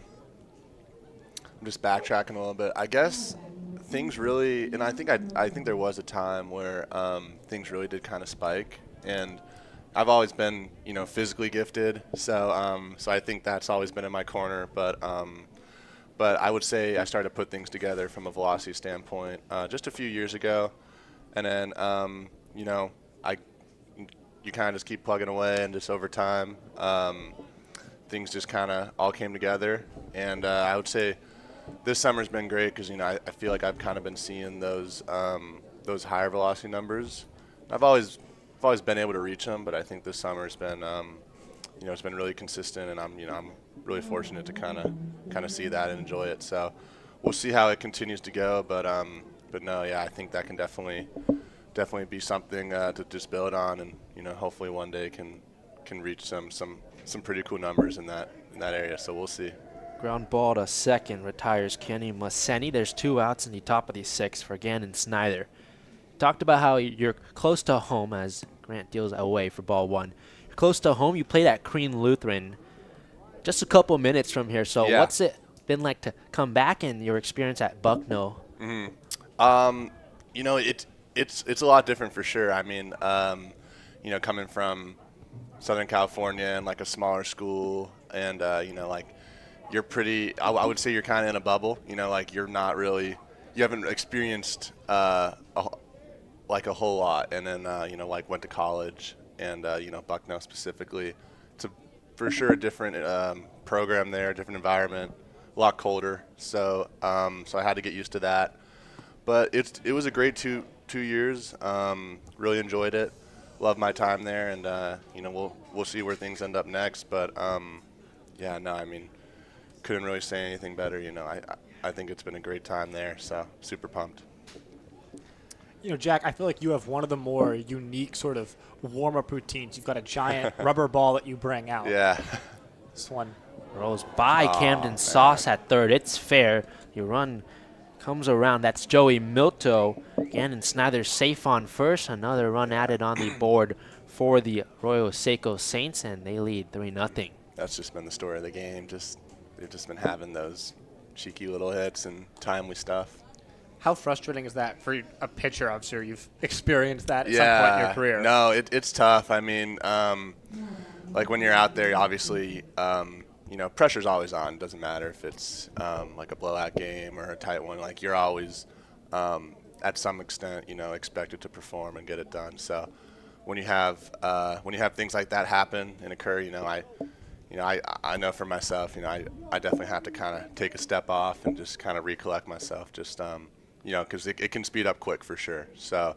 just backtracking a little bit. I guess things really, and I think there was a time where things really did kind of spike, and I've always been, you know, physically gifted, so so I think that's always been in my corner. But I would say I started to put things together from a velocity standpoint just a few years ago, and then you know, you kind of just keep plugging away, and just over time, things just kind of all came together. And I would say this summer's been great because, you know, I feel like I've kind of been seeing those higher velocity numbers. I've always been able to reach them, but I think this summer's been, you know, it's been really consistent, and I'm really fortunate to kind of see that and enjoy it. So we'll see how it continues to go, but no, yeah, I think that can definitely be something to just build on, and, you know, hopefully one day can reach some pretty cool numbers in that area. So we'll see. Ground ball to second, retires Kenny Maseni. There's 2 outs in the top of the 6th for Gannon Snyder. Talked about how you're close to home as Grant deals away for ball 1. You're close to home. You played at Crean Lutheran just a couple minutes from here. So yeah. What's it been like to come back, and your experience at Bucknell? You know, it's a lot different for sure. I mean, you know, coming from Southern California and like a smaller school, and you know, like, you're pretty, I would say you're kind of in a bubble, you know, like you haven't experienced like a whole lot. And then, you know, like, went to college, and, you know, Bucknell specifically, it's for sure a different program there, different environment, a lot colder. So I had to get used to that. But it was a great two years. Really enjoyed it. Loved my time there, and, you know, we'll see where things end up next. But, yeah, no, I mean, couldn't really say anything better. You know, I think it's been a great time there, so super pumped. You know, Jack, I feel like you have one of the more unique sort of warm-up routines. You've got a giant rubber ball that you bring out. Yeah. This one Rolls by Camden Sauce at third. It's fair. Your run comes around. That's Joey Milto. Gannon Snyder safe on first. Another run added on the board for the Arroyo Seco Saints, and they lead 3-0. That's just been the story of the game. They've just been having those cheeky little hits and timely stuff. How frustrating is that for a pitcher? I'm sure you've experienced that at some point in your career. No, it's tough. I mean, like, when you're out there, obviously, you know, pressure's always on. Doesn't matter if it's like a blowout game or a tight one. Like, you're always, at some extent, you know, expected to perform and get it done. So when you have things like that happen and occur, you know, I know for myself, you know, I definitely have to kind of take a step off and just kind of recollect myself, just, you know, because it can speed up quick for sure. So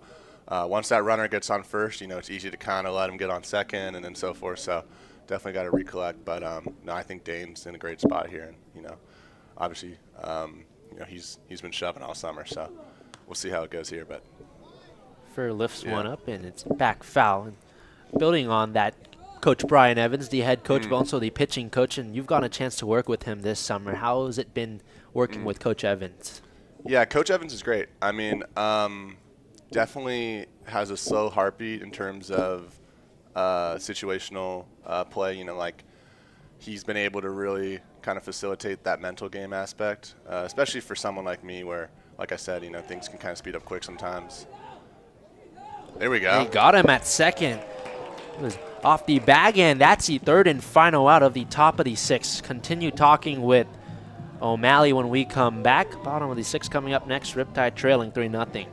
once that runner gets on first, you know, it's easy to kind of let him get on second and then so forth. So definitely got to recollect. But, no, I think Dane's in a great spot here. And, you know, obviously, you know, he's been shoving all summer. So we'll see how it goes here. But Fur lifts one up, and it's back foul. And building on that, Coach Brian Evans, the head coach, but also the pitching coach, and you've gotten a chance to work with him this summer. How has it been working with Coach Evans? Yeah, Coach Evans is great. I mean, definitely has a slow heartbeat in terms of situational play. You know, like, he's been able to really kind of facilitate that mental game aspect, especially for someone like me where, like I said, you know, things can kind of speed up quick sometimes. There we go. They got him at second. It was off the bag, and that's the third and final out of the top of the sixth. Continue talking with O'Malley when we come back. Bottom of the sixth coming up next. Riptide trailing 3-0.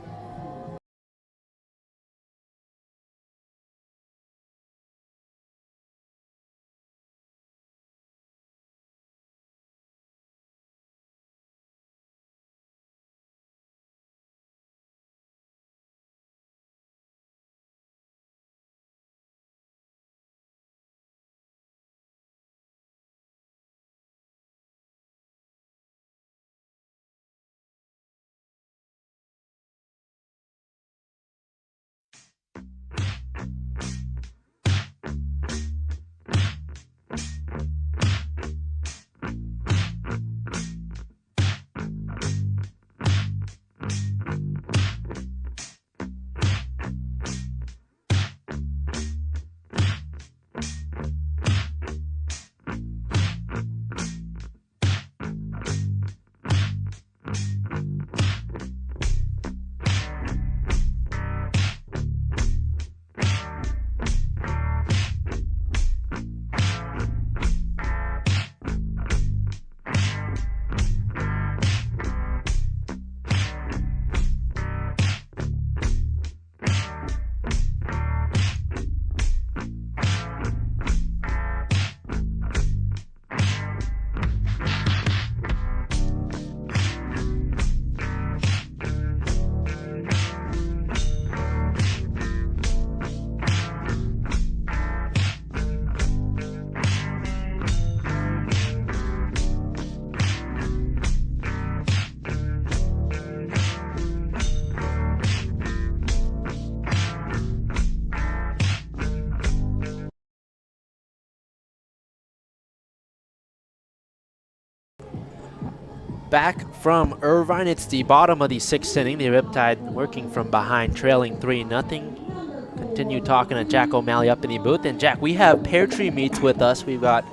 Back from Irvine, it's the bottom of the sixth inning. The Riptide working from behind, trailing 3-0. Continue talking to Jack O'Malley up in the booth. And Jack, we have Pear Tree Meats with us. We've got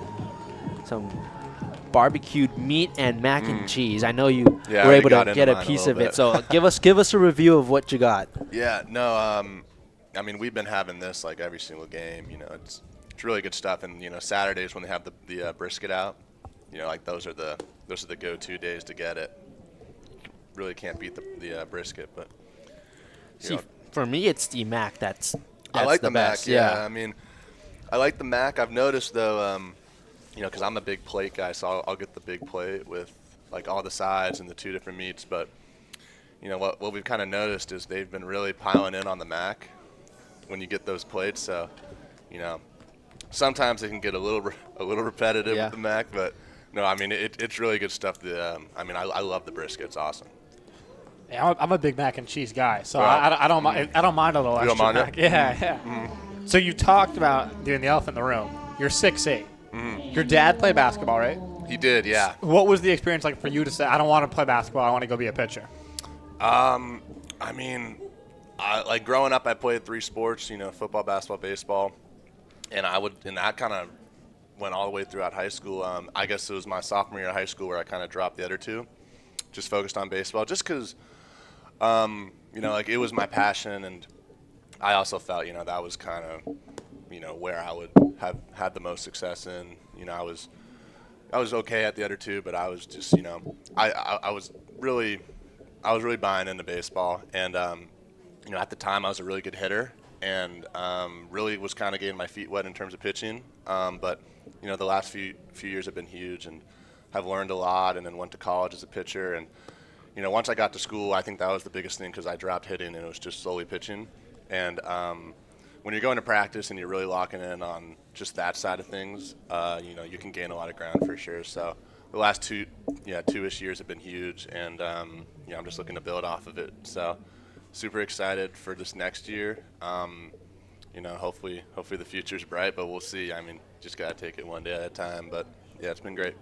some barbecued meat and mac and cheese. I know you were able to get a piece of it. So give us a review of what you got. Yeah, no, I mean, we've been having this like every single game. You know, it's really good stuff. And you know, Saturdays when they have the brisket out, you know, like those are the go-to days to get it. Really can't beat the brisket, but see, for me, it's the mac. That's I like the best. mac. Yeah, I mean, I like the mac. I've noticed though, you know, because I'm a big plate guy, so I'll get the big plate with like all the sides and the 2 different meats. But you know what we've kind of noticed is they've been really piling in on the mac when you get those plates. So, you know, sometimes it can get a little repetitive with the mac, but no, I mean it's really good stuff. I mean, I love the brisket. It's awesome. Yeah, I'm a big mac and cheese guy, so I don't mind. I don't mind a little you extra don't mind mac. it? Yeah. So you talked about doing the elephant in the room. You're 6'8". Your dad played basketball, right? He did, yeah. What was the experience like for you to say, I don't want to play basketball, I want to go be a pitcher? I mean, like growing up, I played 3 sports, you know, football, basketball, baseball, and that kind of went all the way throughout high school. I guess it was my sophomore year of high school where I kind of dropped the other 2, just focused on baseball, just because, you know, like it was my passion, and I also felt, you know, that was kind of, you know, where I would have had the most success in. You know, I was okay at the other 2, but I was just, you know, I was really buying into baseball, and you know, at the time I was a really good hitter, and really was kind of getting my feet wet in terms of pitching. But you know, the last few years have been huge, and have learned a lot, and then went to college as a pitcher. And you know, once I got to school, I think that was the biggest thing, because I dropped hitting and it was just slowly pitching. And when you're going to practice and you're really locking in on just that side of things, you know, you can gain a lot of ground for sure. So the last 2-ish years have been huge, and you know, I'm just looking to build off of it. So super excited for this next year. You know, hopefully the future's bright, but we'll see. I mean, just gotta take it one day at a time. But yeah, it's been great.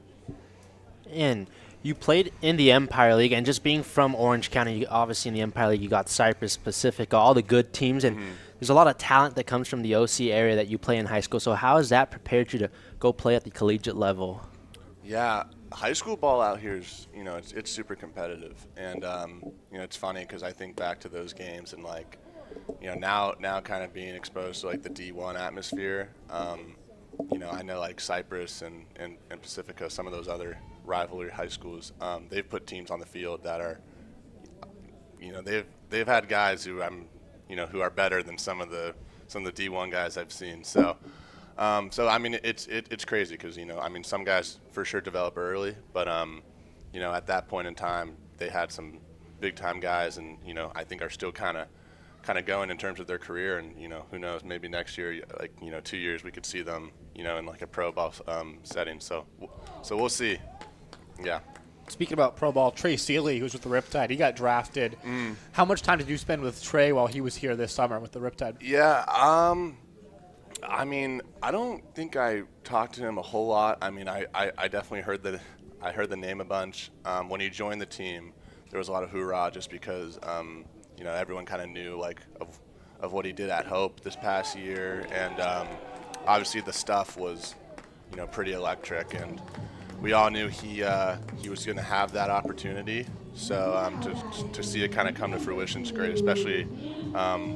And you played in the Empire League, and just being from Orange County, obviously in the Empire League you got Cypress, Pacifica, all the good teams, and there's a lot of talent that comes from the OC area that you play in high school. So how has that prepared you to go play at the collegiate level? Yeah, high school ball out here is, you know, it's super competitive, and you know, it's funny because I think back to those games, and like, now kind of being exposed to like the D1 atmosphere. I know like Cypress and Pacifica, some of those other rivalry high schools, they've put teams on the field that are, they've had guys who who are better than some of the D1 guys I've seen. So I mean, it's crazy because some guys for sure develop early, but at that point in time they had some big time guys, and I think are still kind of going in terms of their career, and who knows, maybe next year, like 2 years, we could see them in like a pro ball setting. So we'll see. Yeah. Speaking about pro ball, Trey Seeley, who's with the Riptide, he got drafted. How much time did you spend with Trey while he was here this summer with the Riptide? Yeah. I mean, I don't think I talked to him a whole lot. I mean, I definitely heard the name a bunch. When he joined the team, there was a lot of hoorah just because everyone kind of knew like of what he did at Hope this past year, and obviously the stuff was pretty electric, and we all knew he was going to have that opportunity. So to see it kind of come to fruition is great, especially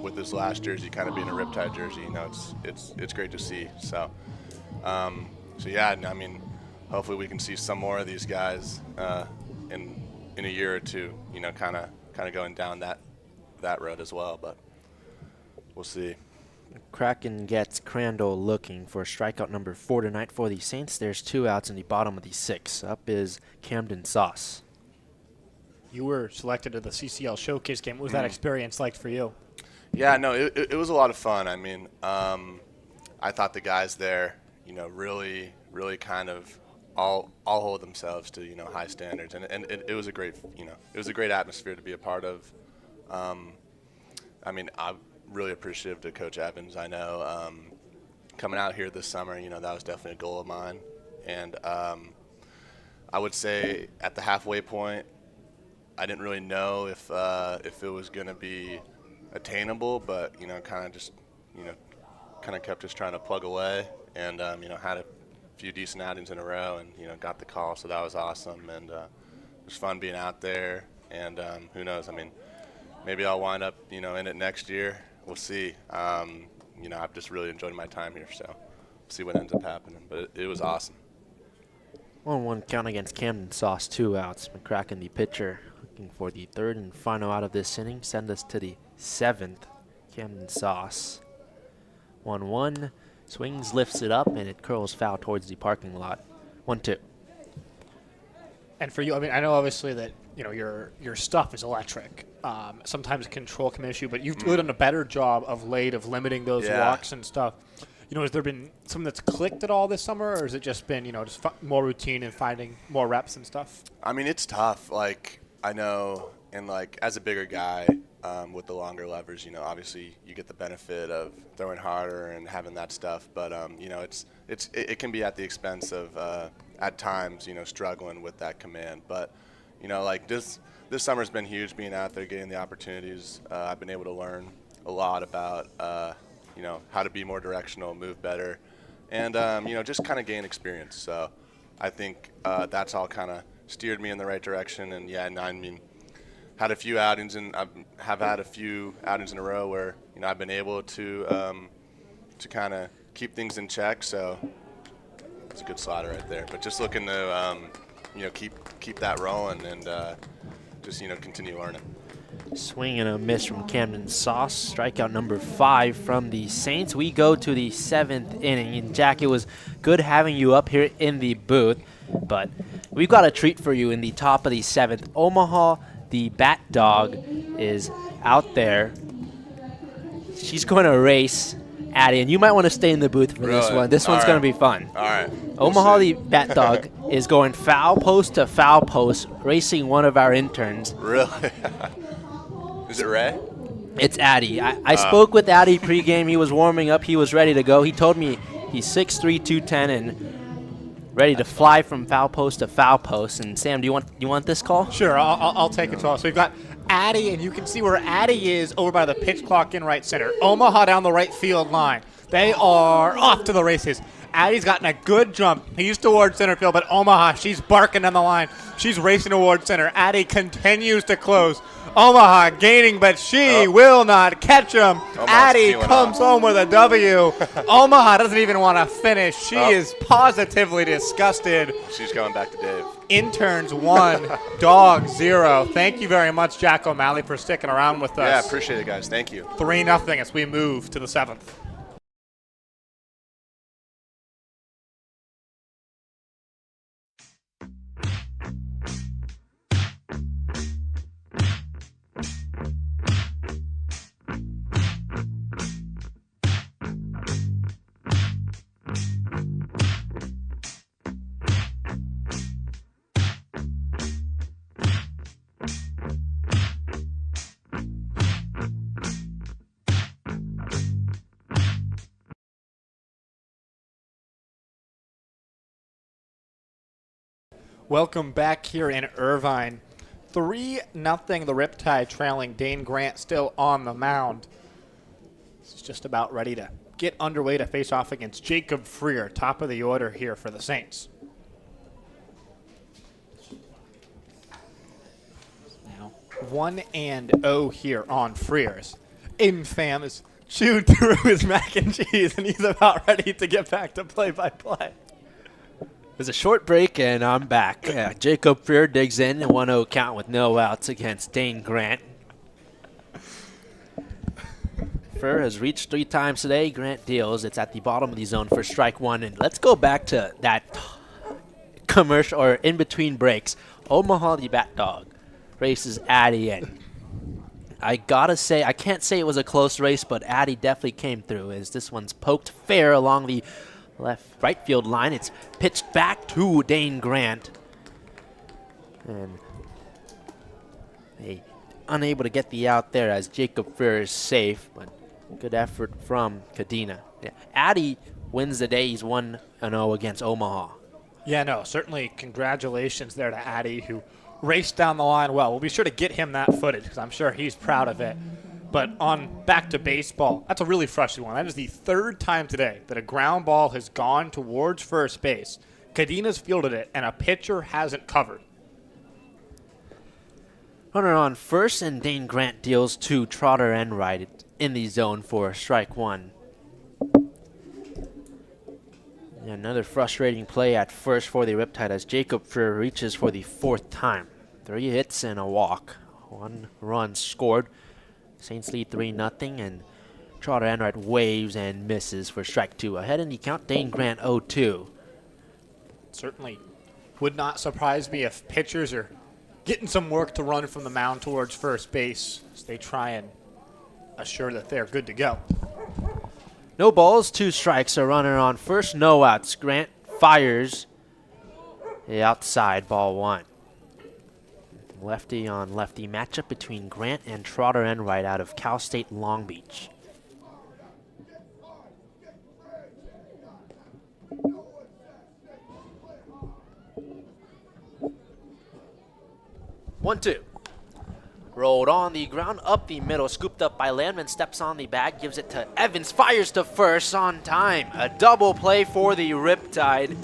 with this last jersey kind of being a Riptide jersey. It's great to see. So yeah, I mean, hopefully we can see some more of these guys in a year or two. Kind of going down that road as well, but we'll see. Kraken gets Crandall looking for strikeout number 4 tonight for the Saints. There's 2 outs in the bottom of the 6. Up is Camden Sauce. You were selected to the CCL Showcase game. What was that experience like for you? Yeah, no, it was a lot of fun. I mean, I thought the guys there, really kind of all hold themselves to high standards, and it was a great atmosphere to be a part of. I mean, I'm really appreciative to Coach Evans. I know coming out here this summer, that was definitely a goal of mine, and I would say at the halfway point, I didn't really know if it was going to be attainable, but kind of just kept just trying to plug away, and had a few decent outings in a row, and got the call, so that was awesome, and it was fun being out there, and who knows, I mean, maybe I'll wind up in it next year. We'll see. I've just really enjoyed my time here, so see what ends up happening, but it was awesome. 1-1 count against Camden Sauce, 2 outs. McCracken, the pitcher, looking for the 3rd and final out of this inning. Send us to the 7th. Camden Sauce. 1-1. Swings, lifts it up, and it curls foul towards the parking lot. 1-2. And for you, I mean, I know obviously that your stuff is electric. Sometimes control can be an issue, but you've really done a better job of late of limiting those walks and stuff. Has there been something that's clicked at all this summer, or has it just been just more routine and finding more reps and stuff? I mean, it's tough. Like, I know, and like as a bigger guy with the longer levers, obviously you get the benefit of throwing harder and having that stuff, but it can be at the expense of at times struggling with that command. But like this summer's been huge, being out there, getting the opportunities. I've been able to learn a lot about how to be more directional, move better, and just kind of gain experience. So I think that's all kind of steered me in the right direction. And I mean, had a few outings, and have had a few outings in a row where I've been able to kind of keep things in check. So it's a good slider right there. But just looking to keep that rolling and just continue learning. Swing and a miss from Camden Sauce. Strikeout number 5 from the Saints. We go to the 7th inning. And Jack, it was good having you up here in the booth, but we've got a treat for you in the top of the 7th. Omaha, the bat dog, is out there. She's going to race Addie, and you might want to stay in the booth for this one. This one's going to be fun. All right. Omaha, the bat dog, is going foul post to foul post, racing one of our interns. Really? Is it Ray? It's Addie. I spoke with Addie pregame. He was warming up. He was ready to go. He told me he's 6'3", 210, and ready to fly from foul post to foul post. And Sam, do you want this call? Sure, I'll take it. So we've got Addie, and you can see where Addie is over by the pitch clock in right center. Omaha down the right field line. They are off to the races. Addie's gotten a good jump. He's towards center field, but Omaha, she's barking on the line. She's racing towards center. Addie continues to close. Omaha gaining, but she will not catch him. Addie comes home with a W. Omaha doesn't even want to finish. She is positively disgusted. She's going back to Dave. Interns 1, Dog 0. Thank you very much, Jack O'Malley, for sticking around with us. Yeah, appreciate it, guys. Thank you. 3-0 as we move to the 7th. Welcome back here in Irvine. 3-0, the Riptide trailing. Dane Grant still on the mound. It's just about ready to get underway to face off against Jacob Freer, top of the order here for the Saints. Now 1-0 here on Freer's. Aidan Pham is chewed through his mac and cheese, and he's about ready to get back to play-by-play. There's a short break, and I'm back. Jacob Freer digs in, a 1-0 count with no outs against Dane Grant. Freer has reached 3 times today. Grant deals. It's at the bottom of the zone for strike 1. And let's go back to that commercial, or in between breaks. Omaha, the Bat Dog, races Addie in. I gotta say, I can't say it was a close race, but Addie definitely came through, as this one's poked fair along the right field line. It's pitched back to Dane Grant, and they unable to get the out there as Jacob Freer is safe, but good effort from Kadena. Yeah. Addie wins the day. He's 1-0 against Omaha. Yeah, no, certainly congratulations there to Addie, who raced down the line well. We'll be sure to get him that footage because I'm sure he's proud of it. But on back to baseball, that's a really frustrating one. That is the 3rd time today that a ground ball has gone towards first base. Kadena's fielded it, and a pitcher hasn't covered. Runner on first, and Dane Grant deals to Trotter Enright in the zone for strike 1. And another frustrating play at first for the Riptide as Jacob Freer reaches for the 4th time. 3 hits and a walk. 1 run scored. Saints lead 3-0, and Trotter Enright waves and misses for strike 2. Ahead in the count, Dane Grant 0-2. Certainly would not surprise me if pitchers are getting some work to run from the mound towards first base as they try and assure that they're good to go. No balls, 2 strikes, a runner on first, no outs. Grant fires the outside, ball 1. Lefty on lefty matchup between Grant and Trotter Enright out of Cal State Long Beach. One, two. Rolled on the ground, up the middle, scooped up by Landman, steps on the bag, gives it to Evans, fires to first on time. A double play for the Riptide.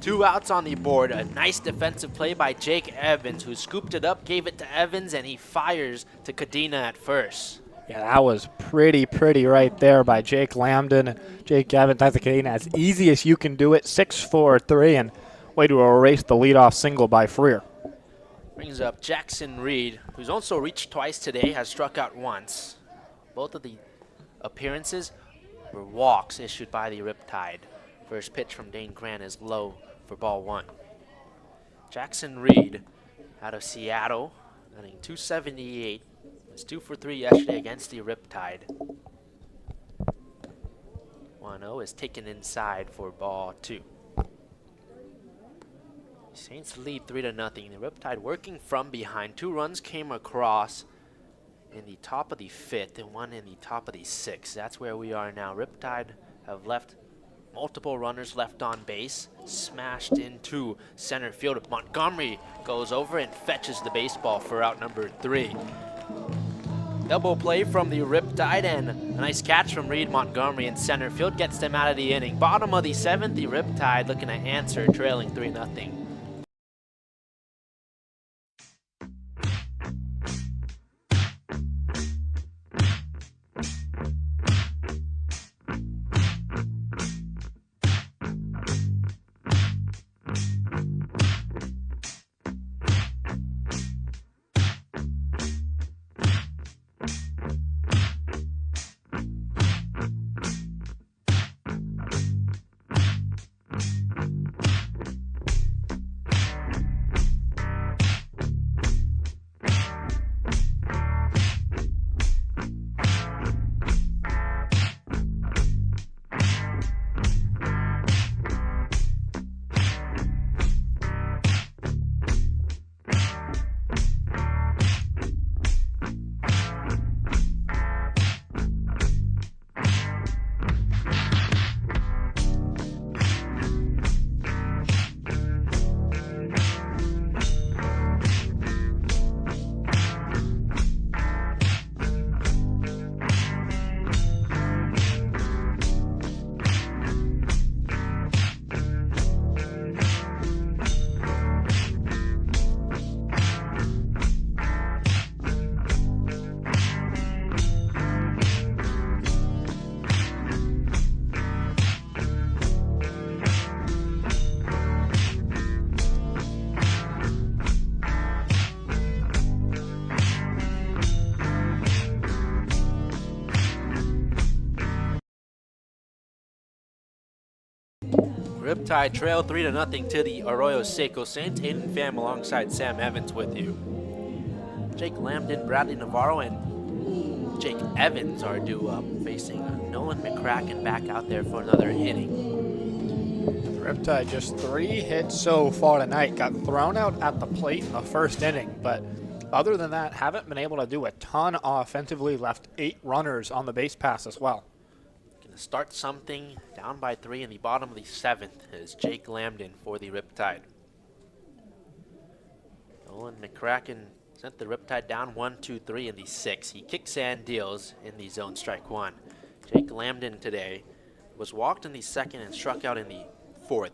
2 outs on the board. A nice defensive play by Jake Evans, who scooped it up, gave it to Evans, and he fires to Kadena at first. Yeah, that was pretty right there by Jake Lambden. Jake Evans, that's a Kadena. As easy as you can do it, 6-4-3, and way to erase the leadoff single by Freer. Brings up Jackson Reed, who's also reached twice today, has struck out once. Both of the appearances were walks issued by the Riptide. First pitch from Dane Grant is low for ball 1. Jackson Reed out of Seattle, hitting .278. Was 2 for 3 yesterday against the Riptide. 1-0 is taken inside for ball 2. Saints lead 3-0. The Riptide working from behind. 2 runs came across in the top of the 5th and 1 in the top of the 6th. That's where we are now. Riptide have left multiple runners left on base. Smashed into center field. Montgomery goes over and fetches the baseball for out number 3. Double play from the Riptide, and a nice catch from Reed Montgomery in center field gets them out of the inning. Bottom of the 7th, the Riptide looking to answer, trailing 3-0. Riptide trail 3-0 to the Arroyo Seco Saints. Aidan Pham alongside Sam Evans with you. Jake Lambden, Bradley Navarro, and Jake Evans are due up, facing Nolan McCracken back out there for another inning. Riptide just 3 hits so far tonight. Got thrown out at the plate in the first inning, but other than that, haven't been able to do a ton offensively. Left 8 runners on the base pass as well. Gonna start something down by 3 in the bottom of the 7th is Jake Lambden for the Riptide. Nolan McCracken sent the Riptide down 1-2-3 in the 6th. He kicks and deals in the zone, strike 1. Jake Lambden today was walked in the 2nd and struck out in the 4th.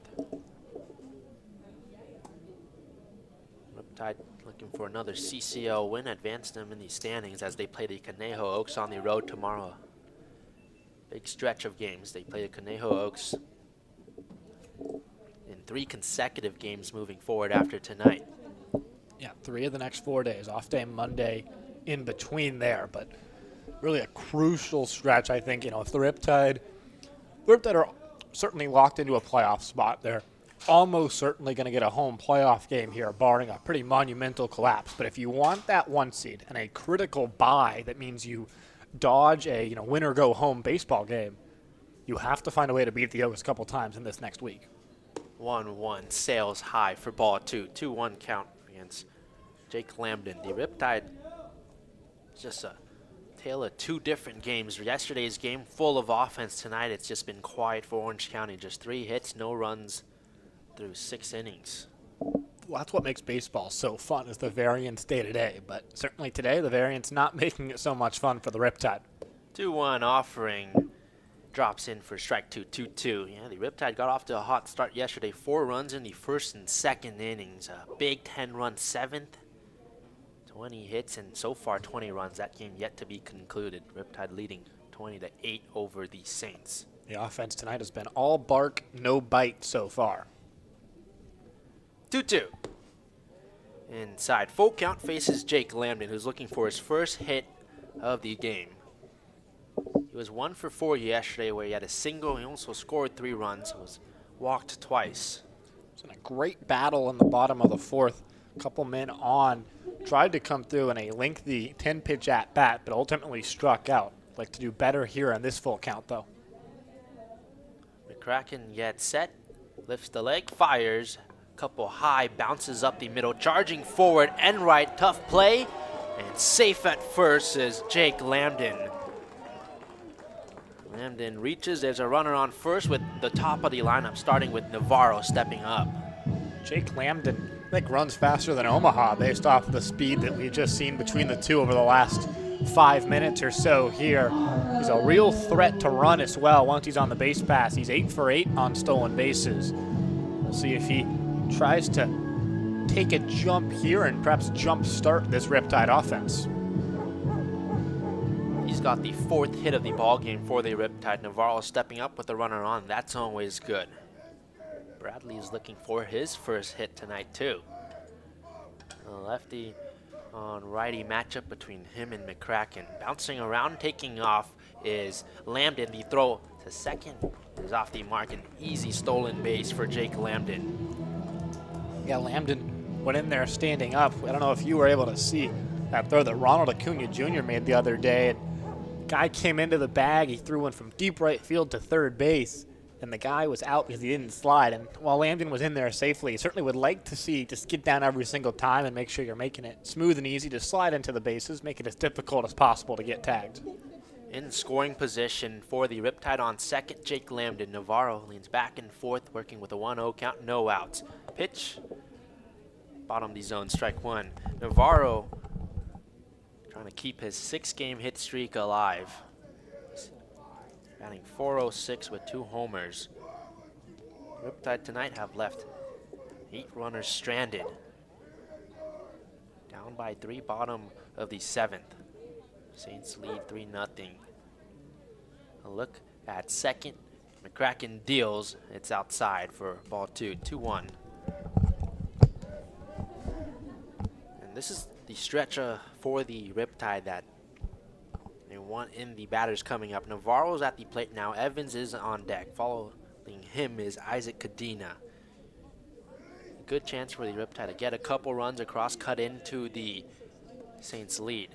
Riptide looking for another CCL win, advance them in the standings as they play the Conejo Oaks on the road tomorrow. Big stretch of games. They play the Conejo Oaks in 3 consecutive games moving forward after tonight. Yeah, 3 of the next 4 days. Off day Monday in between there, but really a crucial stretch, I think. You know, if the Riptide are certainly locked into a playoff spot, they're almost certainly going to get a home playoff game here, barring a pretty monumental collapse. But if you want that 1 seed and a critical bye, that means you dodge a win or go home baseball game, you have to find a way to beat the Oaks a couple times in this next week. 1-1 sails high for ball 2. 2-1 count against Jake Lambden. The Riptide, just a tale of 2 different games. Yesterday's game full of offense. Tonight it's just been quiet for Orange County. Just 3 hits, no runs through 6 innings. Well, that's what makes baseball so fun, is the variance day to day. But certainly today, the variance not making it so much fun for the Riptide. 2-1 offering drops in for strike 2, 2-2. Yeah, the Riptide got off to a hot start yesterday. 4 runs in the 1st and 2nd innings. A big 10-run 7th. 20 hits and so far 20 runs. That game yet to be concluded. Riptide leading 20-8 over the Saints. The offense tonight has been all bark, no bite so far. 2-2. Inside, full count faces Jake Lambden, who's looking for his first hit of the game. He was 1 for 4 yesterday, where he had a single. He also scored 3 runs. Was walked twice. It's been a great battle in the bottom of the 4th. A couple men on, tried to come through in a lengthy 10-pitch at bat, but ultimately struck out. Like to do better here on this full count, though. McCracken gets set, lifts the leg, fires. Couple high, bounces up the middle, charging forward and right, tough play, and safe at first is Jake Lambden. Lambden reaches, there's a runner on first with the top of the lineup, starting with Navarro stepping up. Jake Lambden, I think, runs faster than Omaha based off the speed that we've just seen between the two over the last 5 minutes or so here. He's a real threat to run as well once he's on the base pass. He's 8 for 8 on stolen bases. We'll see if he tries to take a jump here and perhaps jump start this Riptide offense. He's got the 4th hit of the ball game for the Riptide. Navarro stepping up with the runner on. That's always good. Bradley is looking for his first hit tonight too. A lefty on righty matchup between him and McCracken. Bouncing around, taking off is Lambden. The throw to second is off the mark. An easy stolen base for Jake Lambden. Yeah, Lambden went in there standing up. I don't know if you were able to see that throw that Ronald Acuna Jr. made the other day. And guy came into the bag. He threw one from deep right field to third base. And the guy was out because he didn't slide. And while Lambden was in there safely, he certainly would like to see just get down every single time and make sure you're making it smooth and easy to slide into the bases, make it as difficult as possible to get tagged. In scoring position for the Riptide on second, Jake Lambden. Navarro leans back and forth, working with a 1-0 count, no outs. Pitch, bottom of the zone, strike one. Navarro trying to keep his 6-game hit streak alive. Batting .406 with 2 homers. Riptide tonight have left 8 runners stranded. Down by 3, bottom of the 7th. Saints lead 3-0. A look at second. McCracken deals. It's outside for ball 2, 2-1. And this is the stretch for the Riptide that they want in the batters coming up. Navarro's at the plate now. Evans is on deck. Following him is Isaac Cadena. Good chance for the Riptide to get a couple runs across, cut into the Saints lead.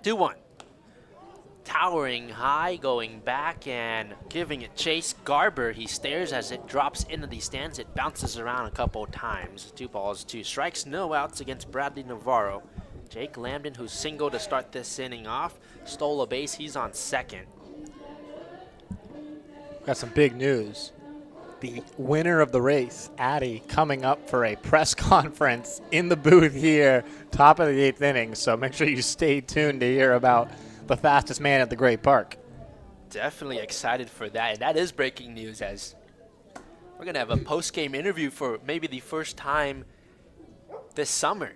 2-1. Towering high, going back and giving it chase. Garber, he stares as it drops into the stands. It bounces around a couple times. 2 balls, 2 strikes, no outs against Bradley Navarro. Jake Lambden, who singled to start this inning off, stole a base. He's on second. Got some big news. The winner of the race, Addy, coming up for a press conference in the booth here, top of the 8th inning. So make sure you stay tuned to hear about the fastest man at the Great Park. Definitely excited for that. And that is breaking news, as we're going to have a post-game interview for maybe the first time this summer.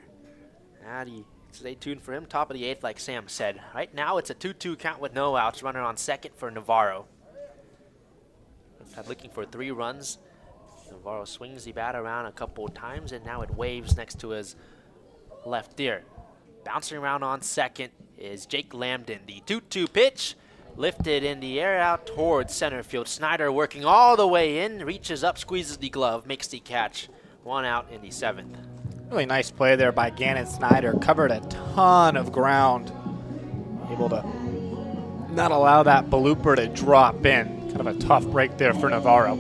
Addy, stay tuned for him. Top of the 8th, like Sam said. Right now, it's a 2-2 count with no outs. Runner on second for Navarro. Looking for 3 runs. Navarro swings the bat around a couple times, and now it waves next to his left ear. Bouncing around on second is Jake Lambden. The 2-2 pitch, lifted in the air out towards center field. Snyder working all the way in, reaches up, squeezes the glove, makes the catch. 1 out in the 7th. Really nice play there by Gannon Snyder. Covered a ton of ground. Able to not allow that blooper to drop in. Kind of a tough break there for Navarro.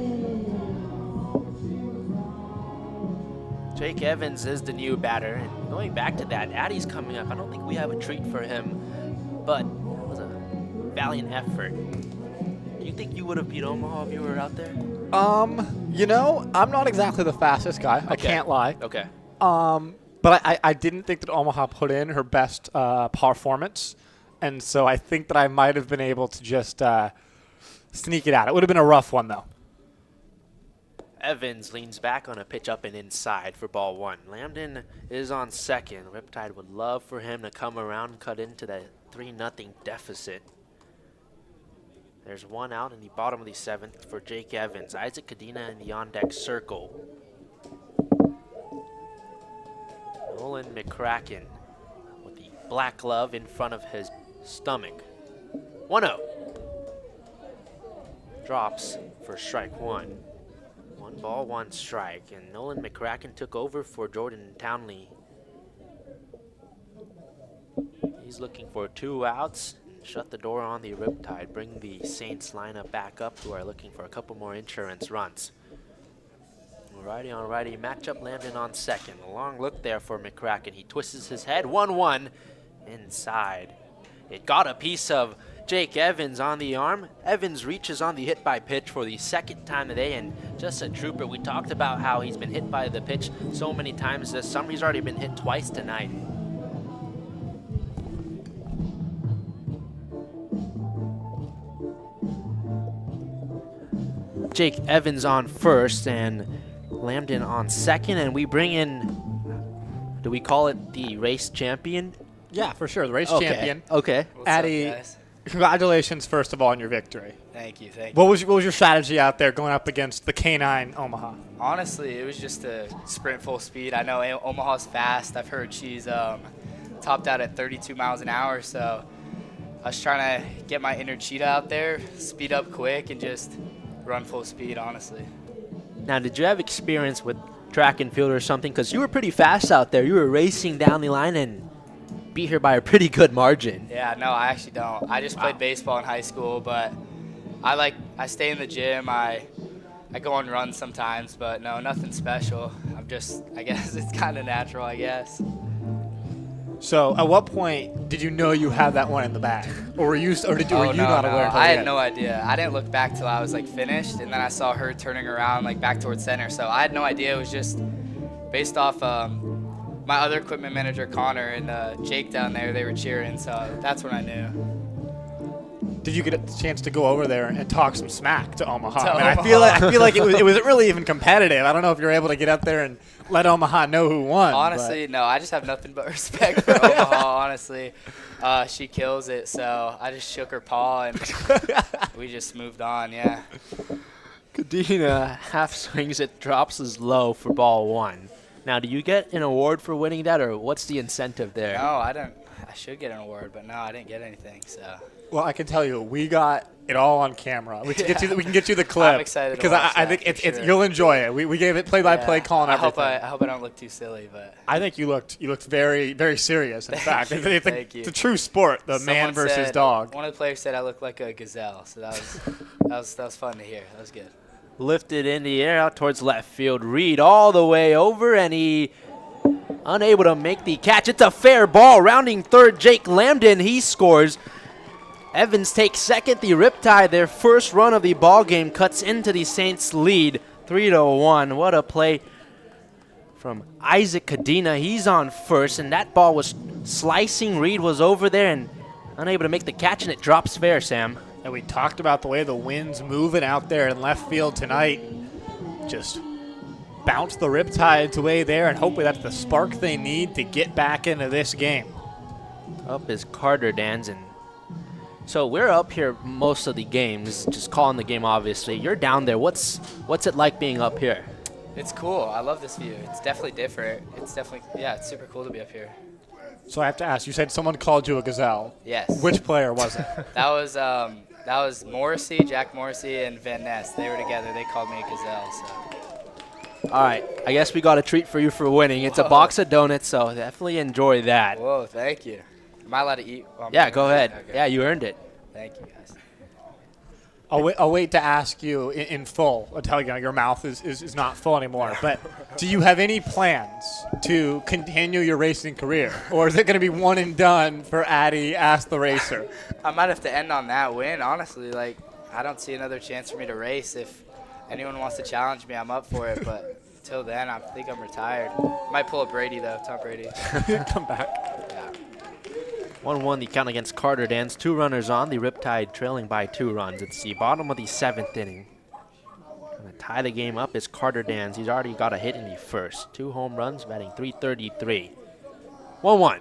Jake Evans is the new batter. And going back to that, Addy's coming up. I don't think we have a treat for him, but that was a valiant effort. Do you think you would have beat Omaha if you were out there? You know, I'm not exactly the fastest guy. I can't lie. Okay. But I didn't think that Omaha put in her best performance. And so I think that I might have been able to just sneak it out. It would have been a rough one, though. Evans leans back on a pitch up and inside for ball 1. Lambden is on second. Riptide would love for him to come around and cut into that 3-0 deficit. There's 1 out in the bottom of the 7th for Jake Evans. Isaac Cadena in the on-deck circle. Nolan McCracken with the black glove in front of his stomach. 1-0. Drops for strike 1. 1 ball, 1 strike. And Nolan McCracken took over for Jordan Townley. He's looking for 2 outs. Shut the door on the Riptide. Bring the Saints lineup back up, who are looking for a couple more insurance runs. Righty on righty matchup. Lambden on second. A long look there for McCracken. He twists his head. 1-1 inside. It got a piece of Jake Evans on the arm. Evans reaches on the hit by pitch for the 2nd time today, and just a trooper. We talked about how he's been hit by the pitch so many times this summer. He's already been hit twice tonight. Jake Evans on first and Lambden on second, and we bring in, do we call it the race champion? Yeah, for sure. The race Okay. champion. Okay. Addy, congratulations, first of all, on your victory. Thank you. What was your strategy out there going up against the K9 Omaha? Honestly, it was just a sprint full speed. I know Omaha's fast. I've heard she's topped out at 32 miles an hour, so I was trying to get my inner cheetah out there, speed up quick, and just run full speed, honestly. Now, did you have experience with track and field or something? Because you were pretty fast out there. You were racing down the line and beat her by a pretty good margin. Yeah, no, I actually don't. I just played baseball in high school, but I stay in the gym. I go on runs sometimes, but no, nothing special. I guess it's kind of natural, I guess. So, at what point did you know you had that one in the bag, or were you not aware? Until I the had end? no idea. I didn't look back till I was finished, and then I saw her turning around back towards center. So I had no idea. It was just based off my other equipment manager Connor and Jake down there. They were cheering, so that's when I knew. Did you get a chance to go over there and talk some smack to Omaha? To I mean, I Omaha. feel like it wasn't really even competitive. I don't know if you're able to get up there and let Omaha know who won. Honestly, no. I just have nothing but respect for Omaha. Honestly, she kills it. So I just shook her paw and we just moved on. Yeah. Kadena half swings it, drops as low for ball one. Now, do you get an award for winning that, or what's the incentive there? No, I don't. I should get an award, but no, I didn't get anything. So. Well, I can tell you, we got it all on camera. We can get you the clip. I'm excited to because watch I that think for sure. you'll enjoy it. We gave it play-by-play call and I everything. I hope I don't look too silly, but. I think you looked very, very serious. In fact, you, it's a true sport, the man Someone versus said- dog. One of the players said I look like a gazelle, so that was fun to hear. That was good. Lifted in the air out towards left field. Reed all the way over, and he unable to make the catch. It's a fair ball. Rounding third, Jake Lambden. He scores. Evans takes second. The Riptide, their first run of the ball game, cuts into the Saints' lead, 3-1. What a play from Isaac Kadena. He's on first, and that ball was slicing. Reed was over there and unable to make the catch, and it drops fair, Sam. And we talked about the way the wind's moving out there in left field tonight. Just bounce the Riptides away there, and hopefully that's the spark they need to get back into this game. Up is Carter Dans, and so we're up here most of the games, just calling the game obviously. You're down there. What's it like being up here? It's cool. I love this view. It's definitely different. It's super cool to be up here. So I have to ask, you said someone called you a gazelle. Yes. Which player was it? That was Morrissey, Jack Morrissey, and Van Ness. They were together. They called me a gazelle. So. All right, I guess we got a treat for you for winning. It's a box of donuts, so definitely enjoy that. Whoa, thank you. Am I allowed to eat? Yeah, go ahead. Okay. Yeah, you earned it. Thank you, guys. I'll wait to ask you in full. I'll tell you, your mouth is not full anymore. But do you have any plans to continue your racing career? Or is it going to be one and done for Addy, Ask the Racer? I might have to end on that win, honestly. I don't see another chance for me to race. If anyone wants to challenge me, I'm up for it. But until then, I think I'm retired. Might pull a Brady, though, Tom Brady. Come back. Yeah. 1-1 the count against Carter Dans. 2 runners on. The Riptide trailing by 2 runs. It's the bottom of the 7th inning. Gonna tie the game up is Carter Dans. He's already got a hit in the first. 2 home runs, batting .333. 1-1.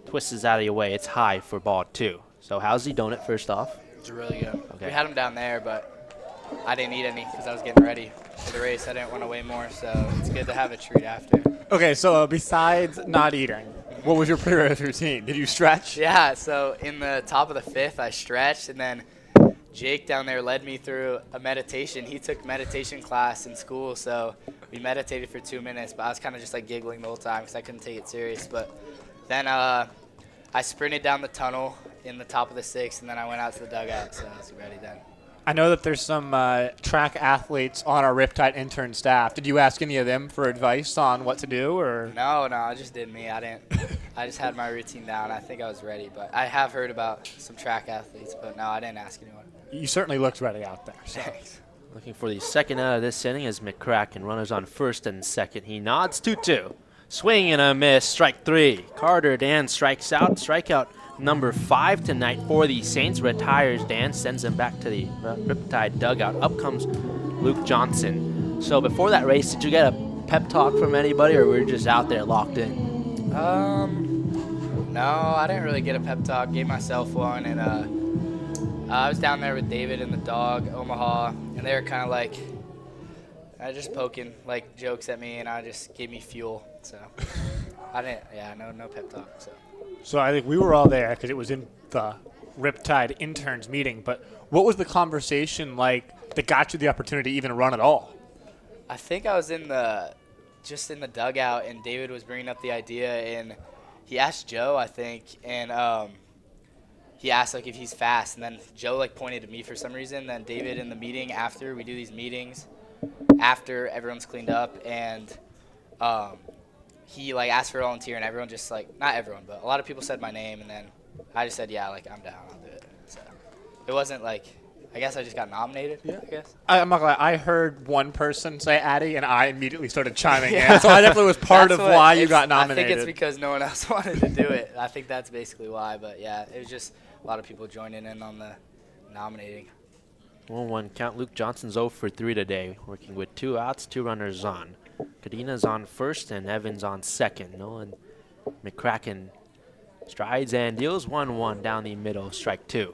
Twists is out of your way. It's high for ball 2. So how's the donut first off? It's really good. Okay. We had them down there, but I didn't eat any because I was getting ready for the race. I didn't want to weigh more, so it's good to have a treat after. Okay, so besides not eating, what was your pre-race routine? Did you stretch? Yeah, so in the top of the 5th, I stretched, and then Jake down there led me through a meditation. He took meditation class in school, so we meditated for 2 minutes, but I was kind of just giggling the whole time because I couldn't take it serious. But then I sprinted down the tunnel in the top of the 6th, and then I went out to the dugout, so I was ready then. I know that there's some track athletes on our Riptide intern staff. Did you ask any of them for advice on what to do, or? No, I just did me. I didn't. I just had my routine down. I think I was ready, but I have heard about some track athletes, but no, I didn't ask anyone. You certainly looked ready out there. So. Thanks. Looking for the second out of this inning is McCracken. Runners on first and second. He nods 2-2. Swing and a miss. Strike 3. Carter Dan strikes out. Strikeout number 5 tonight for the Saints. Retires Dan. Sends him back to the Riptide dugout. Up comes Luke Johnson. So before that race, did you get a pep talk from anybody, or were you just out there locked in? No, I didn't really get a pep talk. Gave myself one, and I was down there with David and the dog, Omaha, and they were kind of like, just poking like jokes at me, and I just gave me fuel. So I didn't, no pep talk. So I think we were all there because it was in the Riptide interns meeting. But what was the conversation like that got you the opportunity to even run at all? I think I was just in the dugout, and David was bringing up the idea, and he asked Joe, I think, and he asked like if he's fast, and then Joe like pointed to me for some reason. Then David in the meeting after, we do these meetings after everyone's cleaned up, and he like asked for a volunteer, and everyone just like, not everyone, but a lot of people said my name, and then I just said, yeah, like I'm down, I'll do it. So it wasn't like, I guess I just got nominated. Yeah. I guess. I'm not gonna lie, I heard one person say Addy, and I immediately started chiming in. So I definitely was part of why you got nominated. I think it's because no one else wanted to do it. I think that's basically why. But yeah, it was just a lot of people joining in on the nominating. 1-1 count. Luke Johnson's 0 for 3 today, working with 2 outs, 2 runners on. Kadina's on first, and Evans on second. Nolan McCracken strides and deals 1-1 down the middle, strike 2.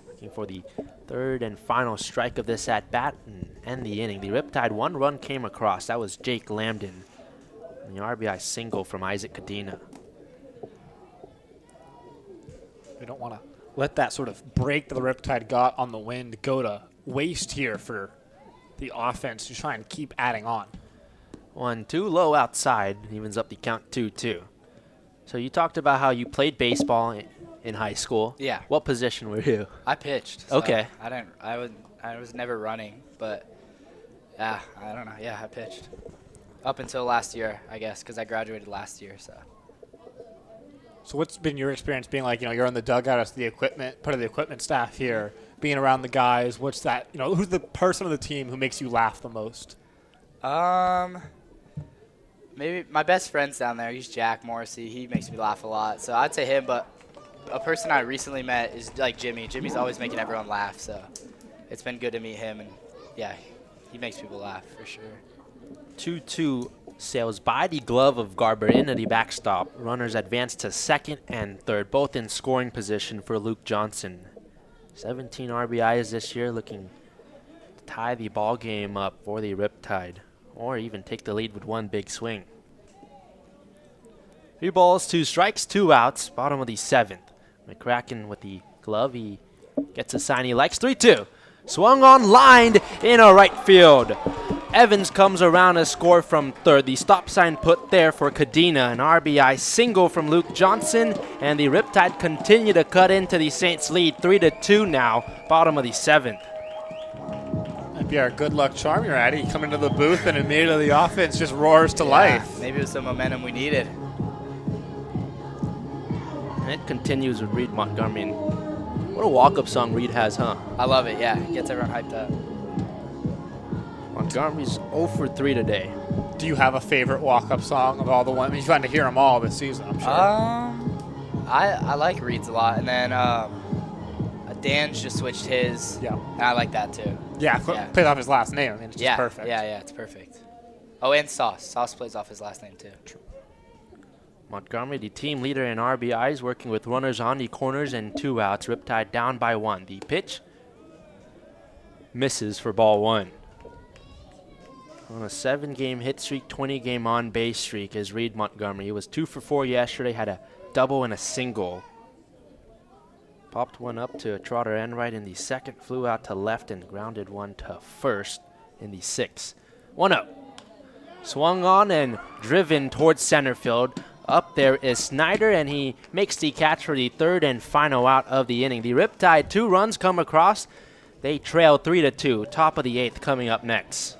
Looking for the third and final strike of this at-bat and end the inning. The Riptide, 1 run came across. That was Jake Lambden. And the RBI single from Isaac Kadina. We don't want to let that sort of break that the Riptide got on the wind go to waste here for the offense to try and keep adding on. 1-2, low outside, evens up the count 2-2. So you talked about how you played baseball in high school. Yeah. What position were you? I pitched. So Okay. I was never running, but yeah, I don't know. Yeah, I pitched up until last year, I guess, because I graduated last year. So what's been your experience being like, you're in the dugout as the equipment, part of the equipment staff here, being around the guys? What's that, who's the person on the team who makes you laugh the most? Maybe my best friend's down there. He's Jack Morrissey. He makes me laugh a lot. So I'd say him, but a person I recently met is like Jimmy. Jimmy's always making everyone laugh, so it's been good to meet him, and yeah, he makes people laugh for sure. 2-2 sails by the glove of Garber into the backstop. Runners advance to second and third, both in scoring position for Luke Johnson. 17 RBIs this year, looking to tie the ball game up for the Riptide, or even take the lead with one big swing. 3 balls, 2 strikes, 2 outs, bottom of the 7th. McCracken with the glove, he gets a sign he likes. 3-2, swung on, lined in a right field. Evans comes around a score from third. The stop sign put there for Kadina, an RBI single from Luke Johnson, and the Riptide continue to cut into the Saints lead, 3-2 now, bottom of the 7th. Might be our good luck charm here, Addy. You come into the booth and immediately the offense just roars to life. Maybe it was the momentum we needed. And it continues with Reed Montgomery. And what a walk-up song Reed has, huh? I love it, yeah. It gets everyone hyped up. Montgomery's 0 for 3 today. Do you have a favorite walk-up song of all the ones? You've gotten to hear them all this season, I'm sure. I like Reed's a lot, and then Dan's just switched his. Yeah. And I like that too. Yeah, plays off his last name. I mean, it's just perfect. Yeah, it's perfect. Oh, and Sauce. Sauce plays off his last name too. True. Montgomery, the team leader in RBIs, working with runners on the corners and 2 outs. Riptide down by 1. The pitch misses for ball 1. On a 7-game hit streak, 20-game on-base streak is Reed Montgomery. He was 2 for 4 yesterday, had a double and a single. Popped one up to a trotter end right in the 2nd, flew out to left and grounded one to first in the 6th. 1-0. Swung on and driven towards center field. Up there is Snyder, and he makes the catch for the 3rd and final out of the inning. The Riptide, 2 runs come across. They trail 3-2. Top of the 8th coming up next.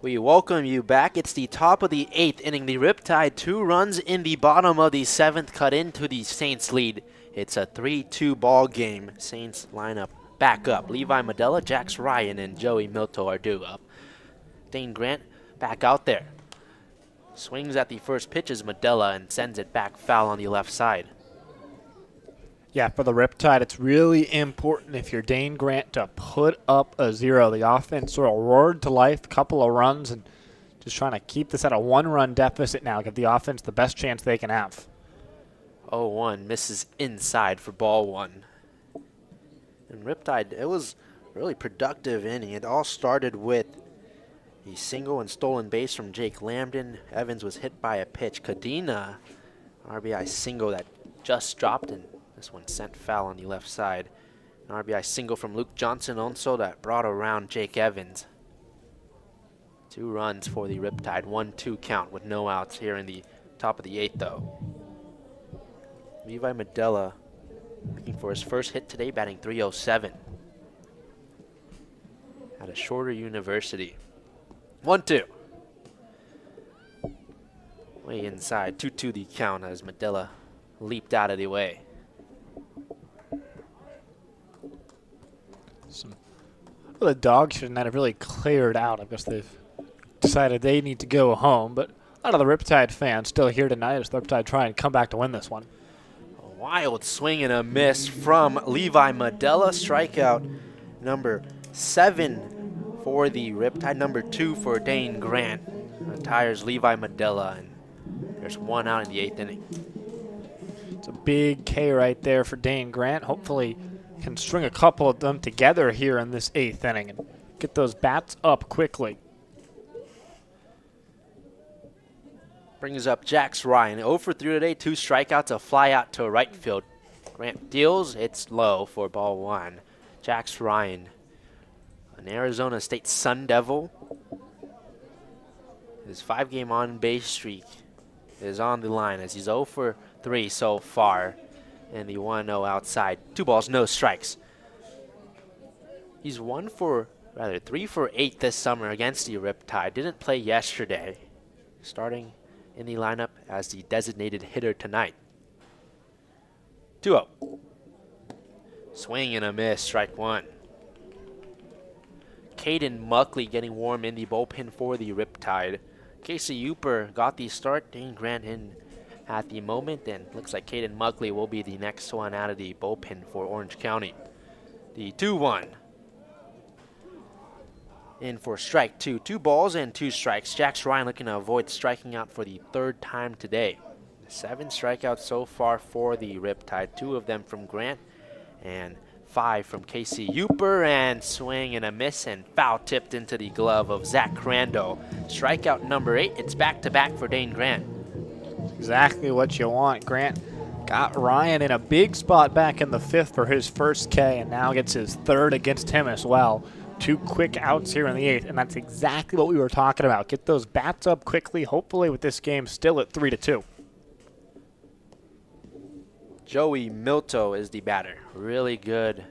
We welcome you back. It's the top of the 8th inning. The Riptide 2 runs in the bottom of the 7th cut into the Saints lead. It's a 3-2 ball game. Saints lineup back up. Levi Medella, Jax Ryan, and Joey Milto are due up. Dane Grant back out there. Swings at the first pitch as Medella and sends it back foul on the left side. Yeah, for the Riptide, it's really important if you're Dane Grant to put up a 0. The offense sort of roared to life, a couple of runs, and just trying to keep this at a 1-run deficit now, give the offense the best chance they can have. 0-1 misses inside for ball 1. And Riptide, it was really productive inning. It all started with a single and stolen base from Jake Lambden. Evans was hit by a pitch. Cadena, RBI single that just dropped, and this one sent foul on the left side. An RBI single from Luke Johnson also that brought around Jake Evans. 2 runs for the Riptide. 1-2 count with no outs here in the top of the 8th though. Levi Medella looking for his first hit today, batting .307. At a shorter university. 1-2. Way inside. 2-2 the count as Medella leaped out of the way. The dogs should not have really cleared out. I guess they've decided they need to go home, but a lot of the Riptide fans still here tonight as the Riptide try and come back to win this one. A wild swing and a miss from Levi Medella. Strikeout number 7 for the Riptide, number 2 for Dane Grant. Retires Levi Medella, and there's 1 out in the 8th inning. It's a big K right there for Dane Grant. Hopefully can string a couple of them together here in this 8th inning and get those bats up quickly. Brings up Jax Ryan. 0 for 3 today, 2 strikeouts, a fly out to right field. Grant deals, it's low for ball 1. Jax Ryan, an Arizona State Sun Devil. His 5-game on-base streak is on the line as he's 0 for 3 so far. And the 1-0 outside. 2 balls, no strikes. He's 3 for 8 this summer against the Riptide. Didn't play yesterday. Starting in the lineup as the designated hitter tonight. 2-0. Swing and a miss, strike 1. Caden Muckley getting warm in the bullpen for the Riptide. Casey Uper got the start. Dane Grant in at the moment, and looks like Caden Muckley will be the next one out of the bullpen for Orange County. The 2-1. In for strike 2. 2 balls and 2 strikes. Jax Ryan looking to avoid striking out for the 3rd time today. 7 strikeouts so far for the Riptide. 2 of them from Grant and 5 from Casey Uper, and swing and a miss and foul tipped into the glove of Zach Crandall. Strikeout number 8. It's back-to-back for Dane Grant. Exactly what you want. Grant got Ryan in a big spot back in the 5th for his first K, and now gets his 3rd against him as well. 2 quick outs here in the 8th, and that's exactly what we were talking about. Get those bats up quickly, hopefully with this game still at 3-2. Joey Milto is the batter. Really good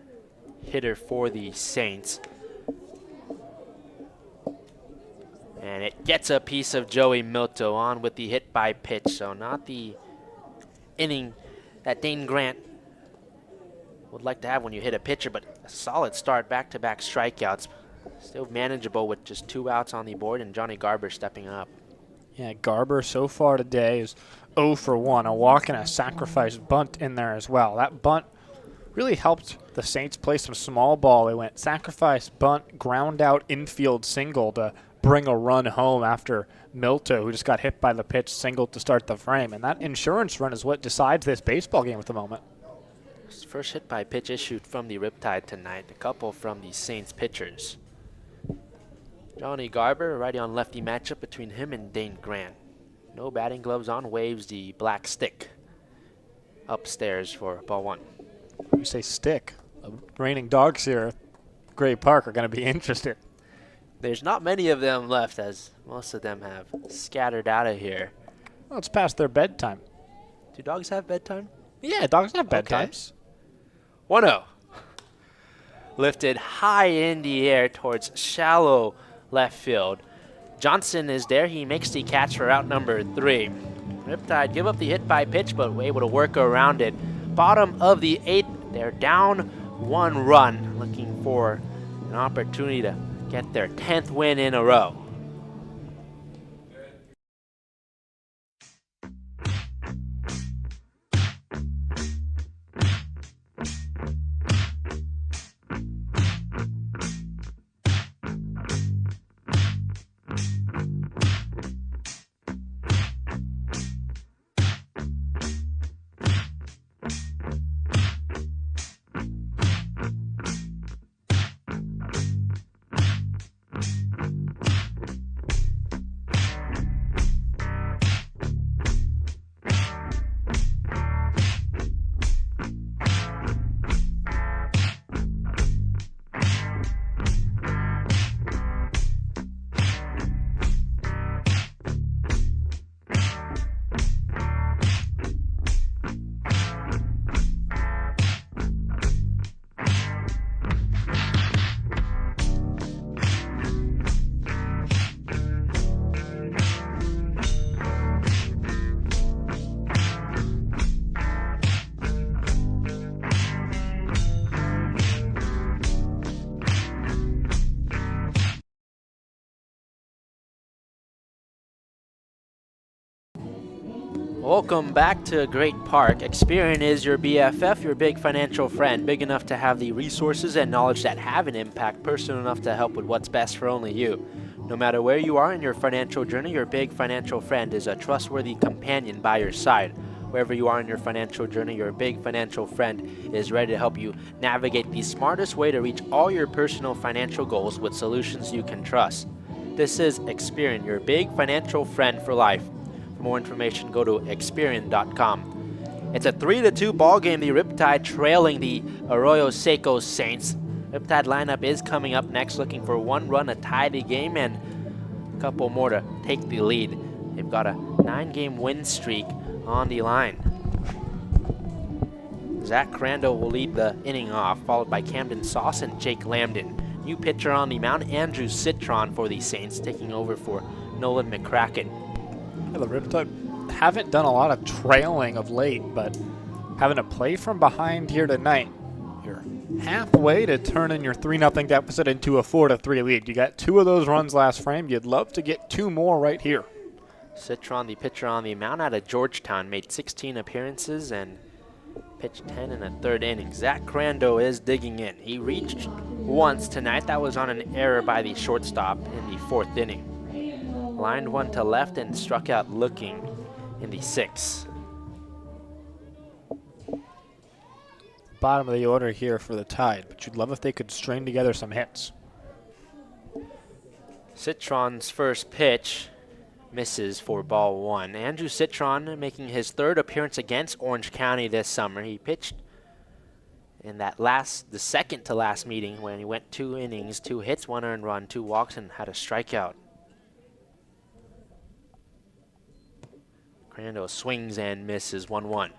hitter for the Saints. And it gets a piece of Joey Milto on with the hit by pitch. So not the inning that Dane Grant would like to have when you hit a pitcher, but a solid start, back-to-back strikeouts. Still manageable with just 2 outs on the board, and Johnny Garber stepping up. Yeah, Garber so far today is 0 for 1, a walk and a sacrifice bunt in there as well. That bunt really helped the Saints play some small ball. They went sacrifice, bunt, ground out, infield single to bring a run home after Milto, who just got hit by the pitch, singled to start the frame. And that insurance run is what decides this baseball game at the moment. First hit by pitch issued from the Riptide tonight, a couple from the Saints pitchers. Johnny Garber, righty on lefty matchup between him and Dane Grant. No batting gloves on, waves the black stick upstairs for ball 1. You say stick. The reigning dogs here at Gray Park are going to be interested. There's not many of them left, as most of them have scattered out of here. Well, it's past their bedtime. Do dogs have bedtime? Yeah, dogs have bedtimes. 1-0. Lifted high in the air towards shallow left field. Johnson is there. He makes the catch for out number 3. Riptide give up the hit by pitch, but were able to work around it. Bottom of the 8th, they're down 1 run, looking for an opportunity to get their 10th win in a row. Welcome back to Great Park. Experian is your BFF, your big financial friend, big enough to have the resources and knowledge that have an impact, personal enough to help with what's best for only you. No matter where you are in your financial journey, your big financial friend is a trustworthy companion by your side. Wherever you are in your financial journey, your big financial friend is ready to help you navigate the smartest way to reach all your personal financial goals with solutions you can trust. This is Experian, your big financial friend for life. For more information, go to Experian.com. It's a 3-2 ball game. The Riptide trailing the Arroyo Seco Saints. Riptide lineup is coming up next, looking for 1 run to tie the game and a couple more to take the lead. They've got a 9-game win streak on the line. Zach Crandall will lead the inning off, followed by Camden Sauce and Jake Lambden. New pitcher on the mound, Andrew Citron for the Saints, taking over for Nolan McCracken. Yeah, the Riptide haven't done a lot of trailing of late, but having to play from behind here tonight, you're halfway to turning your 3-0 deficit into a 4-3 lead. You got 2 of those runs last frame. You'd love to get 2 more right here. Citron, the pitcher on the mound out of Georgetown, made 16 appearances and pitched 10 in a 3rd inning. Zach Crandall is digging in. He reached once tonight. That was on an error by the shortstop in the 4th inning. Lined one to left and struck out looking in the 6th. Bottom of the order here for the Tide, but you'd love if they could string together some hits. Citron's first pitch misses for ball 1. Andrew Citron making his 3rd appearance against Orange County this summer. He pitched in the 2nd to last meeting when he went 2 innings, 2 hits, 1 earned run, 2 walks, and had a strikeout. Crandall swings and misses 1-1.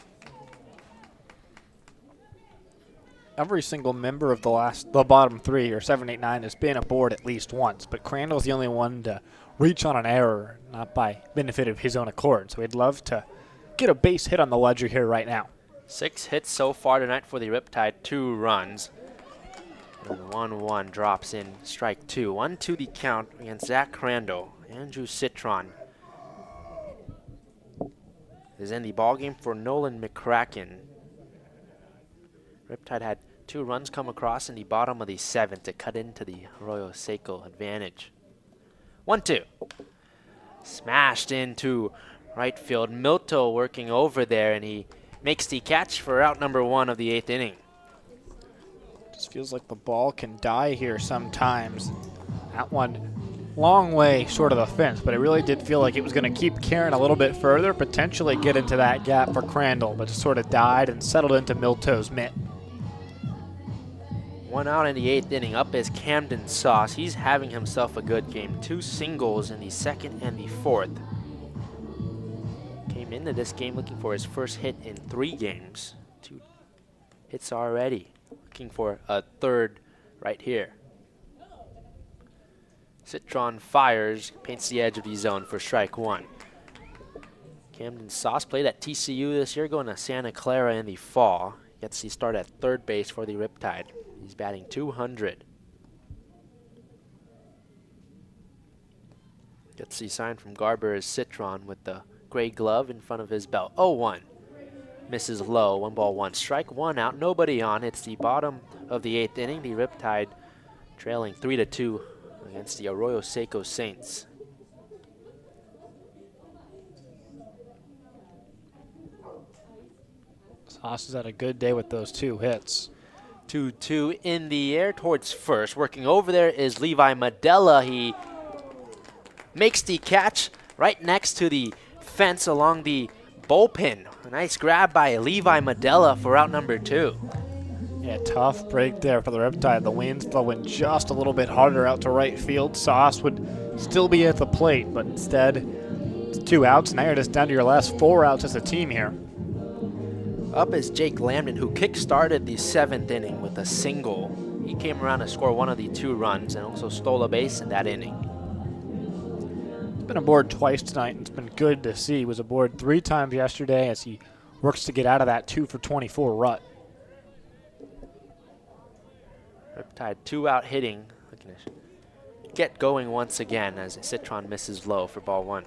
Every single member of the bottom 3 or 7, 8, 9 has been aboard at least once, but Crandall's the only one to reach on an error, not by benefit of his own accord. So we'd love to get a base hit on the ledger here right now. 6 hits so far tonight for the Riptide, 2 runs. And 1-1 drops in strike 2. 1-2 the count against Zach Crandall. Andrew Citron is in the ballgame for Nolan McCracken. Riptide had 2 runs come across in the bottom of the 7th to cut into the Arroyo Seco advantage. 1-2. Smashed into right field. Milto working over there, and he makes the catch for out number 1 of the 8th inning. Just feels like the ball can die here sometimes. That one long way short of the fence, but it really did feel like it was going to keep carrying a little bit further, potentially get into that gap for Crandall, but just sort of died and settled into Milto's mitt. 1 out in the 8th inning. Up is Camden Sauce. He's having himself a good game. 2 singles in the 2nd and the 4th. Came into this game looking for his first hit in 3 games. 2 hits already. Looking for a 3rd right here. Citron fires, paints the edge of the zone for strike one. Camden Sauce played at TCU this year, going to Santa Clara in the fall. Gets the start at third base for the Riptide. He's batting .200. Gets the sign from Garber as Citron with the gray glove in front of his belt. 0-1. Misses low. 1 ball, 1 strike. 1 out. Nobody on. It's the bottom of the 8th inning. The Riptide trailing 3-2 against the Arroyo Seco Saints. Sauce has had a good day with those 2 hits. 2-2 in the air towards first. Working over there is Levi Medella. He makes the catch right next to the fence along the bullpen. A nice grab by Levi Medella for out number 2. Yeah, tough break there for the Riptide. The wind's blowing just a little bit harder out to right field. Sauce would still be at the plate, but instead it's 2 outs. Now you're just down to your last 4 outs as a team here. Up is Jake Lambden, who kick-started the 7th inning with a single. He came around to score 1 of the 2 runs and also stole a base in that inning. He's been aboard twice tonight, and it's been good to see. He was aboard 3 times yesterday as he works to get out of that 2-for-24 rut. Riptide 2-out hitting. Looking to get going once again as Citron misses low for ball 1.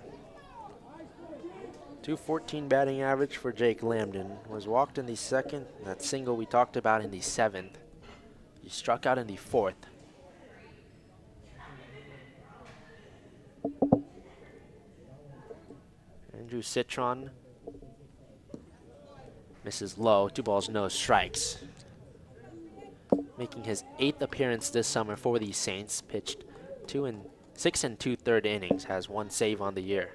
.214 batting average for Jake Lambden. Was walked in the 2nd. That single we talked about in the 7th. He struck out in the 4th. Andrew Citron misses low. 2 balls, no strikes. Making his 8th appearance this summer for the Saints. Pitched 6 2/3 innings. Has 1 save on the year.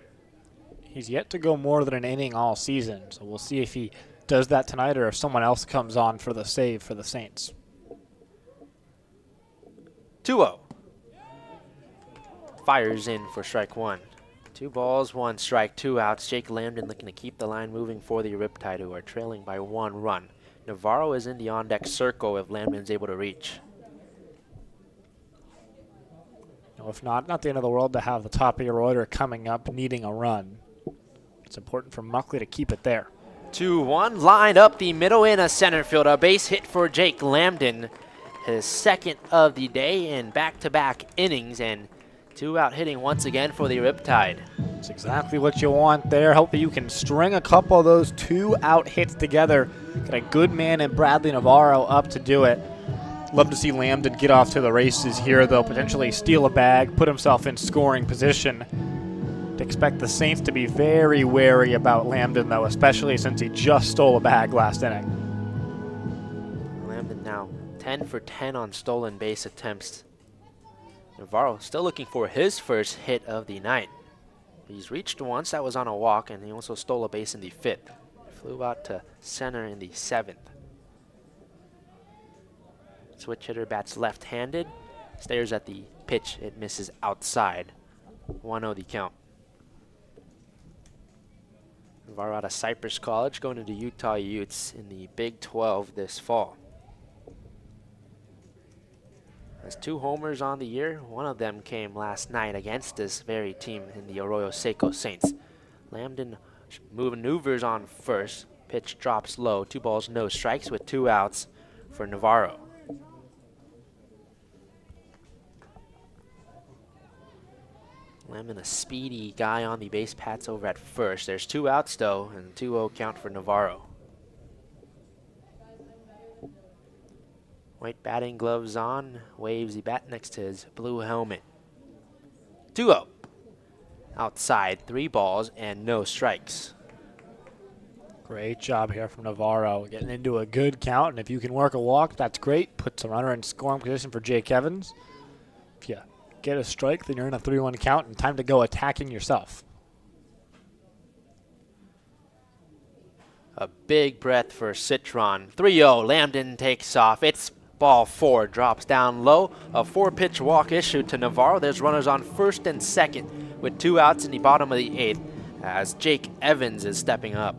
He's yet to go more than an inning all season, so we'll see if he does that tonight or if someone else comes on for the save for the Saints. 2-0. Fires in for strike 1. 2 balls, 1 strike, 2 outs. Jake Lambden looking to keep the line moving for the Riptide, who are trailing by 1 run. Navarro is in the on-deck circle if Lambden's able to reach. If not the end of the world to have the top of your order coming up needing a run. It's important for Muckley to keep it there. 2-1, lined up the middle in a center field. A base hit for Jake Lambden. His 2nd of the day in back-to-back innings, and 2-out hitting once again for the Riptide. That's exactly what you want there. Hopefully you can string a couple of those 2-out hits together. Got a good man in Bradley Navarro up to do it. Love to see Lambden get off to the races here, though, potentially steal a bag, put himself in scoring position. To expect the Saints to be very wary about Lambden, though, especially since he just stole a bag last inning. Lambden now 10 for 10 on stolen base attempts. Navarro still looking for his first hit of the night. He's reached once, that was on a walk, and he also stole a base in the 5th. Flew out to center in the 7th. Switch hitter bats left-handed, stares at the pitch, it misses outside. 1-0 the count. Navarro out of Cypress College, going into Utah Utes in the Big 12 this fall. Has 2 homers on the year. One of them came last night against this very team in the Arroyo Seco Saints. Lambden maneuvers on first. Pitch drops low. 2 balls, no strikes with 2 outs for Navarro. Lambden, a speedy guy on the base paths over at first. There's 2 outs though, and 2-0 count for Navarro. White batting gloves on, waves the bat next to his blue helmet. 2-0. Outside, 3 balls and no strikes. Great job here from Navarro, getting into a good count, and if you can work a walk, that's great. Puts a runner in scoring position for Jake Evans. If you get a strike, then you're in a 3-1 count, and time to go attacking yourself. A big breath for Citron. 3-0, Lambden takes off. It's ball 4, drops down low. A 4-pitch walk issued to Navarro. There's runners on first and second with 2 outs in the bottom of the 8th as Jake Evans is stepping up.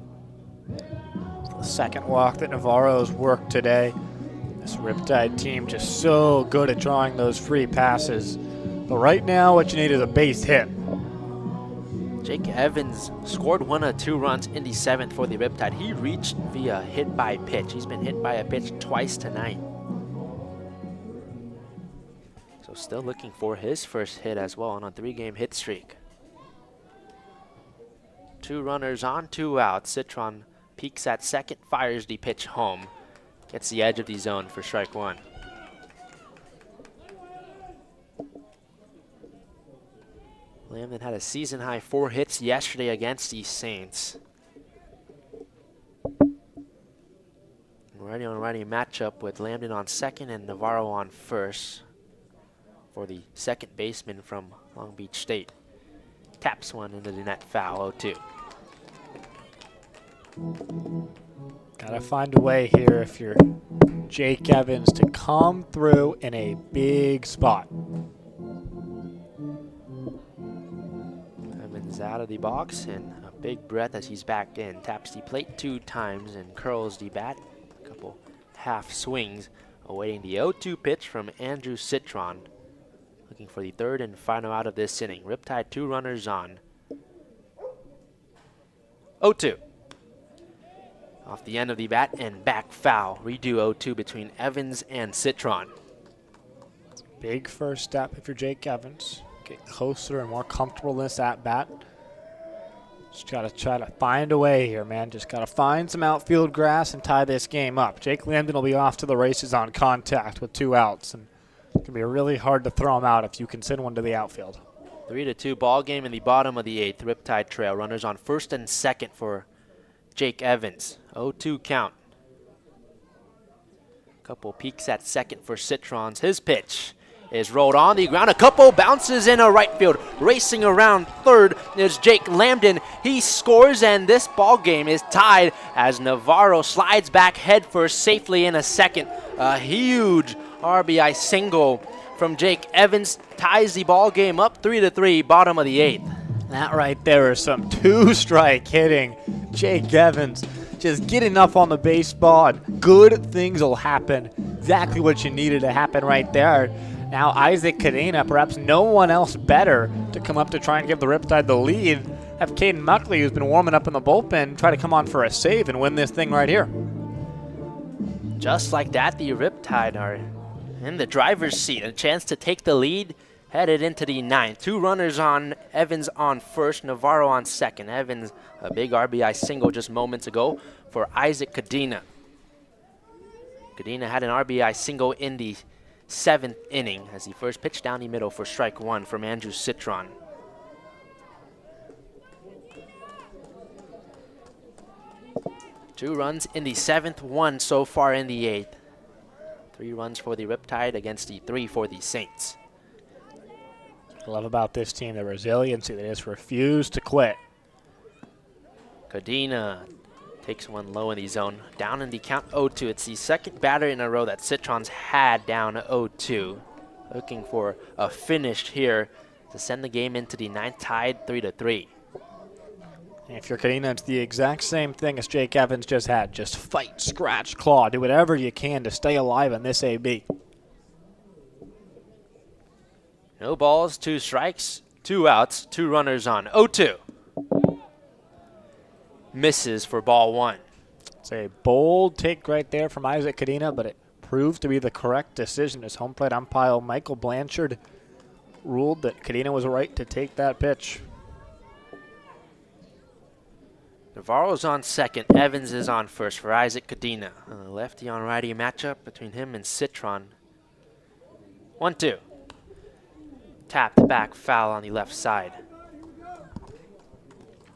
The second walk that Navarro's worked today. This Riptide team just so good at drawing those free passes. But right now, what you need is a base hit. Jake Evans scored 1 of 2 runs in the 7th for the Riptide. He reached via hit by pitch. He's been hit by a pitch twice tonight. So still looking for his first hit as well on a 3-game hit streak. 2 runners on, 2 out. Citron peeks at second, fires the pitch home. Gets the edge of the zone for strike 1. Lambden had a season-high 4 hits yesterday against the Saints. Righty-on-righty matchup with Lambden on second and Navarro on first for the second baseman from Long Beach State. Taps one into the net, foul, 0-2. Gotta find a way here if you're Jake Evans to come through in a big spot. Evans out of the box and a big breath as he's back in. Taps the plate 2 times and curls the bat. A couple half swings awaiting the 0-2 pitch from Andrew Citron. Looking for the 3rd and final out of this inning. Riptide 2 runners on. 0-2. Off the end of the bat and back foul. Redo 0-2 between Evans and Citron. Big first step if you're Jake Evans. Get closer and more comfortable in this at-bat. Just gotta try to find a way here, man. Just gotta find some outfield grass and tie this game up. Jake Lambden will be off to the races on contact with 2 outs, and it can be really hard to throw him out if you can send one to the outfield. 3-2 ball game in the bottom of the 8th. Riptide trail. Runners on first and second for Jake Evans. 0-2 count. Couple peeks at second for Citrons. His pitch is rolled on the ground. A couple bounces in a right field. Racing around third is Jake Lambden. He scores, and this ball game is tied as Navarro slides back head first safely in a second. A huge RBI single from Jake Evans ties the ball game up 3-3, bottom of the 8th. That right there is some 2-strike hitting. Jake Evans just get enough on the baseball and good things will happen. Exactly what you needed to happen right there. Now Isaac Cadena, perhaps no one else better to come up to try and give the Riptide the lead. Have Caden Muckley, who's been warming up in the bullpen, try to come on for a save and win this thing right here. Just like that, the Riptide are in the driver's seat. A chance to take the lead headed into the 9th. 2 runners on. Evans on first, Navarro on second. Evans, a big RBI single just moments ago for Isaac Cadena. Cadena had an RBI single in the 7th inning as he first pitched down the middle for strike 1 from Andrew Citron. Two runs in the 7th, 1 so far in the 8th. 3 runs for the Riptide against the 3 for the Saints. I love about this team the resiliency. They just refuse to quit. Cadena takes one low in the zone. Down in the count 0-2. It's the second batter in a row that Citrons had down 0-2. Looking for a finish here to send the game into the 9th, tied 3-3. And if you're Cadena, it's the exact same thing as Jake Evans just had. Just fight, scratch, claw. Do whatever you can to stay alive in this AB. No balls, 2 strikes, 2 outs, 2 runners on. 0-2. Misses for ball 1. It's a bold take right there from Isaac Cadena, but it proved to be the correct decision as home plate umpire Michael Blanchard ruled that Cadena was right to take that pitch. Navarro's on second. Evans is on first for Isaac Cadena. A lefty on righty matchup between him and Citron. 1-2. Tapped back foul on the left side.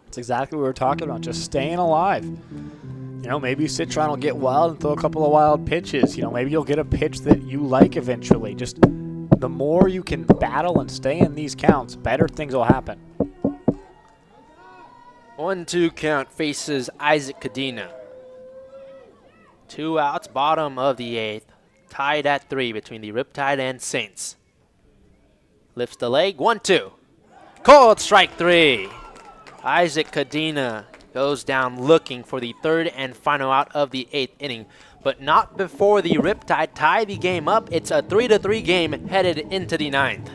That's exactly what we were talking about, just staying alive. You know, maybe Citron will get wild and throw a couple of wild pitches. You know, maybe you'll get a pitch that you like eventually. Just the more you can battle and stay in these counts, better things will happen. 1-2 count faces Isaac Cadena. 2 outs, bottom of the 8th. Tied at 3 between the Riptide and Saints. Lifts the leg, 1-2. Called strike 3. Isaac Cadena goes down looking for the 3rd and final out of the 8th inning, but not before the Riptide tie the game up. It's a 3-3 game headed into the 9th.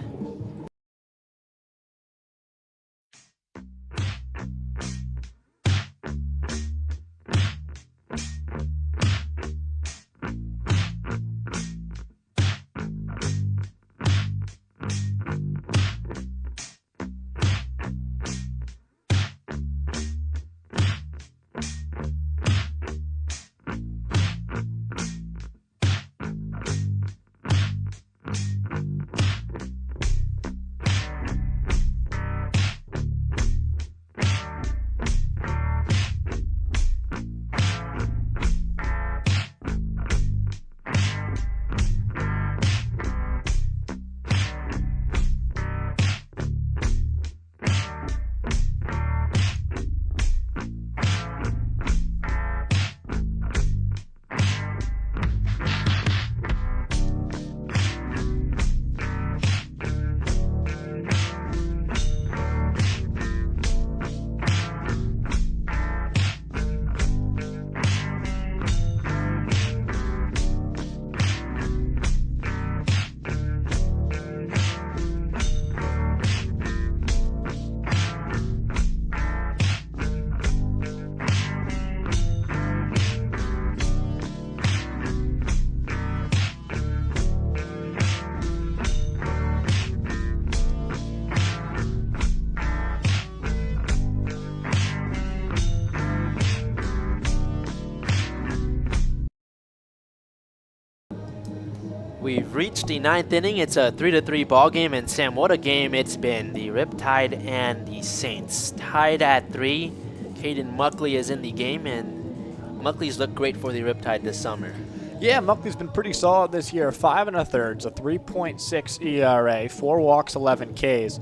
We've reached the 9th inning. It's a 3-3 ball game, and Sam, what a game it's been. The Riptide and the Saints tied at 3. Caden Muckley is in the game, and Muckley's looked great for the Riptide this summer. Yeah, Muckley's been pretty solid this year. 5 1/3, a 3.6 ERA, 4 walks, 11 Ks.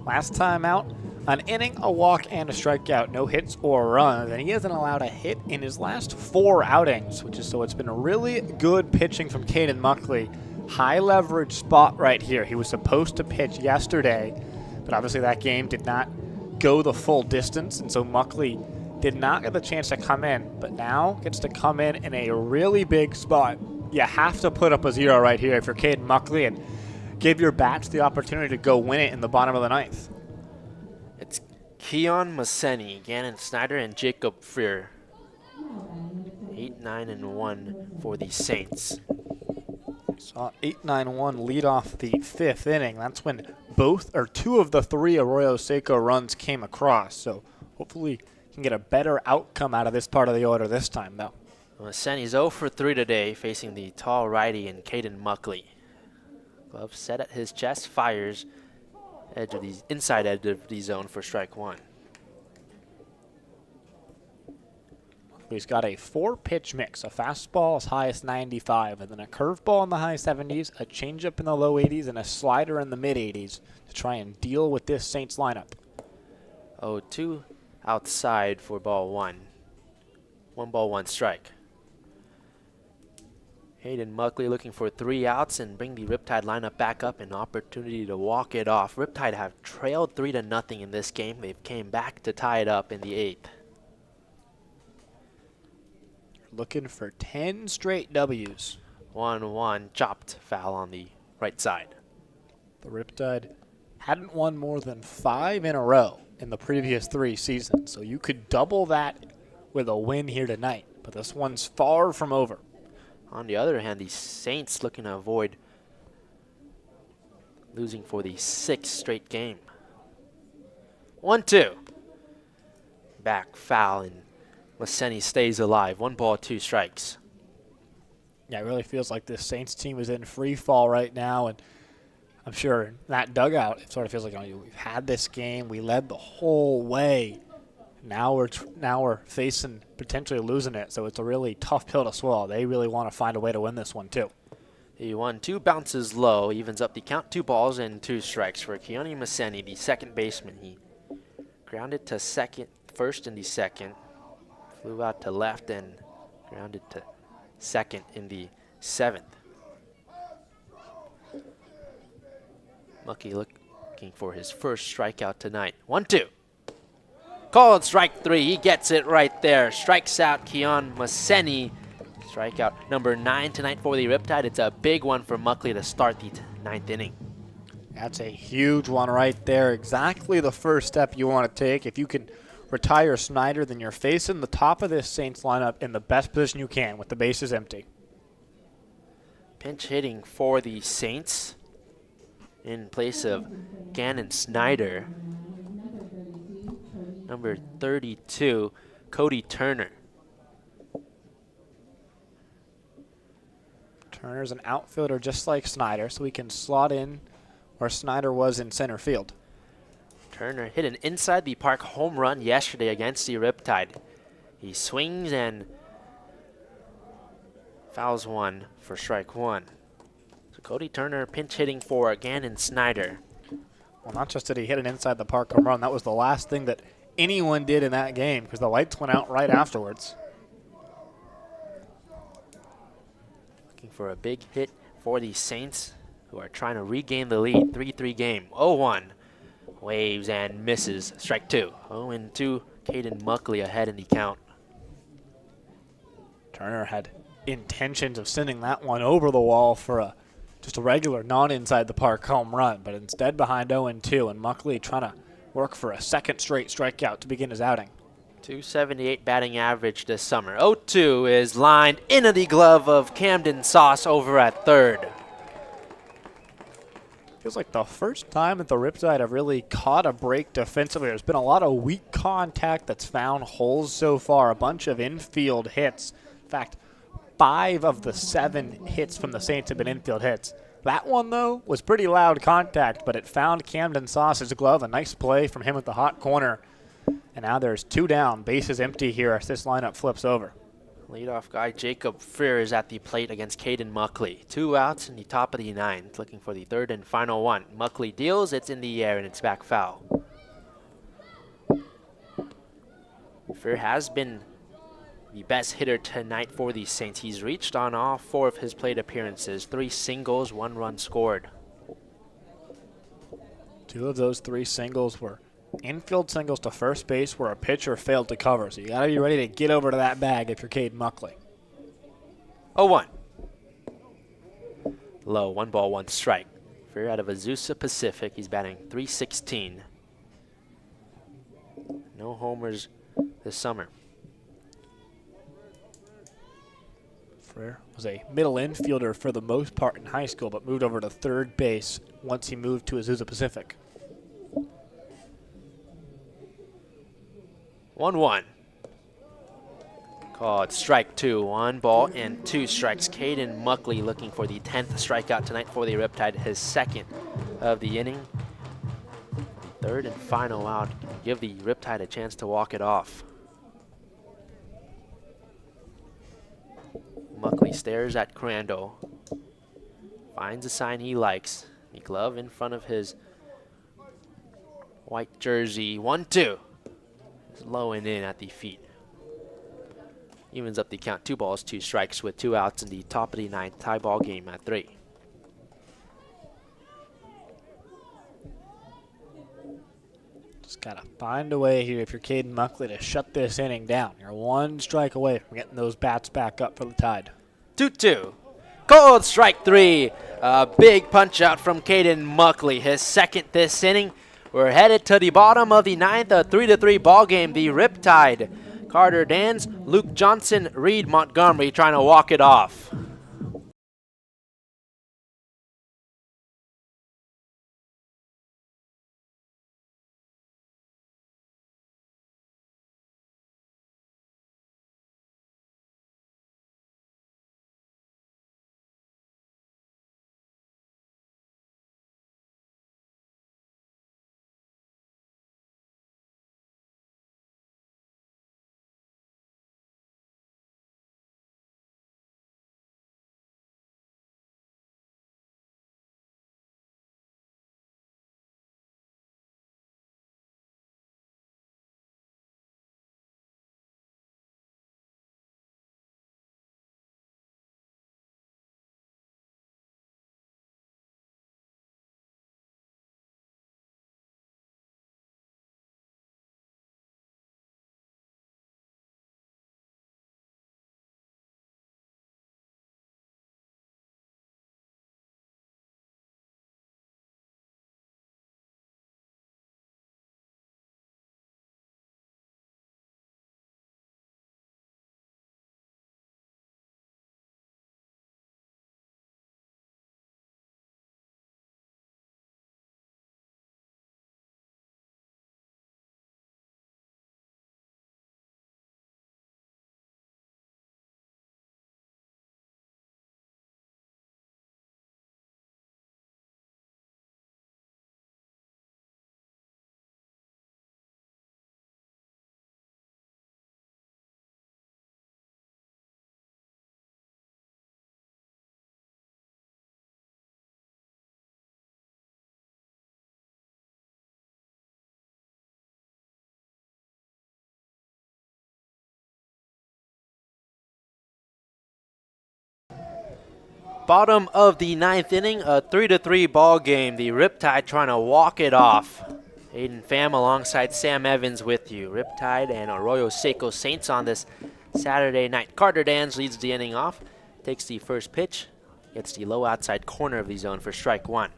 Last time out, an inning, a walk, and a strikeout. No hits or runs, and he hasn't allowed a hit in his last 4 outings, so it's been a really good pitching from Caden Muckley. High leverage spot right here. He was supposed to pitch yesterday, but obviously that game did not go the full distance, and so Muckley did not get the chance to come in, but now gets to come in a really big spot. You have to put up a 0 right here if you're Caden Muckley and give your bats the opportunity to go win it in the bottom of the 9th. It's Keon Maseni, Gannon Snyder, and Jacob Freer. 8, 9, and 1 for the Saints. Saw 8-9-1 lead off the 5th inning. That's when 2 of the 3 Arroyo Seco runs came across, so hopefully can get a better outcome out of this part of the order this time, though. Maseni's 0 for 3 today, facing the tall righty and Caden Muckley. Glove set at his chest, fires inside edge of the zone for strike 1. He's got a 4-pitch mix, a fastball as high as 95, and then a curveball in the high 70s, a changeup in the low 80s, and a slider in the mid 80s to try and deal with this Saints lineup. 0-2 outside for ball 1. 1 ball, 1 strike. Hayden Muckley looking for 3 outs and bring the Riptide lineup back up, an opportunity to walk it off. Riptide have trailed 3-0 in this game. They've came back to tie it up in the 8th. Looking for 10 straight W's. 1-1, chopped foul on the right side. The Riptide hadn't won more than 5 in a row in the previous 3 seasons, so you could double that with a win here tonight, but this one's far from over. On the other hand, the Saints looking to avoid losing for the 6th straight game. 1-2. Back foul, and Maseni stays alive. 1 ball, 2 strikes. Yeah, it really feels like this Saints team is in free fall right now, and I'm sure in that dugout, it sort of feels like, we've had this game, we led the whole way. Now we're facing potentially losing it, so it's a really tough pill to swallow. They really want to find a way to win this one too. The 1-2 bounces low, evens up the count. 2 balls and 2 strikes for Keone Maseni, the second baseman. He grounded to first in the 2nd, flew out to left and grounded to 2nd in the 7th. Mucky looking for his first strikeout tonight. 1-2. Called strike 3. He gets it right there. Strikes out Keon Maseni. Strikeout number 9 tonight for the Riptide. It's a big one for Muckley to start the 9th inning. That's a huge one right there. Exactly the first step you want to take. If you can retire Snyder, then you're facing the top of this Saints lineup in the best position you can with the bases empty. Pinch hitting for the Saints in place of Gannon Snyder. Number 32, Cody Turner. Turner's an outfielder just like Snyder, so he can slot in where Snyder was in center field. Turner hit an inside the park home run yesterday against the Riptide. He swings and fouls 1 for strike 1. So Cody Turner pinch hitting for Gannon Snyder. Well, not just did he hit an inside the park home run, that was the last thing that anyone did in that game because the lights went out right afterwards. Looking for a big hit for the Saints, who are trying to regain the lead. 3-3 game. 0-1. Waves and misses. Strike 2. 0-2. Caden Muckley ahead in the count. Turner had intentions of sending that one over the wall for just a regular non-inside the park home run, but instead behind 0-2, and Muckley trying to work for a 2nd straight strikeout to begin his outing. .278 batting average this summer. 0-2 is lined into the glove of Camden Sauce over at 3rd. Feels like the first time that the Riptide have really caught a break defensively. There's been a lot of weak contact that's found holes so far, a bunch of infield hits. In fact, 5 of the 7 hits from the Saints have been infield hits. That one, though, was pretty loud contact, but it found Camden Sauce's glove. A nice play from him at the hot corner. And now there's 2 down. Base is empty here as this lineup flips over. Leadoff guy Jacob Freer is at the plate against Caden Muckley. 2 outs in the top of the 9th, looking for the 3rd and final one. Muckley deals, it's in the air, and it's back foul. Freer has been the best hitter tonight for the Saints. He's reached on all 4 of his plate appearances. 3 singles, 1 run scored. 2 of those 3 singles were infield singles to first base where a pitcher failed to cover. So you got to be ready to get over to that bag if you're Cade Muckley. 0-1. Low, 1 ball, 1 strike. Freer out of Azusa Pacific. He's batting .316. No homers this summer. Freer was a middle infielder for the most part in high school, but moved over to third base once he moved to Azusa Pacific. 1-1. Called strike 2. 1 ball and 2 strikes. Caden Muckley looking for the 10th strikeout tonight for the Riptide, his 2nd of the inning. 3rd and final out. Give the Riptide a chance to walk it off. Muckley stares at Crandall. Finds a sign he likes. The glove in front of his white jersey. 1-2. It's low and in at the feet. Evens up the count. 2 balls, 2 strikes with 2 outs in the top of the 9th. Tie ball game at 3. Just got to find a way here if you're Caden Muckley to shut this inning down. You're 1 strike away from getting those bats back up for the Tide. 2-2. Cold strike 3. A big punch out from Caden Muckley, his 2nd this inning. We're headed to the bottom of the 9th, a 3-3 ball game. The Riptide, Carter Dans, Luke Johnson, Reed Montgomery trying to walk it off. Bottom of the 9th inning, a 3-3 ball game. The Riptide trying to walk it off. Aidan Pham alongside Sam Evans with you. Riptide and Arroyo Seco Saints on this Saturday night. Carter Dans leads the inning off, takes the first pitch, gets the low outside corner of the zone for strike 1.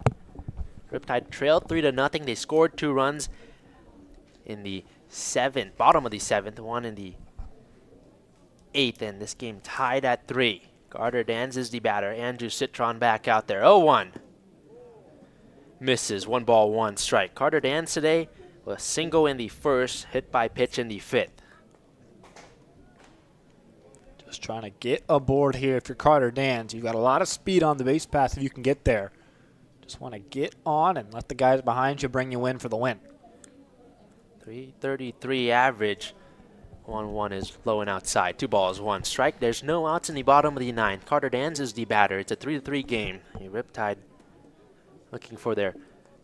Riptide trailed 3-0. They scored 2 runs in the 7th, bottom of the 7th, 1 in the 8th, and this game tied at 3. Carter Dans is the batter. Andrew Citron back out there. 0-1. Misses. 1 ball, 1 strike. Carter Dans today with a single in the 1st, hit by pitch in the 5th. Just trying to get aboard here if you're Carter Dans. You've got a lot of speed on the base pass if you can get there. Just want to get on and let the guys behind you bring you in for the win. 333 average. 1-1 is low and outside. 2 balls, 1 strike. There's no outs in the bottom of the 9th. Carter Dans is the batter. It's a 3-3 game. The Riptide looking for their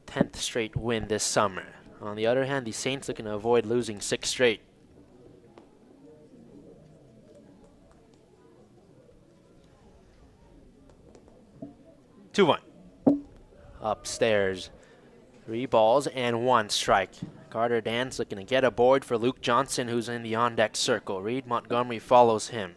10th straight win this summer. On the other hand, the Saints looking to avoid losing 6 straight. Two one. Upstairs. 3 balls and 1 strike. Carter Dans looking to get aboard for Luke Johnson, who's in the on-deck circle. Reed Montgomery follows him.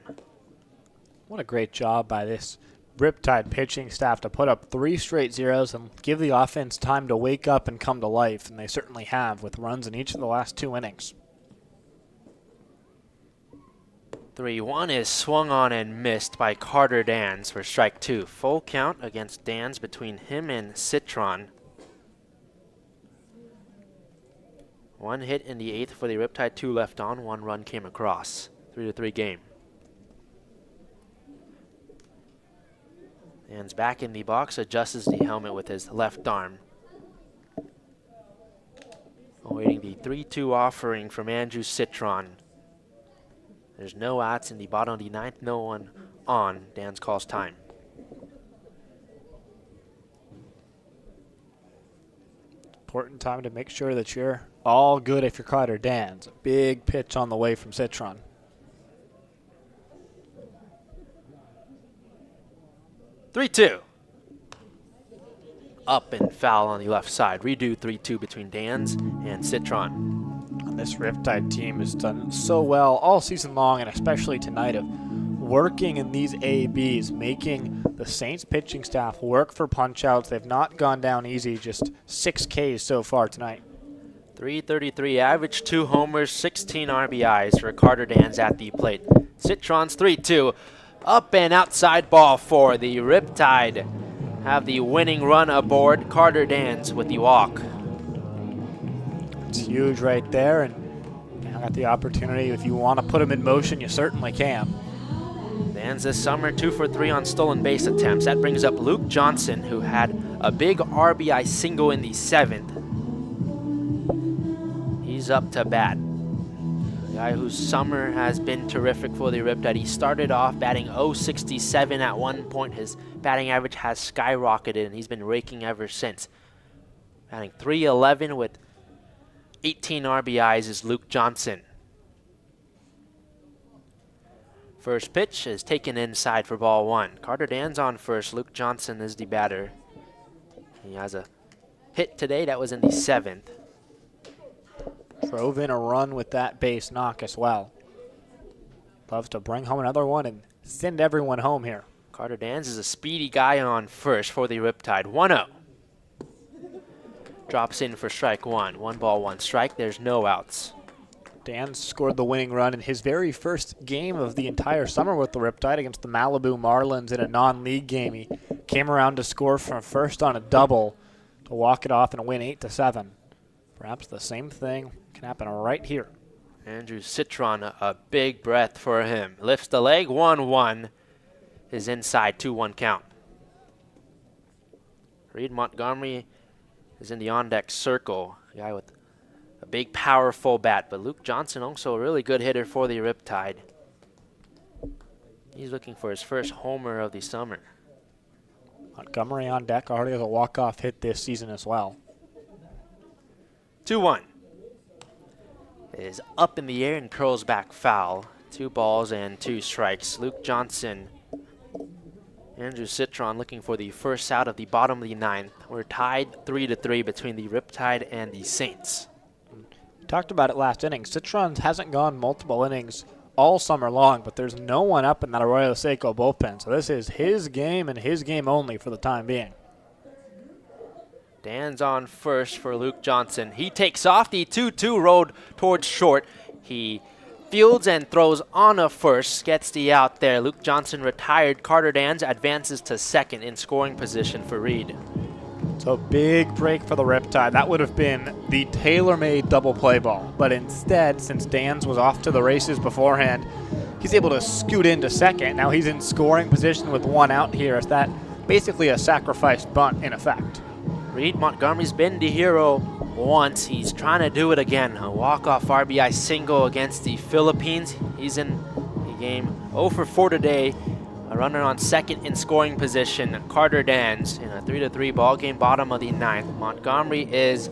What a great job by this Riptide pitching staff to put up 3 straight zeros and give the offense time to wake up and come to life, and they certainly have with runs in each of the last 2 innings. 3-1 is swung on and missed by Carter Dans for strike 2. Full count against Dans between him and Citron. 1 hit in the 8th for the Riptide, 2 left on, 1 run came across. 3-3 game. Dans back in the box, adjusts the helmet with his left arm. Awaiting the 3-2 offering from Andrew Citron. There's no outs in the bottom of the 9th, no one on. Dans calls time. Important time to make sure that you're all good if you're Carter Dans. A big pitch on the way from Citron. 3-2. Up and foul on the left side. Redo 3-2 between Dans and Citron. And this Riptide team has done so well all season long, and especially tonight, of working in these ABs, making the Saints pitching staff work for punch-outs. They've not gone down easy, just 6 Ks so far tonight. 333 average, 2 homers, 16 RBIs for Carter Dans at the plate. Citron's 3-2. Up and outside ball for the Riptide. Have the winning run aboard. Carter Dans with the walk. It's huge right there, and now got the opportunity. If you want to put him in motion, you certainly can. Dans this summer 2 for 3 on stolen base attempts. That brings up Luke Johnson, who had a big RBI single in the 7th. He's up to bat. A guy whose summer has been terrific for the Riptide. He started off batting .067 at one point. His batting average has skyrocketed, and he's been raking ever since. Batting .311 with 18 RBIs is Luke Johnson. First pitch is taken inside for ball 1. Carter Dans on first. Luke Johnson is the batter. He has a hit today that was in the 7th. Drove in a run with that base knock as well. Loves to bring home another one and send everyone home here. Carter Dans is a speedy guy on first for the Riptide. 1-0. Drops in for strike 1. 1 ball, 1 strike. There's no outs. Dans scored the winning run in his very first game of the entire summer with the Riptide against the Malibu Marlins in a non-league game. He came around to score from first on a double to walk it off and win 8-7. Perhaps the same thing can happen right here. Andrew Citron, a big breath for him. Lifts the leg, 1-1. Is inside, 2-1 count. Reed Montgomery is in the on-deck circle. A guy with a big, powerful bat. But Luke Johnson, also a really good hitter for the Riptide. He's looking for his first homer of the summer. Montgomery on deck, already has a walk-off hit this season as well. 2-1. Is up in the air and curls back foul. 2 balls and 2 strikes. Luke Johnson, Andrew Citron looking for the first out of the bottom of the 9th. We're tied 3-3 between the Riptide and the Saints. We talked about it last inning. Citron hasn't gone multiple innings all summer long, but there's no one up in that Arroyo Seco bullpen. So this is his game and his game only for the time being. Dans on first for Luke Johnson. He takes off the 2-2 road towards short. He fields and throws on a first, gets the out there. Luke Johnson retired. Carter Dans advances to second in scoring position for Reed. So big break for the Riptide. That would have been the tailor-made double play ball. But instead, since Dans was off to the races beforehand, he's able to scoot into second. Now he's in scoring position with 1 out here. Is that basically a sacrificed bunt in effect? Reed Montgomery's been the hero once. He's trying to do it again. A walk-off RBI single against the Philippines. He's in the game 0 for 4 today. A runner on second in scoring position. Carter Dans in a 3-3 ball game, bottom of the 9th. Montgomery is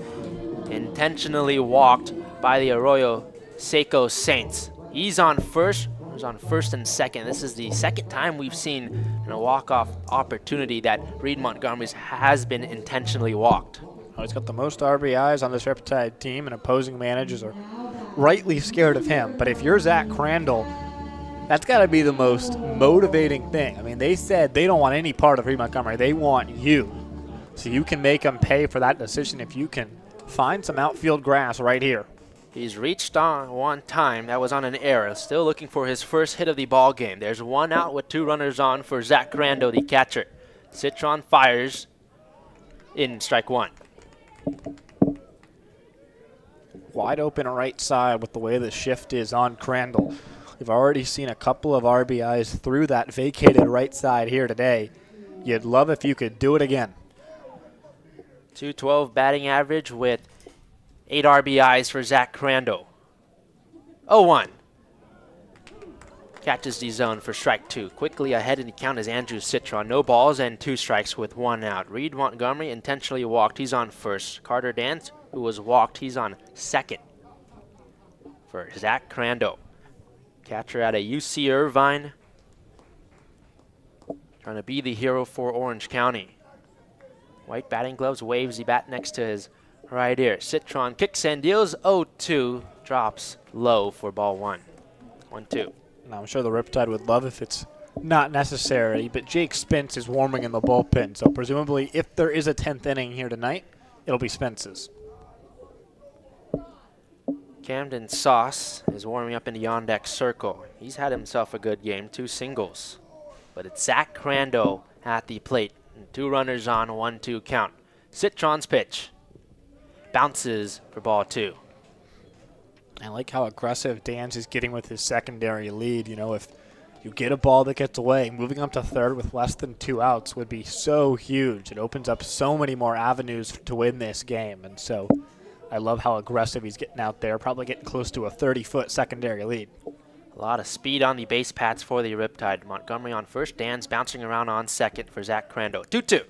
intentionally walked by the Arroyo Seco Saints. He's on first. He's on first and second. This is the second time we've seen in a walk-off opportunity that Reed Montgomery has been intentionally walked. Oh, he's got the most RBIs on this Riptide team, and opposing managers are rightly scared of him. But if you're Zach Crandall, that's got to be the most motivating thing. I mean, they said they don't want any part of Reed Montgomery. They want you. So you can make them pay for that decision if you can find some outfield grass right here. He's reached on one time. That was on an error. Still looking for his first hit of the ball game. There's 1 out with 2 runners on for Zach Crandall, the catcher. Citron fires in strike 1. Wide open right side with the way the shift is on Crandall. We've already seen a couple of RBIs through that vacated right side here today. You'd love if you could do it again. 212 batting average with 8 RBIs for Zach Crandall. 0-1. Catches the zone for strike 2. Quickly ahead in the count is Andrew Citron. No balls and 2 strikes with 1 out. Reed Montgomery intentionally walked. He's on first. Carter Dance, who was walked, he's on second for Zach Crandall. Catcher out of UC Irvine. Trying to be the hero for Orange County. White batting gloves, waves the bat next to his right ear. Citron kicks and deals 0-2. Drops low for ball 1. 1-2. Now, I'm sure the Riptide would love if it's not necessary, but Jake Spence is warming in the bullpen, so presumably if there is a 10th inning here tonight, it'll be Spence's. Camden Sauce is warming up in the on-deck circle. He's had himself a good game, 2 singles. But it's Zach Crandall at the plate. And 2 runners on, 1-2 count. Citron's pitch. Bounces for ball 2. I like how aggressive Dan's is getting with his secondary lead. You know, if you get a ball that gets away, moving up to third with less than 2 outs would be so huge. It opens up so many more avenues to win this game. And so I love how aggressive he's getting out there, probably getting close to a 30-foot secondary lead. A lot of speed on the base paths for the Riptide. Montgomery on first. Dan's bouncing around on second for Zach Crandall. 2-2.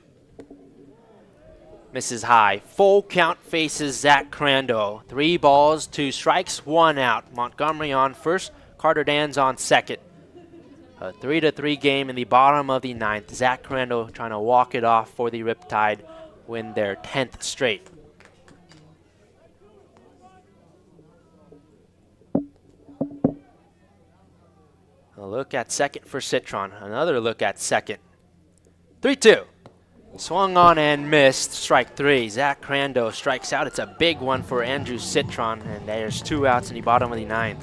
Misses high. Full count faces Zach Crandall. 3 balls, 2 strikes, 1 out. Montgomery on first. Carter Dan's on second. A 3-3 game in the bottom of the 9th. Zach Crandall trying to walk it off for the Riptide, win their 10th straight. A look at second for Citron. Another look at second. 3-2. Swung on and missed. Strike 3. Zach Crandall strikes out. It's a big one for Andrew Citron, and there's 2 outs in the bottom of the 9th.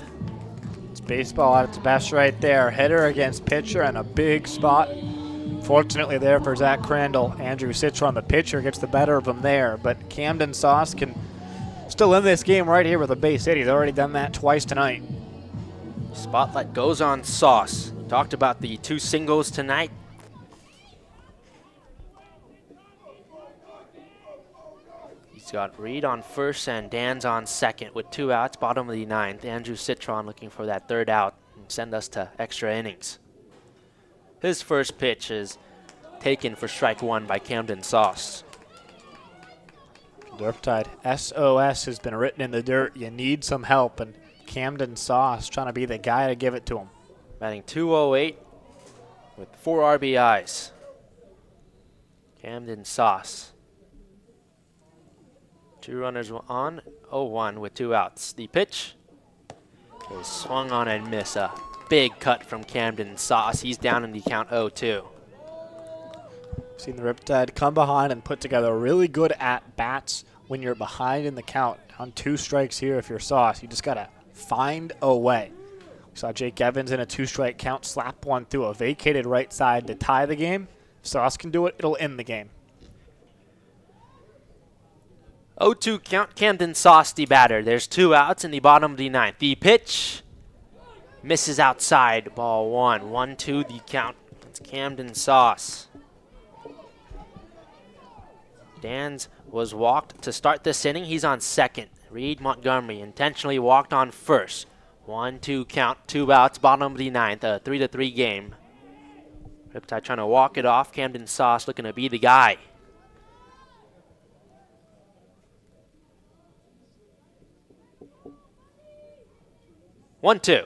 It's baseball at its best right there. Hitter against pitcher and a big spot. Fortunately there for Zach Crandall. Andrew Citron, the pitcher, gets the better of him there, but Camden Sauce can still win this game right here with a base hit. He's already done that twice tonight. Spotlight goes on Sauce. Talked about the 2 singles tonight. He's got Reed on first and Dan's on second with 2 outs, bottom of the 9th. Andrew Citron looking for that 3rd out and send us to extra innings. His first pitch is taken for strike 1 by Camden Sauce. The Riptide SOS has been written in the dirt. You need some help, and Camden Sauce trying to be the guy to give it to him. Batting .208 with 4 RBIs. Camden Sauce. 2 runners on, 0-1 with 2 outs. The pitch is swung on and miss. A big cut from Camden Sauce. He's down in the count 0-2. Seen the Riptide come behind and put together really good at-bats when you're behind in the count. On 2 strikes here if you're Sauce. You just got to find a way. We saw Jake Evans in a 2-strike count slap one through a vacated right side to tie the game. If Sauce can do it, it'll end the game. 0-2 count, Camden Sauce the batter. There's 2 outs in the bottom of the 9th. The pitch Misses outside, ball 1. 1-2 the count. It's Camden Sauce. Dans was walked to start this inning. He's on second. Reed Montgomery intentionally walked on first. 1-2 count, 2 outs, bottom of the 9th, a 3-3 game. Riptide trying to walk it off. Camden Sauce looking to be the guy. One, two.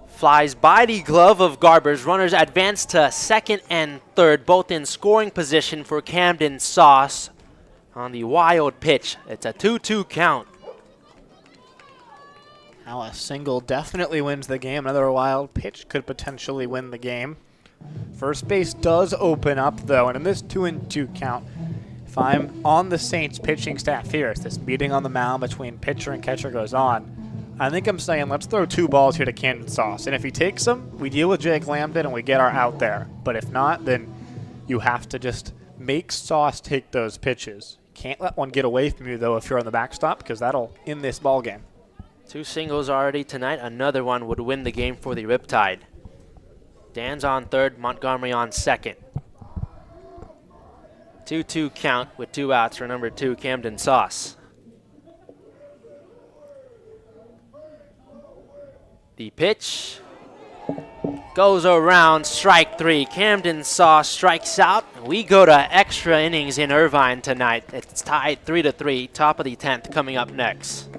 Flies by the glove of Garbers. Runners advance to second and third, both in scoring position for Camden Sauce on the wild pitch. It's a 2-2 count. Now a single definitely wins the game. Another wild pitch could potentially win the game. First base does open up, though, and in this 2-2 count, if I'm on the Saints pitching staff here, as this meeting on the mound between pitcher and catcher goes on, I think I'm saying let's throw 2 balls here to Camden Sauce. And if he takes them, we deal with Jake Lambden and we get our out there. But if not, then you have to just make Sauce take those pitches. Can't let one get away from you, though, if you're on the backstop, because that'll end this ball game. 2 singles already tonight. Another one would win the game for the Riptide. Dan's on third, Montgomery on second. 2-2 count with 2 outs for number 2, Camden Sauce. The pitch goes around, strike 3. Camden Sauce strikes out. We go to extra innings in Irvine tonight. It's tied 3-3, top of the 10th coming up next.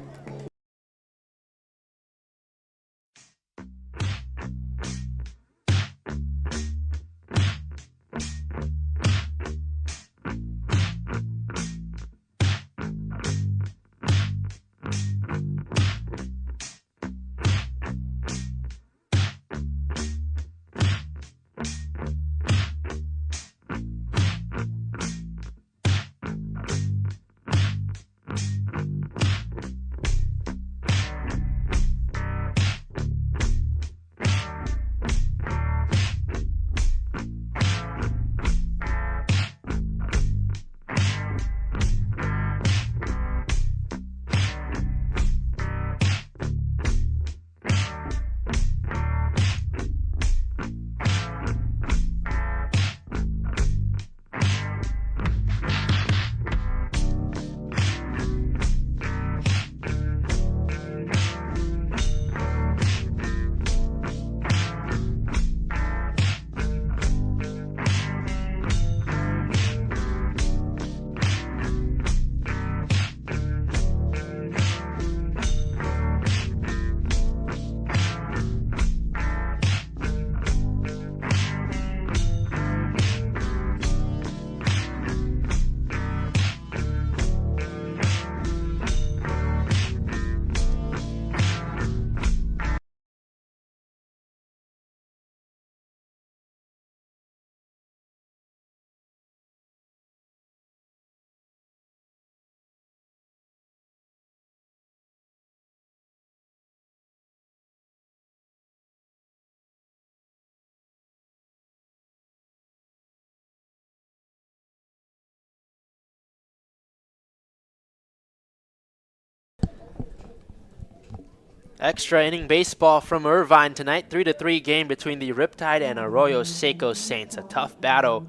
Extra inning baseball from Irvine tonight. 3-3 game between the Riptide and Arroyo Seco Saints. A tough battle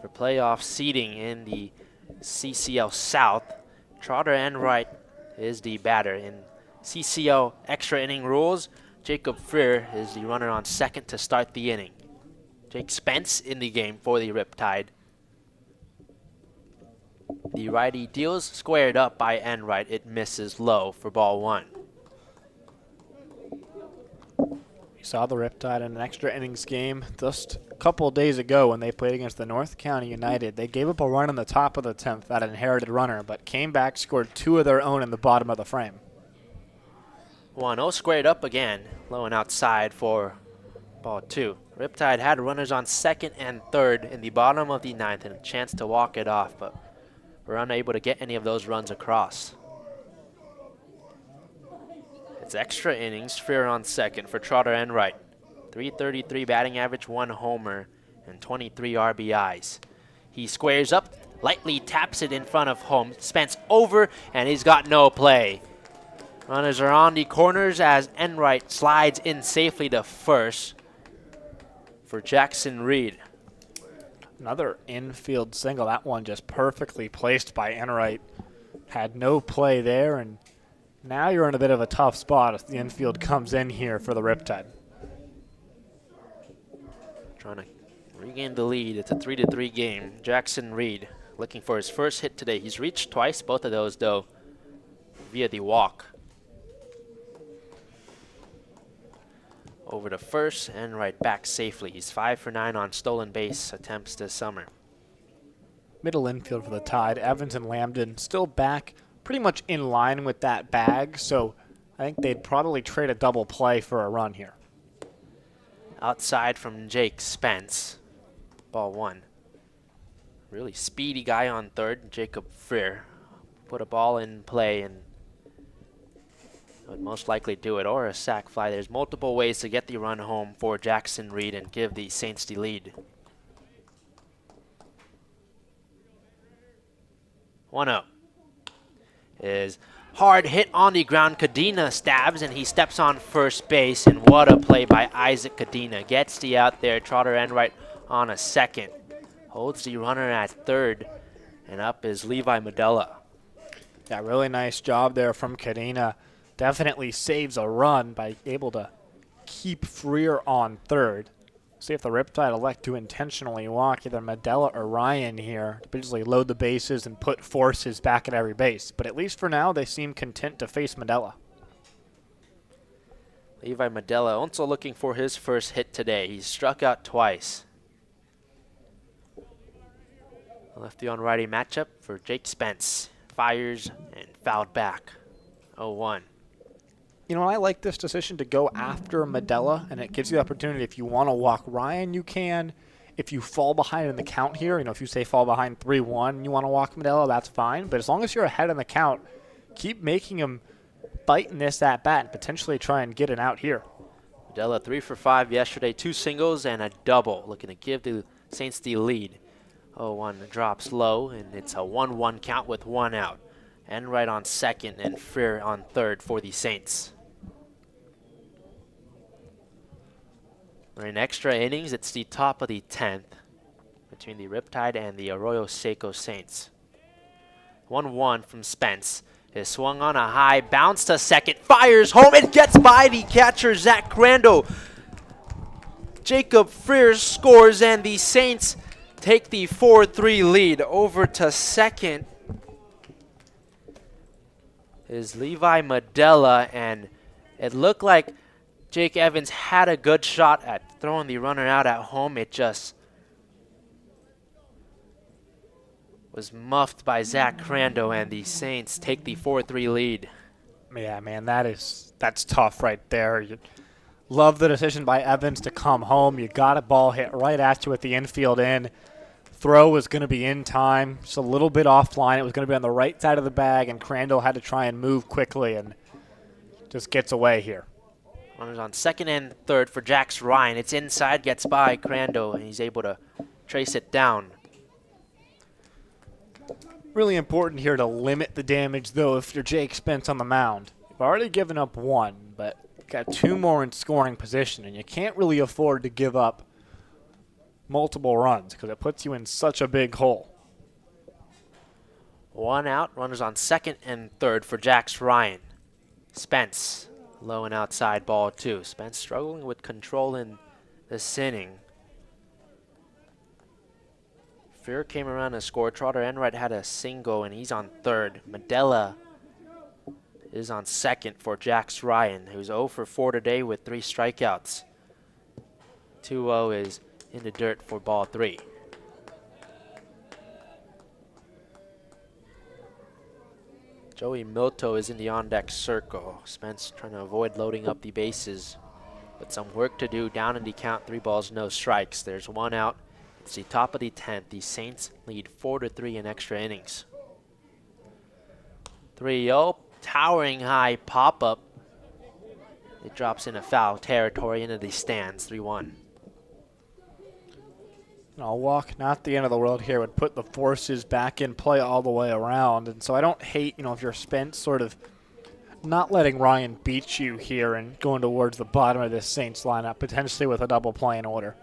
for playoff seeding in the CCL South. Trotter Enright is the batter. In CCL extra inning rules, Jacob Freer is the runner on second to start the inning. Jake Spence in the game for the Riptide. The righty deals, squared up by Enright. It misses low for ball 1. We saw the Riptide in an extra innings game just a couple of days ago when they played against the North County United. They gave up a run in the top of the 10th, that inherited runner, but came back, scored 2 of their own in the bottom of the frame. 1-0 squared up again, low and outside for ball 2. Riptide had runners on second and third in the bottom of the 9th and a chance to walk it off, but were unable to get any of those runs across. It's extra innings, Freer on second for Trotter Enright. 333 batting average, 1 homer, and 23 RBIs. He squares up, lightly taps it in front of home. Spence over, and he's got no play. Runners are on the corners as Enright slides in safely to first for Jackson Reed. Another infield single. That one just perfectly placed by Enright. Had no play there, and now you're in a bit of a tough spot as the infield comes in here for the Riptide. Trying to regain the lead. It's a 3-3 game. Jackson Reed looking for his first hit today. He's reached twice, both of those though via the walk. Over to first and right back safely. He's 5 for 9 on stolen base attempts this summer. Middle infield for the Tide. Evans and Lambden still back pretty much in line with that bag, so I think they'd probably trade a double play for a run here. Outside from Jake Spence. Ball 1. Really speedy guy on third, Jacob Freer. Put a ball in play and would most likely do it, or a sac fly. There's multiple ways to get the run home for Jackson Reed and give the Saints the lead. 1-0. Is hard hit on the ground. Cadena stabs and he steps on first base, and what a play by Isaac Cadena. Gets the out there. Trotter Enright on a second. Holds the runner at third, and up is Levi Medella. Yeah, really nice job there from Cadena. Definitely saves a run by able to keep Freer on third. See if the Riptide elect to intentionally walk either Medella or Ryan here to basically load the bases and put forces back at every base. But at least for now, they seem content to face Medella. Levi Medella also looking for his first hit today. He's struck out twice. Lefty on righty matchup for Jake Spence. Fires and fouled back. 0-1. You know, I like this decision to go after Medella, and it gives you the opportunity. If you want to walk Ryan, you can. If you fall behind in the count here, you know, if you say fall behind 3-1 and you want to walk Medella, that's fine. But as long as you're ahead in the count, keep making him bite in this at-bat and potentially try and get an out here. Medella 3 for 5 yesterday, 2 singles and a double. Looking to give the Saints the lead. 0-1 drops low, and it's a 1-1 count with 1 out. Enright on second and Freer on third for the Saints. In extra innings, it's the top of the 10th between the Riptide and the Arroyo Seco Saints. 1-1 from Spence. Is swung on a high, bounce to second, fires home, and gets by the catcher, Zach Crandall. Jacob Freer scores, and the Saints take the 4-3 lead. Over to second is Levi Medella, and it looked like Jake Evans had a good shot at throwing the runner out at home. It just was muffed by Zach Crandall, and the Saints take the 4-3 lead. Yeah, man, that's tough right there. You love the decision by Evans to come home. You got a ball hit right at you with the infield in. Throw was going to be in time, just a little bit offline. It was going to be on the right side of the bag, and Crandall had to try and move quickly and just gets away here. Runners on second and third for Jax Ryan. It's inside, gets by Crandall, and he's able to trace it down. Really important here to limit the damage, though, if you're Jake Spence on the mound. You've already given up 1, but got 2 more in scoring position, and you can't really afford to give up multiple runs because it puts you in such a big hole. 1 out, runners on second and third for Jax Ryan. Spence, low and outside, ball 2. Spence struggling with control in this inning. Freer came around and scored. Trotter Enright had a single, and he's on third. Medella is on second for Jax Ryan, who's 0 for 4 today with 3 strikeouts. 2-0 is in the dirt for ball 3. Joey Milto is in the on-deck circle. Spence trying to avoid loading up the bases, but some work to do down in the count. 3 balls, no strikes. There's 1 out. It's the top of the 10th. The Saints lead 4-3 in extra innings. 3-0, towering high pop-up. It drops into foul territory into the stands. 3-1. A walk, not the end of the world here, would put the forces back in play all the way around. And so I don't hate, if you're Spence sort of not letting Ryan beat you here and going towards the bottom of this Saints lineup, potentially with a double play in order.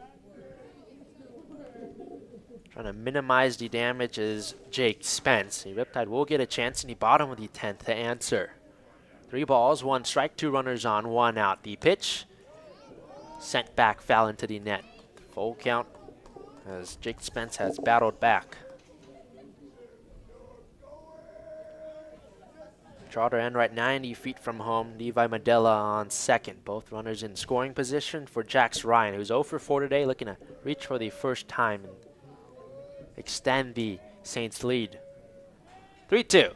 Trying to minimize the damage is Jake Spence. The Riptide will get a chance in the bottom of the 10th to answer. 3 balls, 1 strike, 2 runners on, 1 out. The pitch sent back, foul into the net. Full count as Jake Spence has battled back. Trotter Enright 90 feet from home. Levi Medella on second. Both runners in scoring position for Jax Ryan, who's 0 for 4 today, looking to reach for the first time and extend the Saints lead. 3-2.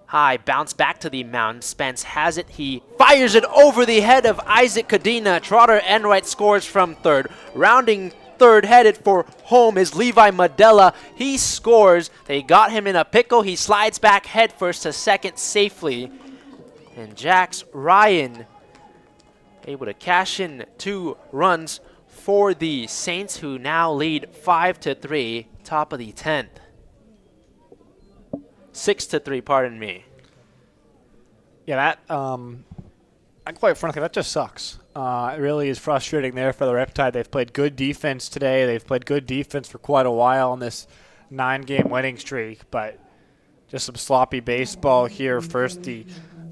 High bounce back to the mound. Spence has it. He fires it over the head of Isaac Cadena. Trotter Enright scores from third. Rounding third, headed for home, is Levi Medella. He scores. They got him in a pickle. He slides back headfirst to second safely. And Jax Ryan able to cash in 2 runs for the Saints, who now lead 5-3, top of the 10th. 6-3, pardon me. Yeah, that, quite frankly, that just sucks. It really is frustrating there for the Riptide. They've played good defense today. They've played good defense for quite a while on this 9-game winning streak, but just some sloppy baseball here. First, the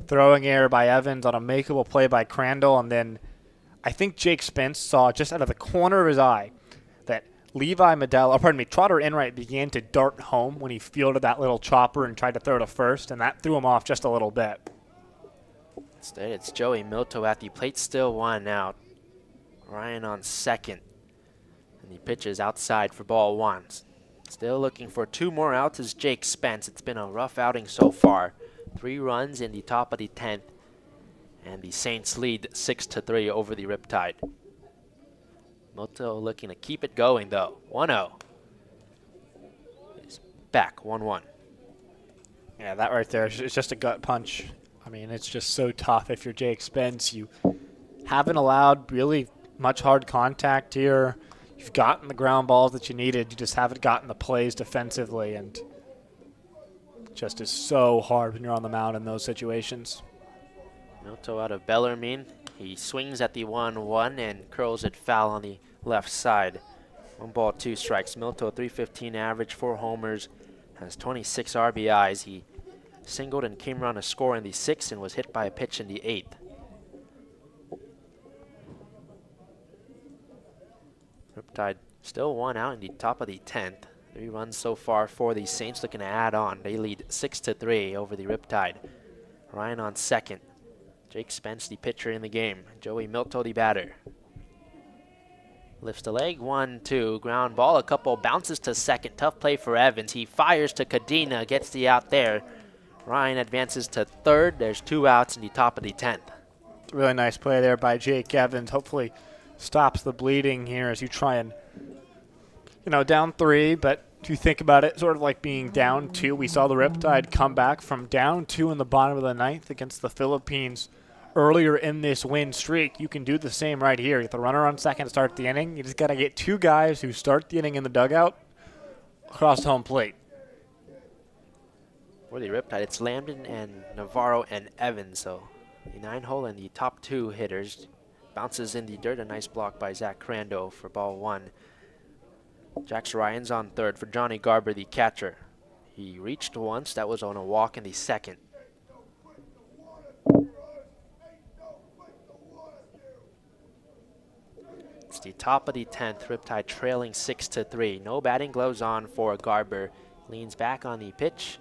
throwing error by Evans on a makeable play by Crandall, and then I think Jake Spence saw just out of the corner of his eye that Trotter Enright began to dart home when he fielded that little chopper and tried to throw to first, and that threw him off just a little bit. Instead, it's Joey Milto at the plate, still 1 out. Ryan on second. And the pitch is outside for ball 1. Still looking for 2 more outs is Jake Spence. It's been a rough outing so far. 3 runs in the top of the 10th. And the Saints lead 6-3 over the Riptide. Milto looking to keep it going, though. 1-0. Is back, 1-1. Yeah, that right there is just a gut punch. I mean, it's just so tough if you're Jake Spence. You haven't allowed really much hard contact here. You've gotten the ground balls that you needed. You just haven't gotten the plays defensively, and it just is so hard when you're on the mound in those situations. Milto out of Bellarmine. He swings at the 1-1 and curls it foul on the left side. 1 ball, 2 strikes. Milto, 315 average, 4 homers, has 26 RBIs. He singled and came around to score in the 6th and was hit by a pitch in the 8th. Riptide still 1 out in the top of the 10th. 3 runs so far for the Saints, looking to add on. They lead 6-3 over the Riptide. Ryan on second. Jake Spence, the pitcher in the game. Joey Milto, the batter. Lifts the leg, 1-2, ground ball, a couple bounces to second. Tough play for Evans. He fires to Cadena, gets the out there. Ryan advances to third. There's 2 outs in the top of the 10th. Really nice play there by Jake Evans. Hopefully stops the bleeding here as you try and, down 3, but if you think about it, sort of like being down 2. We saw the Riptide come back from down 2 in the bottom of the 9th against the Philippines earlier in this win streak. You can do the same right here. You get the runner on second to start the inning. You just got to get 2 guys who start the inning in the dugout across home plate. For the Riptide, it's Lambden and Navarro and Evans. So the 9-hole and the top 2 hitters. Bounces in the dirt. A nice block by Zach Crandall for ball 1. Jax Ryan's on third for Johnny Garber, the catcher. He reached once. That was on a walk in the 2nd. It's the top of the 10th. Riptide trailing 6-3. No batting gloves on for Garber. Leans back on the pitch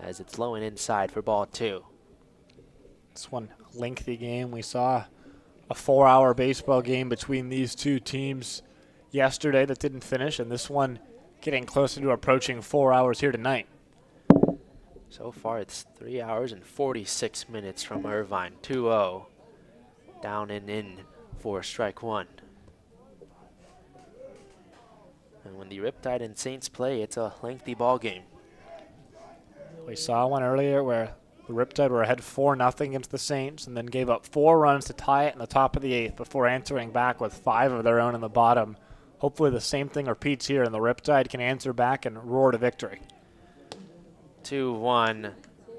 as it's low and inside for ball 2. This one lengthy game. We saw a 4-hour baseball game between these 2 teams yesterday that didn't finish, and this one getting closer to approaching 4 hours here tonight. So far it's 3 hours and 46 minutes from Irvine. 2-0. Down and in for strike 1. And when the Riptide and Saints play, it's a lengthy ball game. We saw one earlier where the Riptide were ahead 4-0 against the Saints and then gave up 4 runs to tie it in the top of the 8th before answering back with 5 of their own in the bottom. Hopefully the same thing repeats here and the Riptide can answer back and roar to victory. 2-1.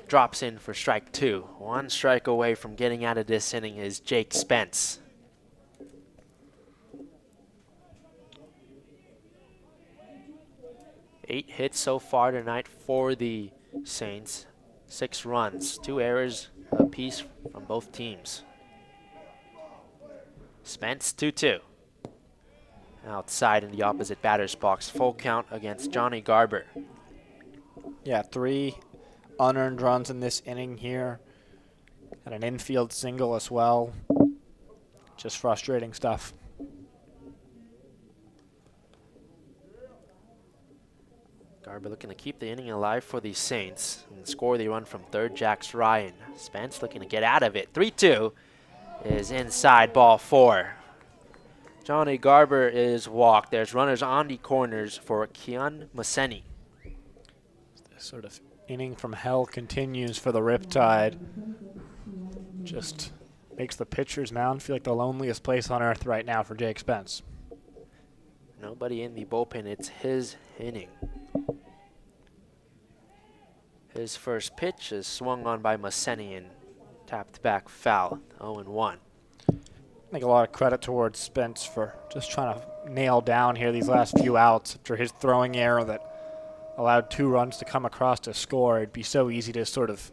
drops in for strike 2. 1 strike away from getting out of this inning is Jake Spence. Eight hits so far tonight for the Saints. 6 runs, 2 errors apiece from both teams. Spence 2-2. Outside in the opposite batter's box, full count against Johnny Garber. Yeah, 3 unearned runs in this inning here. And an infield single as well. Just frustrating stuff. Garber looking to keep the inning alive for the Saints and score the run from third, Jax Ryan. Spence looking to get out of it. 3-2 is inside, ball 4. Johnny Garber is walked. There's runners on the corners for Kian Maseni. This sort of inning from hell continues for the Riptide. Just makes the pitcher's mound feel like the loneliest place on earth right now for Jake Spence. Nobody in the bullpen. It's his inning. His first pitch is swung on by Maseni and tapped back foul, 0-1. I think a lot of credit towards Spence for just trying to nail down here these last few outs after his throwing error that allowed 2 runs to come across to score. It'd be so easy to sort of,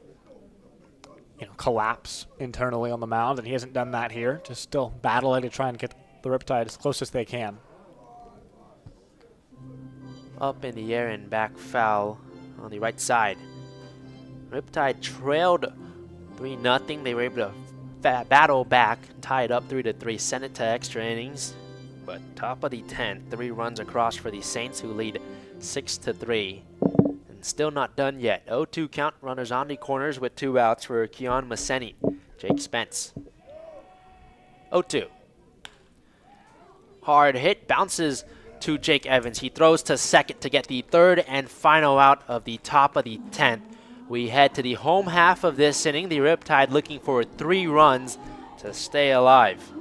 collapse internally on the mound, and he hasn't done that here. Just still battling to try and get the Riptide as close as they can. Up in the air and back foul on the right side. Riptide trailed 3-0. They were able to battle back, tie it up 3-3, send it to extra innings. But top of the 10th, 3 runs across for the Saints, who lead 6-3. And still not done yet. 0-2 count, runners on the corners with 2 outs for Kian Maseni. Jake Spence. 0-2. Hard hit, bounces to Jake Evans. He throws to second to get the 3rd and final out of the top of the 10th. We head to the home half of this inning. The Riptide looking for 3 runs to stay alive.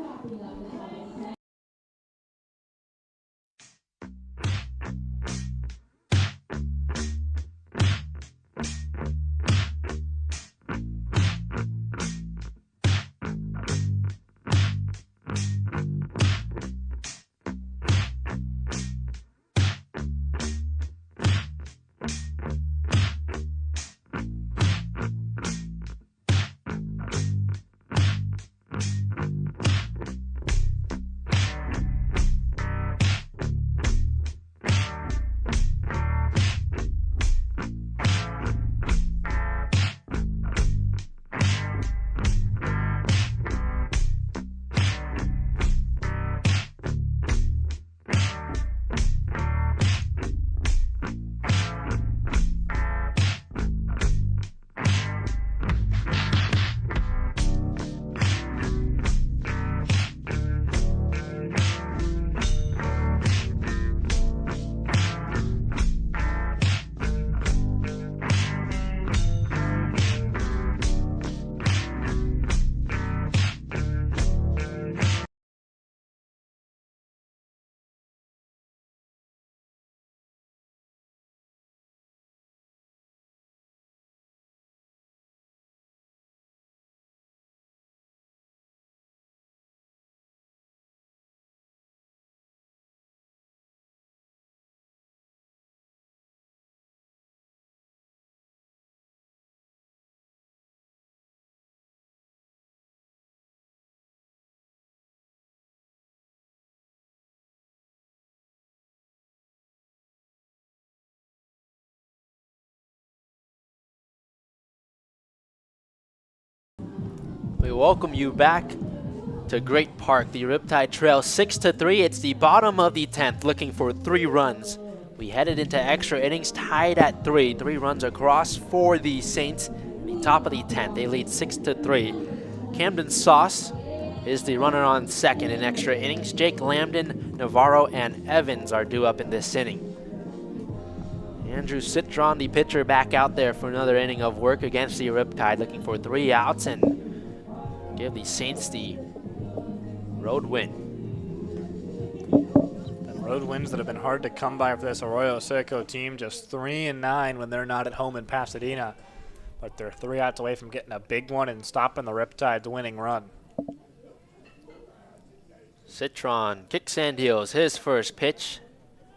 We welcome you back to Great Park. The Riptide trail 6-3. It's the bottom of the 10th, looking for 3 runs. We headed into extra innings, tied at 3. 3 runs across for the Saints. The top of the 10th, they lead 6-3. Camden Sauce is the runner on second in extra innings. Jake Lambden, Navarro, and Evans are due up in this inning. Andrew Citron, the pitcher, back out there for another inning of work against the Riptide, looking for 3 outs and give the Saints the road win. And road wins that have been hard to come by for this Arroyo Seco team, just 3-9 when they're not at home in Pasadena. but they're 3 outs away from getting a big one and stopping the Riptide's winning run. Citron kicks and deals. His first pitch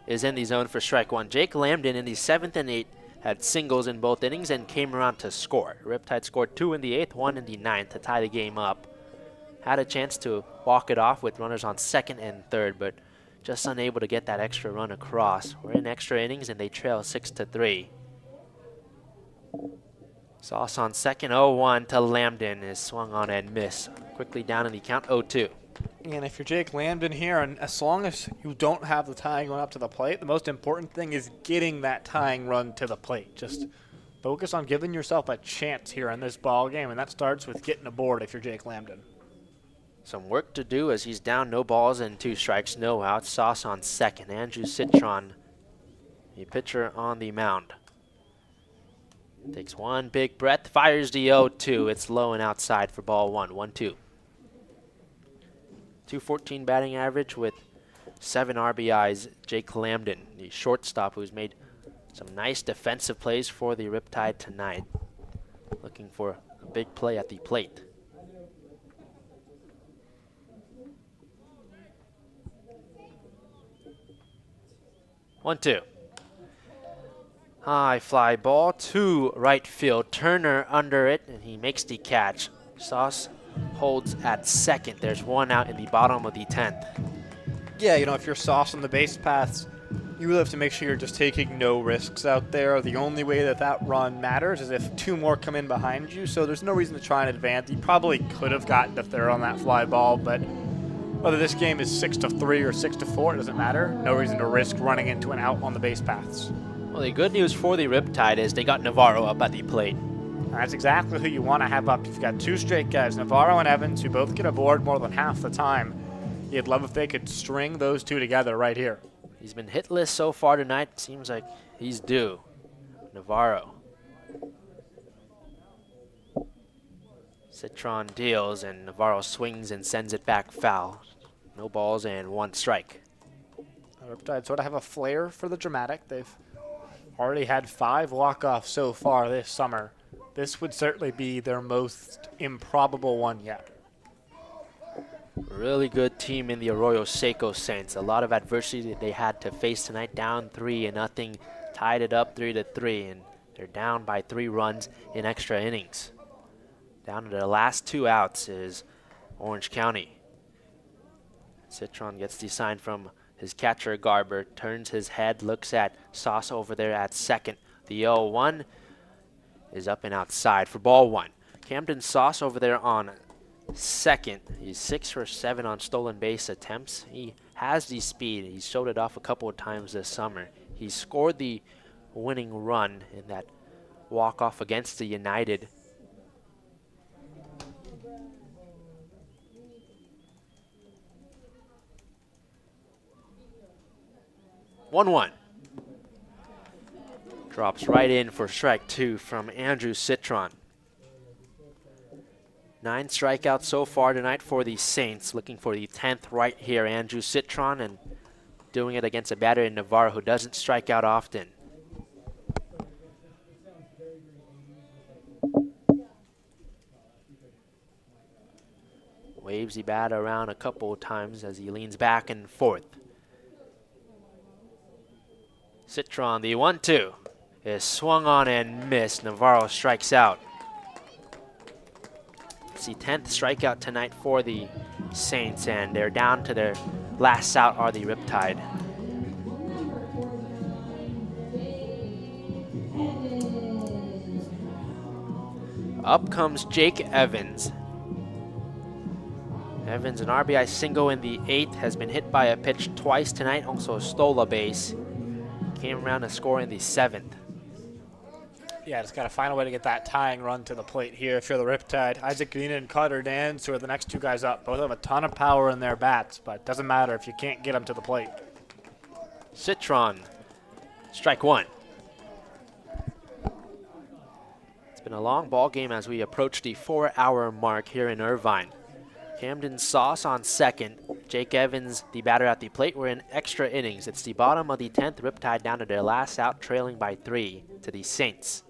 is in the zone for strike one. Jake Lambden in the 7th and 8th had singles in both innings and came around to score. Riptide scored 2 in the 8th, 1 in the 9th to tie the game up. Had a chance to walk it off with runners on 2nd and 3rd, but just unable to get that extra run across. We're in extra innings and they trail 6-3. Sauce on second, 0-1 to Lambden is swung on and missed. Quickly down in the count, 0-2. And if you're Jake Lambden here, and as long as you don't have the tying run up to the plate, the most important thing is getting that tying run to the plate. Just focus on giving yourself a chance here in this ball game, and that starts with getting aboard if you're Jake Lambden. Some work to do as he's down, no balls and 2 strikes, no outs. Sauce on second. Andrew Citron, the pitcher on the mound. Takes one big breath, fires the 0-2. It's low and outside for ball 1, 1-2. 214 batting average with 7 RBIs. Jake Lambden, the shortstop, who's made some nice defensive plays for the Riptide tonight. Looking for a big play at the plate. One, two. High fly ball to right field. Turner under it, and he makes the catch. Sauce holds at second. There's 1 out in the bottom of the 10th. Yeah, you know, if you're Sauce on the base paths, you really have to make sure you're just taking no risks out there. The only way that that run matters is if 2 more come in behind you, so there's no reason to try and advance. You probably could have gotten to third on that fly ball, but whether this game is 6-3 or 6-4, it doesn't matter. No reason to risk running into an out on the base paths. Well, the good news for the Riptide is they got Navarro up at the plate. That's exactly who you want to have up. You've got 2 straight guys, Navarro and Evans, who both get aboard more than half the time. You'd love if they could string those 2 together right here. He's been hitless so far tonight. Seems like he's due. Navarro. Citron deals, and Navarro swings and sends it back foul. No balls and 1 strike. The Riptide sort of have a flair for the dramatic. They've already had 5 walk-offs so far this summer. This would certainly be their most improbable one yet. Really good team in the Arroyo Seco Saints. A lot of adversity that they had to face tonight. Down 3-0, tied it up 3-3, and they're down by 3 runs in extra innings. Down to the last 2 outs is Orange County. Citron gets the sign from his catcher Garber, turns his head, looks at Sauce over there at second. The 0-1 is up and outside for ball 1. Camden Sauce over there on second. He's 6 for 7 on stolen base attempts. He has the speed. He showed it off a couple of times this summer. He scored the winning run in that walk-off against the United. One. Drops right in for strike 2 from Andrew Citron. 9 strikeouts so far tonight for the Saints. Looking for the 10th right here, Andrew Citron, and doing it against a batter in Navarro who doesn't strike out often. Waves the bat around a couple of times as he leans back and forth. Citron, the 1-2, is swung on and missed. Navarro strikes out. It's the 10th strikeout tonight for the Saints, and they're down to their last out are the Riptide. Up comes Jake Evans. Evans, an RBI single in the 8th, has been hit by a pitch twice tonight, also stole a base. Came around to score in the 7th. Yeah, just got to find a way to get that tying run to the plate here if you're the Riptide. Isaac Green and Carter Dance, who are the next 2 guys up. Both have a ton of power in their bats, but it doesn't matter if you can't get them to the plate. Citron, strike 1. It's been a long ball game as we approach the 4-hour mark here in Irvine. Camden Sauce on second. Jake Evans, the batter at the plate. We're in extra innings. It's the bottom of the 10th. Riptide down to their last out, trailing by 3 to the Saints.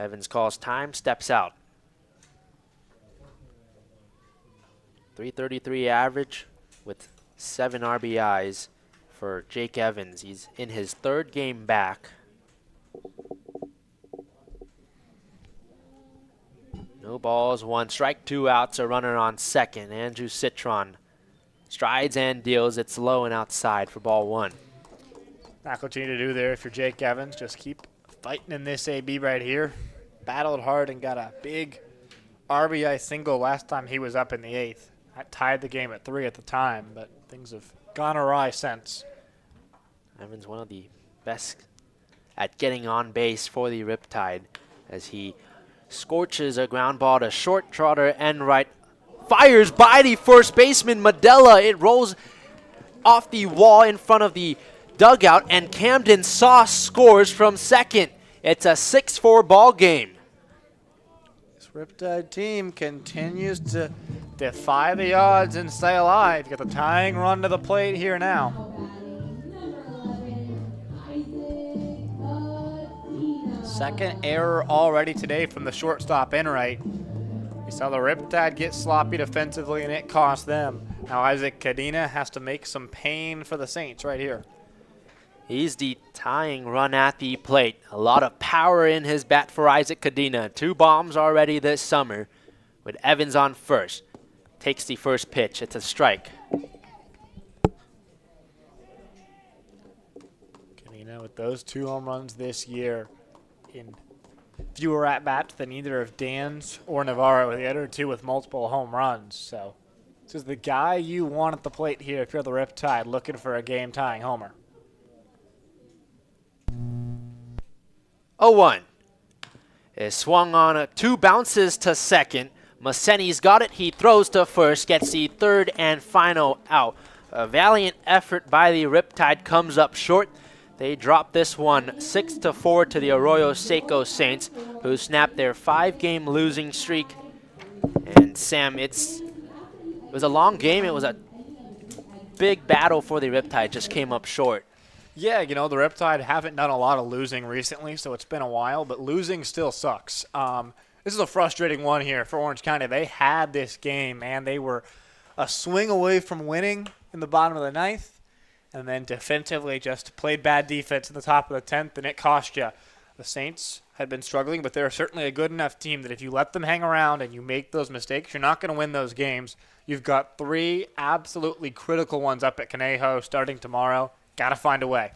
Evans calls time, steps out. 333 average with 7 RBIs for Jake Evans. He's in his 3rd game back. No balls, 1 strike, 2 outs, a runner on second. Andrew Citron strides and deals. It's low and outside for ball 1. Not what you need to do there if you're Jake Evans. Just keep fighting in this AB right here. Battled hard and got a big RBI single last time he was up in the 8th. That tied the game at 3 at the time, but things have gone awry since. Evans, one of the best at getting on base for the Riptide, as he scorches a ground ball to short, trotter, and right. Fires by the first baseman, Medella. It rolls off the wall in front of the dugout, and Camden Sauce scores from second. It's a 6-4 ball game. This Riptide team continues to defy the odds and stay alive. You got the tying run to the plate here now. Second error already today from the shortstop Enright. We saw the Riptide get sloppy defensively, and it cost them. Now Isaac Cadena has to make some pain for the Saints right here. He's the tying run at the plate. A lot of power in his bat for Isaac Cadena. 2 bombs already this summer with Evans on first. Takes the first pitch. It's a strike. Cadena with those 2 home runs this year in fewer at-bats than either of Dan's or Navarro, the other 2 with multiple home runs. So this is the guy you want at the plate here if you're the Riptide looking for a game-tying homer. 0-1. Is swung on 2 bounces to second. Masseni's got it. He throws to first, gets the 3rd and final out. A valiant effort by the Riptide comes up short. They drop this one 6-4 to the Arroyo Seco Saints, who snapped their 5-game losing streak. And Sam, it was a long game. It was a big battle for the Riptide. Just came up short. Yeah, you know, the Riptide haven't done a lot of losing recently, so it's been a while, but losing still sucks. This is a frustrating one here for Orange County. They had this game, and they were a swing away from winning in the bottom of the 9th, and then defensively just played bad defense in the top of the 10th, and it cost you. The Saints had been struggling, but they're certainly a good enough team that if you let them hang around and you make those mistakes, you're not going to win those games. You've got 3 absolutely critical ones up at Conejo starting tomorrow. Got to find a way.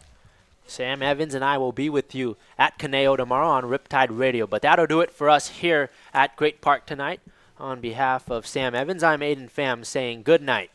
Sam Evans and I will be with you at Conejo tomorrow on Riptide Radio. But that'll do it for us here at Great Park tonight. On behalf of Sam Evans, I'm Aidan Pham saying good night.